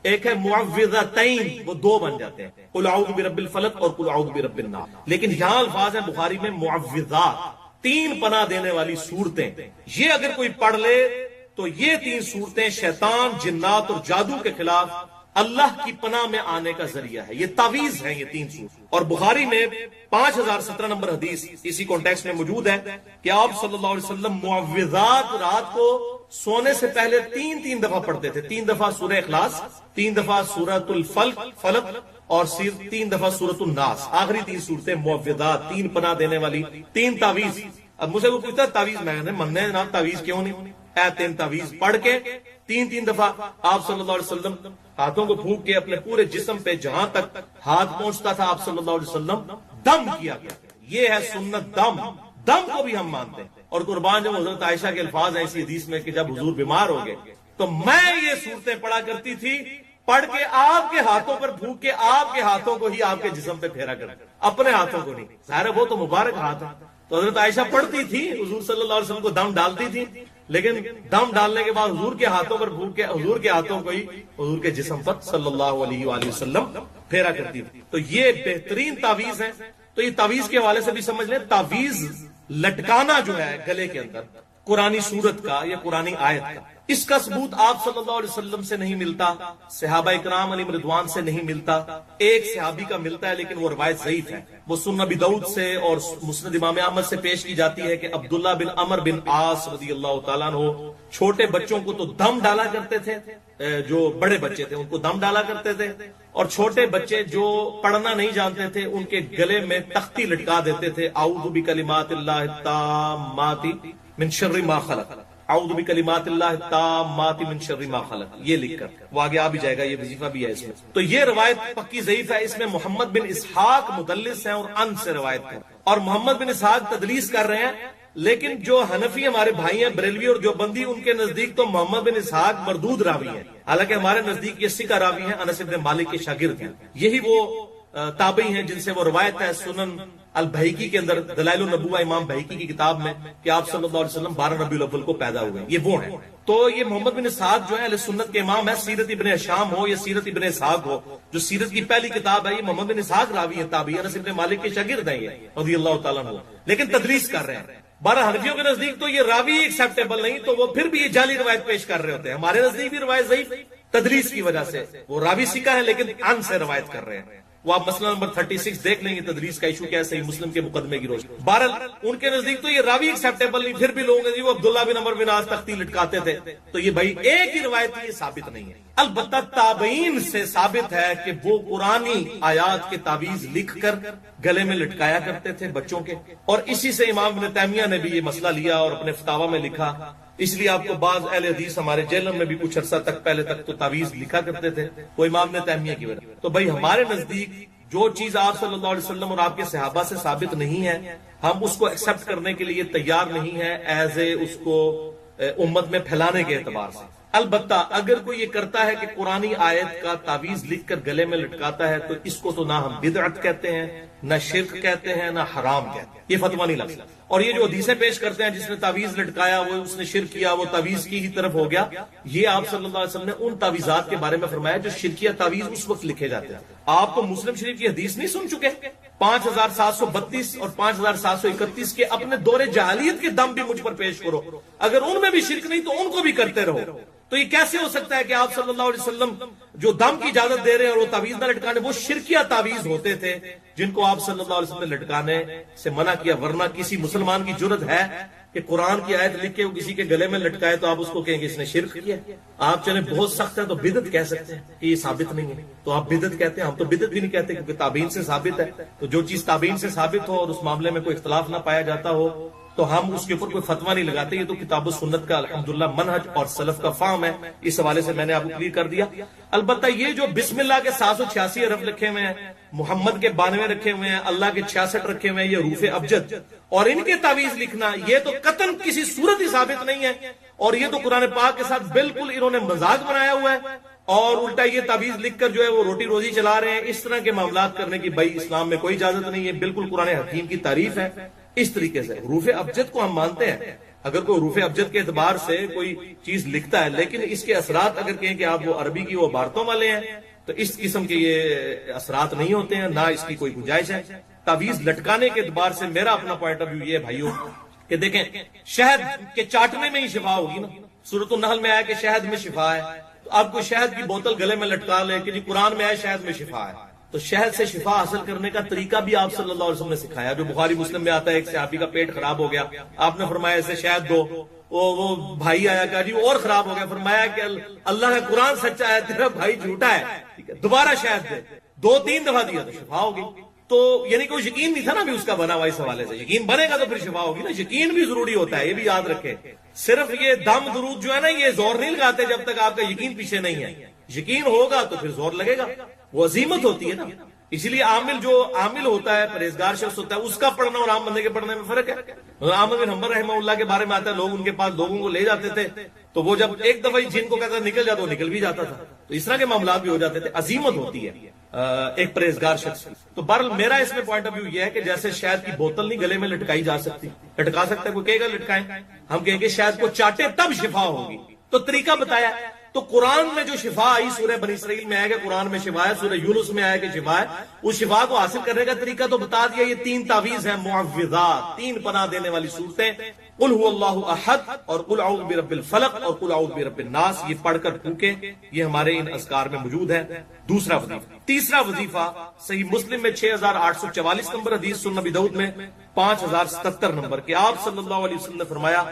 ایک ہے معوذتین، وہ 2 بن جاتے ہیں، قل اعوذ برب الفلق اور قل اعوذ برب الناس. لیکن یہاں الفاظ ہیں بخاری میں معوذات، 3 پناہ دینے والی صورتیں. یہ اگر کوئی پڑھ لے تو یہ 3 صورتیں شیطان، جنات اور جادو کے خلاف اللہ کی پناہ میں آنے کا ذریعہ ہے. یہ تعویذ ہیں یہ 3 صورت. اور بخاری میں 5017 نمبر حدیث اسی کانٹیکسٹ میں موجود ہے کہ آپ صلی اللہ علیہ وسلم معوذات رات کو سونے سے پہلے 3 دفعہ پڑھتے تھے. 3 دفعہ سورہ اخلاص، 3 دفعہ سورۃ الفلق اور 3 دفعہ سورۃ الناس. آخری 3 صورتیں معوذات، 3 پناہ دینے والی 3 تعویذ. اب مجھے وہ پوچھتا تعویذ، میں نے مننے جناب تعویذ کیوں نہیں؟ 3 تعویذ پڑھ کے 3 دفعہ آپ صلی اللہ علیہ وسلم ہاتھوں کو پھونک کے اپنے پورے جسم پہ جہاں تک ہاتھ پہنچتا تھا آپ صلی اللہ علیہ وسلم دم کیا گیا. یہ ہے سنت. دم کو بھی ہم مانتے ہیں. اور قربان جب حضرت عائشہ کے الفاظ ہیں اسی حدیث میں کہ جب حضور بیمار ہو گئے تو میں یہ صورتیں پڑھا کرتی تھی، پڑھ کے آپ کے ہاتھوں پر پھونک کے آپ کے ہاتھوں کو ہی آپ کے جسم پہ پھیرا کر، اپنے ہاتھوں کو نہیں. ظاہر وہ تو مبارک ہاتھ ہے. تو حضرت عائشہ پڑھتی تھی، حضور صلی اللہ علیہ وسلم کو دم ڈالتی تھی، لیکن دم ڈالنے کے بعد حضور کے ہاتھوں پر پھونک کے حضور کے ہاتھوں کو ہی حضور کے جسم پر صلی اللہ علیہ وآلہ وسلم پھیرا کرتی تھی. تو یہ بہترین تعویذ ہے. تو یہ تعویذ کے حوالے سے بھی سمجھ لیں، تعویذ لٹکانا جو ہے گلے کے اندر قرآنی سورت کا یا قرآنی آیت کا، اس کا ثبوت آپ صلی اللہ علیہ وسلم سے نہیں ملتا، صحابہ اکرام علیہ رضوان سے نہیں ملتا. ایک صحابی کا ملتا ہے لیکن وہ روایت ضعیف ہے. وہ سنن ابی داؤد سے اور مسند امام احمد سے پیش کی جاتی ہے کہ عبداللہ بن عمر بن عاص رضی اللہ تعالیٰ عنہ چھوٹے بچوں کو تو دم ڈالا کرتے تھے، جو بڑے بچے تھے ان کو دم ڈالا کرتے تھے، اور چھوٹے بچے جو پڑھنا نہیں جانتے تھے ان کے گلے میں تختی لٹکا دیتے تھے، اعوذ بکلمات اللہ التامات من شر ما خلق، اعوذ بکلمات اللہ التامات من شر ما خلق، یہ لکھ کر. وہ آگے آ بھی جائے گا، یہ وظیفہ بھی ہے اس میں. تو یہ روایت پکی ضعیف ہے. اس میں محمد بن اسحاق مدلس ہیں اور ان سے روایت ہے، اور محمد بن اسحاق تدلیس کر رہے ہیں. لیکن جو حنفی ہمارے بھائی ہیں بریلوی اور جو بندی، ان کے نزدیک تو محمد بن اسحاق مردود راوی ہیں، حالانکہ ہمارے نزدیک یہ ثقہ راوی ہیں، انس بن مالک کے شاگرد ہیں. یہی وہ تابعی ہیں جن سے وہ روایت ہے سنن البہیقی کے اندر، دلائل النبوہ امام بہیقی کی کتاب میں، کہ آپ صلی اللہ علیہ وسلم 12 ربیع الاول کو پیدا ہوئے. یہ وہ ہیں. تو یہ محمد بن اسحاق جو ہے اہل سنت کے امام ہے. سیرت ابن ہشام ہو یا سیرت ابن اسحاق ہو، جو سیرت کی پہلی کتاب ہے، یہ محمد بن اسحاق راوی ہے، تابعی، انس بن مالک کے شاگرد ہیں یہ رضی اللہ تعالیٰ عنہ، لیکن تدلیس کر رہے ہیں. 12 حنفیوں کے نزدیک تو یہ راوی ایکسیپٹیبل نہیں، تو وہ پھر بھی یہ جعلی روایت پیش کر رہے ہوتے ہیں. ہمارے نزدیک بھی روایت ضعیف تدلیس کی وجہ سے وہ راوی سکا ہے لیکن ان سے روایت کر رہے ہیں. وہ آپ مسئلہ نمبر 36 دیکھ لیں گے تدریس کا ایشو کیا ہے صحیح مسلم کے مقدمے کی روشنی. بہرحال ان کے نزدیک تو یہ راوی ایکسیپٹیبل نہیں. پھر بھی لوگوں نے وہ عبداللہ بن عمر بن عاص تختی لٹکاتے تھے تو یہ بھائی ایک ہی روایت یہ ثابت نہیں ہے. البتہ تابعین سے ثابت ہے کہ وہ قرآنی آیات کے تعویذ لکھ کر گلے میں لٹکایا کرتے تھے بچوں کے, اور اسی سے امام ابن تیمیہ نے بھی یہ مسئلہ لیا اور اپنے فتاوی میں لکھا. اس لیے آپ کو بعض اہل حدیث ہمارے جیلم میں بھی کچھ عرصہ تک پہلے تک تو تعویذ لکھا کرتے تھے, وہ امام ابن تیمیہ کی وجہ. تو بھائی ہمارے نزدیک جو چیز آپ صلی اللہ علیہ وسلم اور آپ کے صحابہ سے ثابت نہیں ہے ہم اس کو ایکسپٹ کرنے کے لیے تیار نہیں ہے ایز اے اس کو امت میں پھیلانے کے اعتبار سے. البتہ اگر کوئی یہ کرتا ہے کہ قرآنی آیت کا تعویذ لکھ کر گلے میں لٹکاتا ہے تو اس کو تو نہ ہم بدعت کہتے ہیں, نہ شرک کہتے ہیں, نہ حرام کہتے ہیں. یہ فتویٰ نہیں لگتا. اور یہ جو حدیثیں پیش کرتے ہیں جس نے تعویذ لٹکایا وہ اس نے شرک کیا, وہ تعویذ کی ہی طرف ہو گیا, یہ آپ صلی اللہ علیہ وسلم نے ان تعویذات کے بارے میں فرمایا جو شرکیہ تعویذ اس وقت لکھے جاتے ہیں. آپ تو مسلم شریف کی حدیث نہیں سن چکے 5732 اور 5731 کے اپنے دور جاہلیت کے دم بھی مجھ پر پیش کرو, اگر ان میں بھی شرک نہیں تو ان کو بھی کرتے رہو. تو یہ کیسے ہو سکتا ہے کہ آپ صلی اللہ علیہ وسلم جو دم کی اجازت دے رہے ہیں اور وہ تعویذ نہ لٹکانے, وہ شرکیہ تعویذ ہوتے تھے جن کو آپ صلی اللہ علیہ وسلم نے لٹکانے سے منع کیا. ورنہ کسی مسلمان کی جرت ہے کہ قرآن کی آیت لکھ کے وہ کسی کے گلے میں لٹکائے تو آپ اس کو کہیں گے اس نے شرک کیا. آپ چلے بہت سخت ہے تو بدعت کہہ سکتے ہیں کہ یہ ثابت نہیں ہے تو آپ بدعت کہتے ہیں. ہم تو بدعت بھی نہیں کہتے کیونکہ تابعین سے ثابت ہے. تو جو چیز تابعین سے ثابت ہو اور اس معاملے میں کوئی اختلاف نہ پایا جاتا ہو تو ہم اس کے اوپر کوئی فتویٰ نہیں لگاتے. یہ تو کتاب و سنت کا الحمدللہ منہج اور سلف کا فہم ہے. اس حوالے سے میں نے آپ کو کلیئر کر دیا. البتہ یہ جو بسم اللہ کے 786 حرف لکھے ہوئے ہیں, محمد کے 92 رکھے ہوئے ہیں, اللہ کے 66 رکھے ہوئے ہیں, یہ حروف ابجد اور ان کے تعویذ لکھنا یہ تو قطعاً کسی صورت ہی ثابت نہیں ہے. اور یہ تو قرآن پاک کے ساتھ بالکل انہوں نے مذاق بنایا ہوا ہے اور الٹا یہ تعویذ لکھ کر جو ہے وہ روٹی روزی چلا رہے ہیں. اس طرح کے معاملات کرنے کی بھائی اسلام میں کوئی اجازت نہیں ہے. بالکل قرآن حکیم کی تعریف ہے. اس طریقے سے حروف ابجد کو ہم مانتے ہیں. اگر کوئی حروف ابجد کے اعتبار سے کوئی چیز لکھتا ہے لیکن اس کے اثرات اگر کہیں کہ آپ وہ عربی کی وہ عبارتوں والے ہیں تو اس قسم کے یہ اثرات نہیں ہوتے ہیں, نہ اس کی کوئی گنجائش ہے. تعویذ لٹکانے کے اعتبار سے میرا اپنا پوائنٹ آف ویو یہ ہے بھائیوں کہ دیکھیں شہد کے چاٹنے میں ہی شفا ہوگی نا. سورۃ النحل میں آیا کہ شہد میں شفا ہے, تو آپ کو شہد کی بوتل گلے میں لٹکا لے کہ جی قرآن میں آیا شہد میں شفا ہے, تو شہد سے شفا حاصل کرنے کا طریقہ بھی آپ صلی اللہ علیہ وسلم نے سکھایا. جو بخاری مسلم میں آتا ہے ایک صحابی کا پیٹ خراب ہو گیا, آپ نے فرمایا اسے شہد دو. وہ بھائی آیا کہا جی اور خراب ہو گیا, فرمایا کہ اللہ کا قرآن سچا ہے تیرا بھائی جھوٹا ہے, ٹھیک ہے دوبارہ شہد دے. 2-3 دفعہ دیا تو شفا ہوگی. تو یعنی کوئی یقین نہیں تھا نا بھی اس کا بنا ہوا. اس حوالے سے یقین بنے گا تو پھر شفا ہوگی نا. یقین بھی ضروری ہوتا ہے, یہ بھی یاد رکھیں. صرف یہ دم درود جو ہے نا یہ زور نہیں لگاتے جب تک آپ کا یقین پیچھے نہیں ہے. یقین ہوگا تو پھر زور لگے گا. وہ عظیمت ہوتی ہے نا. اسی لیے عامل جو عامل ہوتا ہے پرہیزگار شخص ہوتا ہے اس کا پڑھنا اور عام بندے کے پڑھنے میں فرق ہے. احمد بن حنبل رحمہ اللہ کے بارے میں آتا ہے لوگ ان کے پاس لوگوں کو لے جاتے تھے تو وہ جب ایک دفعہ جن کو کہتا نکل جاتا وہ نکل بھی جاتا تھا. تو اس طرح کے معاملات بھی ہو جاتے تھے. عظیمت ہوتی ہے ایک پرہیزگار شخص. تو بہرحال میرا اس میں پوائنٹ آف ویو یہ ہے کہ جیسے شہد کی بوتل نہیں گلے میں لٹکائی جا سکتی, لٹکا سکتا ہے کوئی کہے گا لٹکائیں, ہم کہیں گے شہد کو چاٹے تب شفا ہوگی. تو طریقہ بتایا. تو قرآن میں جو شفا آئی سورہ بنی اسرائیل میں آیا کہ قرآن میں شفا ہے, سورہ یونس میں آیا کہ شفا ہے, اس شفا کو حاصل کرنے کا طریقہ تو بتا دیا. یہ 3 تعویذ ہیں معوذات, 3 پناہ دینے والی صورتیں, قل هو اللہ احد اور قل اعوذ برب الفلق اور قل اعوذ برب الناس. یہ پڑھ کر پھونکیں, یہ ہمارے ان اذکار میں موجود ہے. دوسرا وظیفہ. تیسرا وظیفہ صحیح مسلم میں 6844 نمبر حدیث, سنن نبی داؤد میں 5077 نمبر کہ آپ صلی اللہ علیہ وسلم نے فرمایا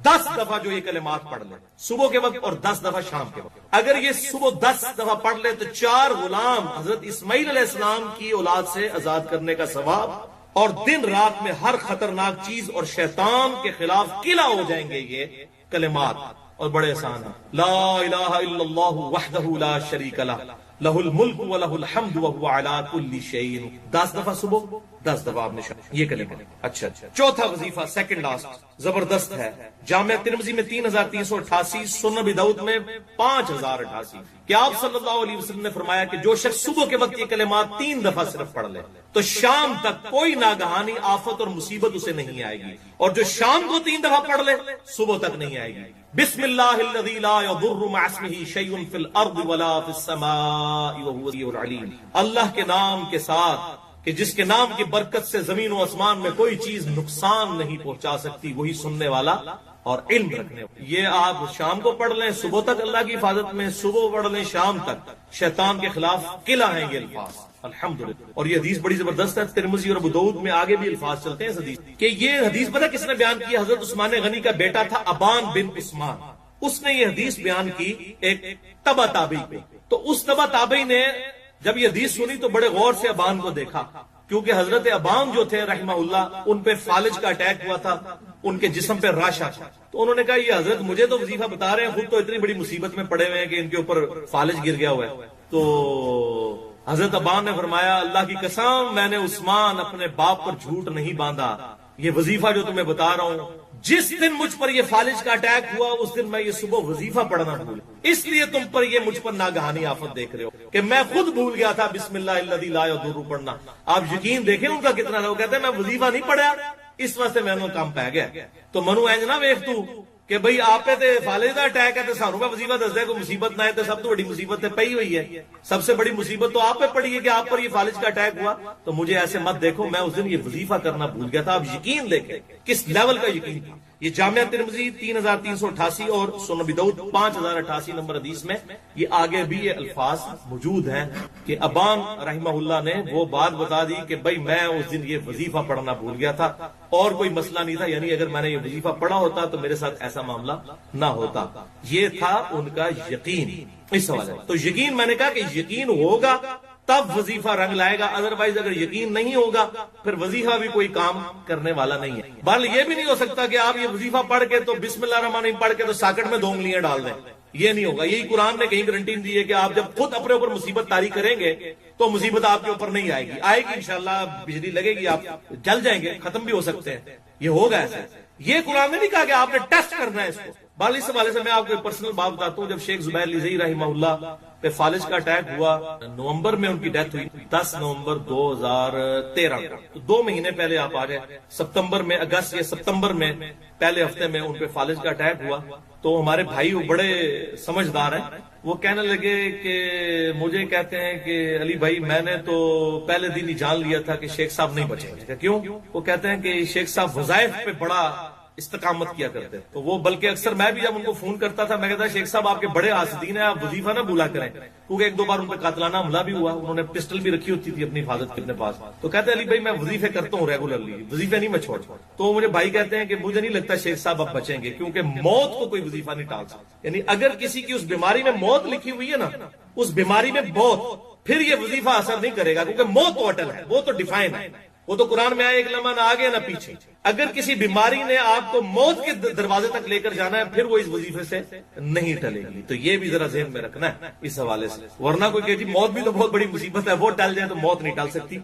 10 دفعہ جو یہ کلمات پڑھ لے صبح کے وقت اور 10 دفعہ شام کے وقت. اگر یہ صبح 10 دفعہ پڑھ لے تو 4 غلام حضرت اسماعیل علیہ السلام کی اولاد سے آزاد کرنے کا ثواب, اور دن رات میں ہر خطرناک چیز اور شیطان کے خلاف قلعہ ہو جائیں گے یہ کلمات. اور بڑے آسان ہیں. لا الہ الا اللہ وحدہ لا شریک لہ لہ الملک ولہ الحمد وہو علی کل شیء. 10 دفعہ صبح 10 دفعہ آپ نے یہ کلمہ. اچھا. چوتھا وظیفہ سیکنڈ لاسٹ زبردست ہے. جامع ترمذی میں 3388, سنن نبی داؤد میں 5088 کہ آپ صلی اللہ علیہ وسلم نے فرمایا کہ جو شخص صبح کے وقت یہ کلمات 3 دفعہ صرف پڑھ لے تو شام تک کوئی ناگہانی آفت اور مصیبت اسے نہیں آئے گی, اور جو شام کو 3 دفعہ پڑھ لے صبح تک نہیں آئے گی. بسم اللہ الذی لا یضر مع اسمہ شیء فی الارض ولا فی السماء وهو السمیع العلیم. اللہ کے نام کے ساتھ کہ جس کے نام کی برکت سے زمین و آسمان میں کوئی چیز نقصان نہیں پہنچا سکتی، وہی سننے والا اور علم رکھنے والا۔ یہ آپ شام کو پڑھ لیں، صبح تک اللہ کی حفاظت میں، صبح پڑھ لیں شام تک، شیطان کے خلاف قلعہ ہیں یہ الفاظ الحمدللہ۔ اور یہ حدیث بڑی زبردست ہے، ترمذی اور ابو داؤد میں آگے بھی الفاظ چلتے ہیں اس حدیث کہ یہ حدیث پتہ کس نے بیان کی؟ حضرت عثمان غنی کا بیٹا تھا ابان بن عثمان، اس نے یہ حدیث بیان کی ایک تبع تابعی پہ۔ تو اس تبع تابعی نے جب یہ حدیث سنی تو بڑے غور سے ابان کو دیکھا، کیونکہ حضرت ابان جو تھے رحمہ اللہ ان پہ فالج کا اٹیک ہوا تھا، ان کے جسم پہ راشا تھا۔ تو انہوں نے کہا یہ حضرت مجھے تو وظیفہ بتا رہے ہیں، خود تو اتنی بڑی مصیبت میں پڑے ہوئے ہیں کہ ان کے اوپر فالج گر گیا ہوا ہے۔ تو حضرت ابان نے فرمایا اللہ کی قسم میں نے عثمان اپنے باپ پر جھوٹ نہیں باندھا، یہ وظیفہ جو تمہیں بتا رہا ہوں جس دن مجھ پر یہ فالج کا اٹیک ہوا اس دن میں یہ صبح وظیفہ پڑھنا بھول، اس لیے تم پر یہ مجھ پر ناگہانی آفت دیکھ رہے ہو کہ میں خود بھول گیا تھا بسم اللہ الذی لا یضر پڑھنا۔ آپ یقین دیکھیں ان کا کتنا لوگ کہتے ہیں میں وظیفہ نہیں پڑھا اس واسطے میں نے کام پہ گیا۔ تو منو اینج نہ ویخ تو کہ بھئی آپ پہ تے فالج کا اٹیک ہے تے سانوں کا وظیفہ دس دے، کوئی مصیبت نہ ہے تے سب تو بڑی مصیبت تے پئی ہوئی ہے، سب سے بڑی مصیبت تو آپ پہ پڑی ہے کہ آپ پر یہ فالج کا اٹیک ہوا۔ تو مجھے ایسے مت دیکھو، میں اس دن یہ وظیفہ کرنا بھول گیا تھا۔ آپ یقین دیکھیں کس لیول کا یقین تھا۔ یہ جامعہ ترمذی 3388 اور سنن ابی داؤد 5088 نمبر حدیث میں یہ آگے بھی یہ الفاظ موجود ہیں کہ ابان رحمہ اللہ نے وہ بات بتا دی کہ بھائی میں اس دن یہ وظیفہ پڑھنا بھول گیا تھا اور کوئی مسئلہ نہیں تھا، یعنی اگر میں نے یہ وظیفہ پڑھا ہوتا تو میرے ساتھ ایسا معاملہ نہ ہوتا۔ یہ تھا ان کا یقین اس حوالے سے۔ تو یقین میں نے کہا کہ یقین ہوگا تب وظیفہ رنگ لائے گا، ادروائز اگر یقین نہیں ہوگا پھر وظیفہ بھی کوئی کام کرنے والا نہیں ہے۔ بہرحال یہ بھی نہیں ہو سکتا کہ آپ یہ وظیفہ پڑھ کے تو بسم اللہ الرحمن الرحیم پڑھ کے تو ساکٹ میں 2 انگلیاں ڈال دیں، یہ نہیں ہوگا۔ یہی قرآن نے کہیں گارنٹی دی ہے کہ آپ جب خود اپنے اوپر مصیبت طاری کریں گے تو مصیبت آپ کے اوپر نہیں آئے گی، آئے گی انشاءاللہ، بجلی لگے گی، آپ جل جائیں گے، ختم بھی ہو سکتے ہیں، یہ ہوگا ایسے۔ یہ قرآن نے نہیں کہا کہ آپ نے ٹیسٹ کرنا ہے اس کو۔ بہرحال اس حوالے سے میں آپ کو پرسنل بات بتاتا ہوں، جب شیخ زبیر لیزئی رحمہ اللہ پہ فالج کا اٹیک ہوا، نومبر میں ان کی ڈیتھ ہوئی 10 نومبر 2013 کو، تو 2 مہینے پہلے آپ آ گئے، ستمبر میں، اگست یا ستمبر میں پہلے ہفتے میں ان پہ فالج کا اٹیک ہوا۔ تو ہمارے بھائی وہ بڑے سمجھدار ہیں، وہ کہنے لگے کہ مجھے کہتے ہیں کہ علی بھائی میں نے تو پہلے دن ہی جان لیا تھا کہ شیخ صاحب نہیں بچیں گے۔ کیوں؟ وہ کہتے ہیں کہ شیخ صاحب وظائف پہ بڑا استقامت کیا کرتے تو وہ، بلکہ اکثر میں بھی جب ان کو فون کرتا تھا میں کہتا شیخ صاحب آپ کے بڑے حاسدین ہیں، آپ وظیفہ نہ بھولا کریں، کیونکہ 1-2 بار ان پہ قاتلانہ حملہ بھی ہوا، انہوں نے پسٹل بھی رکھی ہوتی تھی اپنی حفاظت کے اپنے پاس۔ تو کہتے ہیں علی بھائی میں وظیفے کرتا ہوں ریگولرلی، وظیفے نہیں میں چھوڑتا۔ تو مجھے بھائی کہتے ہیں کہ مجھے نہیں لگتا شیخ صاحب اب بچیں گے، کیونکہ موت کو کوئی وظیفہ نہیں ٹال سکتا، یعنی اگر کسی کی اس بیماری میں موت لکھی ہوئی ہے نا، اس بیماری میں موت، پھر یہ وظیفہ اثر نہیں کرے گا، کیونکہ موت تو اٹل ہے، وہ تو ڈیفائن ہے، وہ تو قرآن میں آئے ایک لمحہ نہ آگے نہ پیچھے۔ اگر کسی بیماری نے آپ کو موت کے دروازے تک لے کر جانا ہے پھر وہ اس وظیفے سے نہیں ٹلے گی۔ تو یہ بھی ذرا ذہن میں رکھنا ہے اس حوالے سے، ورنہ کوئی کہ جی موت بھی تو بہت بڑی مصیبت ہے، وہ ٹل جائے تو موت نہیں ٹل سکتی۔